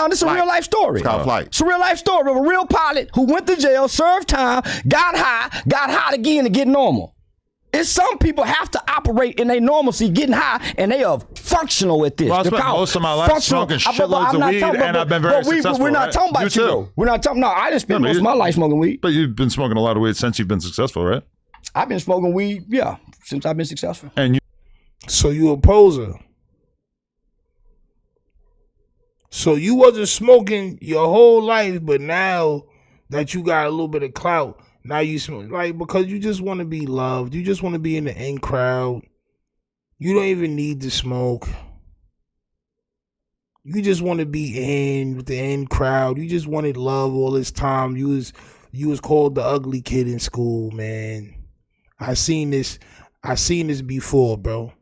This is a real life story. It's called Flight. It's a real life story of a real pilot who went to jail, served time, got high again to get normal. It's some people have to operate in their normalcy, getting high, and they are functional at this. Well, I spent most of my life smoking shitloads of weed, and I've been very successful. We're not talking about you, though. We're not talking. No, I didn't spend most of my life smoking weed. But you've been smoking a lot of weed since you've been successful, right? I've been smoking weed, yeah, since I've been successful. And you. So you a poser. So you wasn't smoking your whole life, but now that you got a little bit of clout, now you smoke, like, because you just want to be loved. You just want to be in the in crowd. You don't even need to smoke. You just want to be in with the in crowd. You just wanted love all this time. You was called the ugly kid in school, man. I seen this before, bro.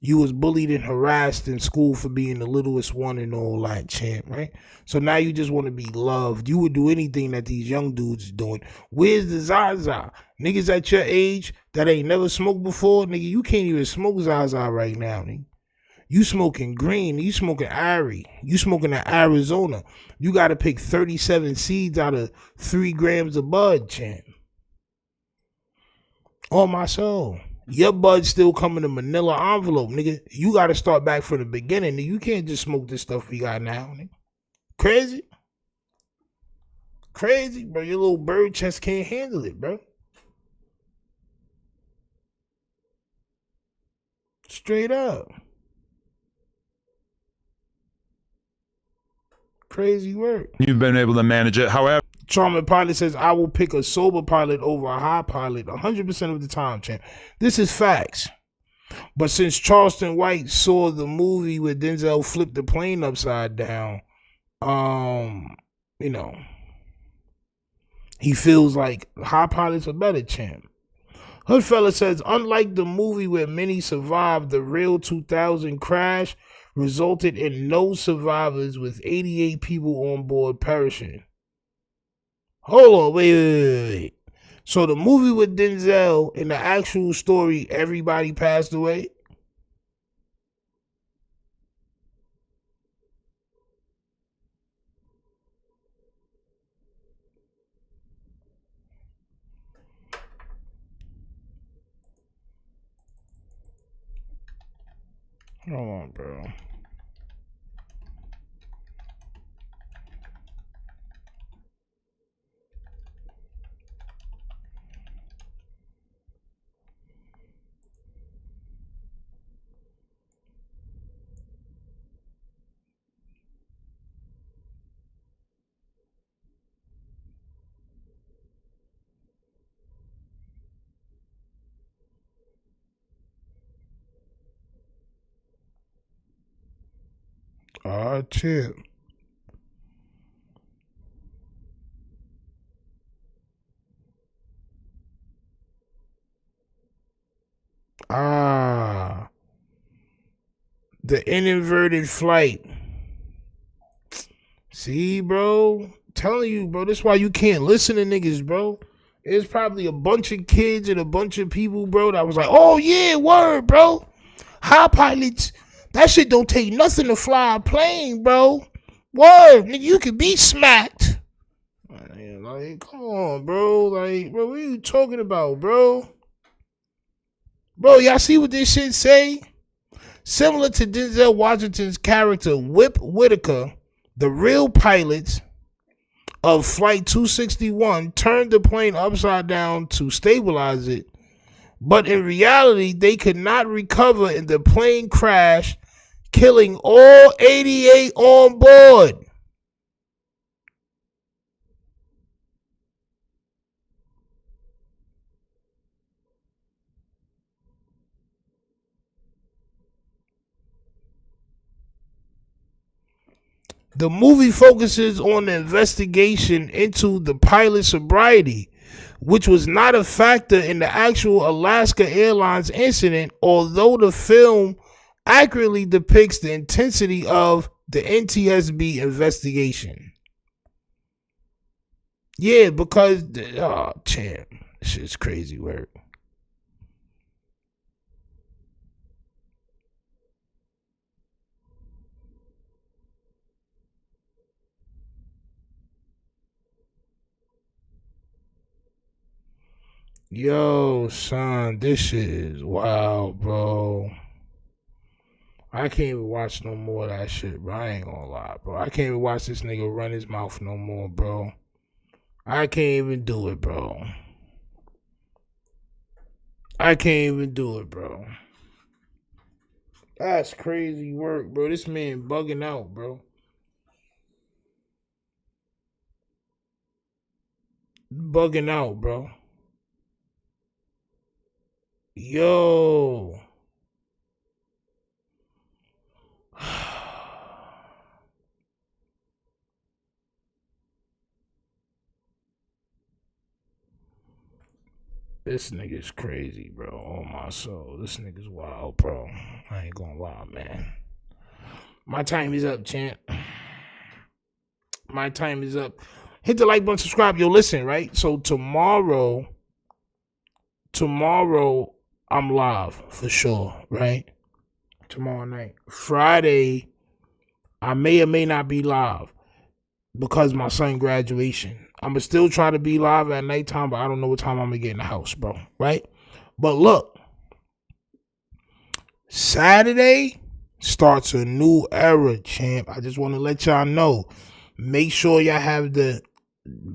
You was bullied and harassed in school for being the littlest one and all that, champ, right? So now you just want to be loved. You would do anything that these young dudes is doing. Where's the Zaza? Niggas at your age that ain't never smoked before, nigga, you can't even smoke Zaza right now, nigga. You smoking green. You smoking Ari. You smoking in Arizona. You got to pick 37 seeds out of 3 grams of bud, champ. On my soul. Your bud still come in a manila envelope, nigga. You got to start back from the beginning. Nigga. You can't just smoke this stuff we got now, nigga. Crazy? Crazy, bro. Your little bird chest can't handle it, bro. Straight up. Crazy work. You've been able to manage it. However, Charming Pilot says, I will pick a sober pilot over a high pilot 100% of the time, champ. This is facts. But since Charleston White saw the movie where Denzel flipped the plane upside down, you know, he feels like high pilots are better, champ. Hoodfella says, unlike the movie where many survived, the real 2000 crash resulted in no survivors with 88 people on board perishing. Hold on, wait. So the movie with Denzel, in the actual story, everybody passed away? Hold on, bro. Tip. The inverted flight. See, bro? Telling you, bro, that's why you can't listen to niggas, bro. There's probably a bunch of kids and a bunch of people, bro, that was like, oh yeah, word, bro. High pilots, that shit don't take nothing to fly a plane, bro. Word, nigga, you could be smacked. Like, come on, bro. Like, bro, what are you talking about, bro? Bro, y'all see what this shit say? Similar to Denzel Washington's character, Whip Whitaker, the real pilots of Flight 261 turned the plane upside down to stabilize it, But in reality, they could not recover in the plane crash, killing all 88 on board. The movie focuses on the investigation into the pilot's sobriety, which was not a factor in the actual Alaska Airlines incident, although the film accurately depicts the intensity of the NTSB investigation. Yeah, because, champ, this shit's crazy work. Yo, son, this shit is wild, bro. I can't even watch no more of that shit, bro. I ain't gonna lie, bro. I can't even watch this nigga run his mouth no more, bro. I can't even do it, bro. I can't even do it, bro. That's crazy work, bro. This man bugging out, bro. Bugging out, bro. Yo. This nigga's crazy, bro. Oh my soul. This nigga's wild, bro. I ain't gonna lie, man. My time is up, champ. My time is up. Hit the like button, subscribe. Yo, listen, right? So tomorrow, I'm live for sure, right? Tomorrow night. Friday, I may or may not be live because my son graduation. I'ma still try to be live at nighttime, but I don't know what time I'm gonna get in the house, bro. Right? But look, Saturday starts a new era, champ. I just want to let y'all know. Make sure y'all have the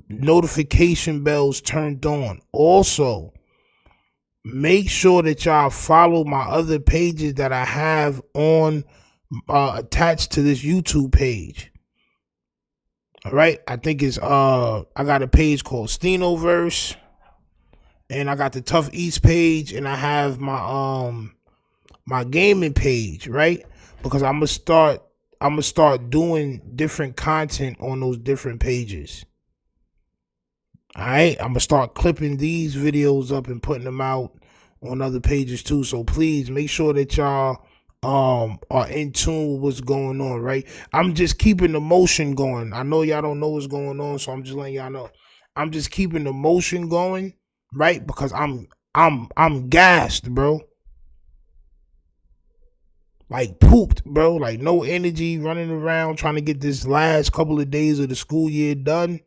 notification bells turned on. Also, make sure that y'all follow my other pages that I have on attached to this YouTube page. All right, I think it's I got a page called Stenoverse, and I got the Tough East page, and I have my my gaming page, right? Because I'm gonna start doing different content on those different pages. All right, I'm gonna start clipping these videos up and putting them out on other pages too. So please make sure that y'all are in tune with what's going on, right? I'm just keeping the motion going. I know y'all don't know what's going on, so I'm just letting y'all know. I'm just keeping the motion going, right? Because I'm gassed, bro. Like pooped, bro. Like no energy, running around trying to get this last couple of days of the school year done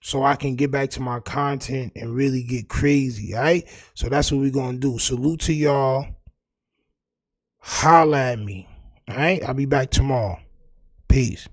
so I can get back to my content and really get crazy, all right? So that's what we're gonna do. Salute to y'all. Holla at me. All right? I'll be back tomorrow. Peace.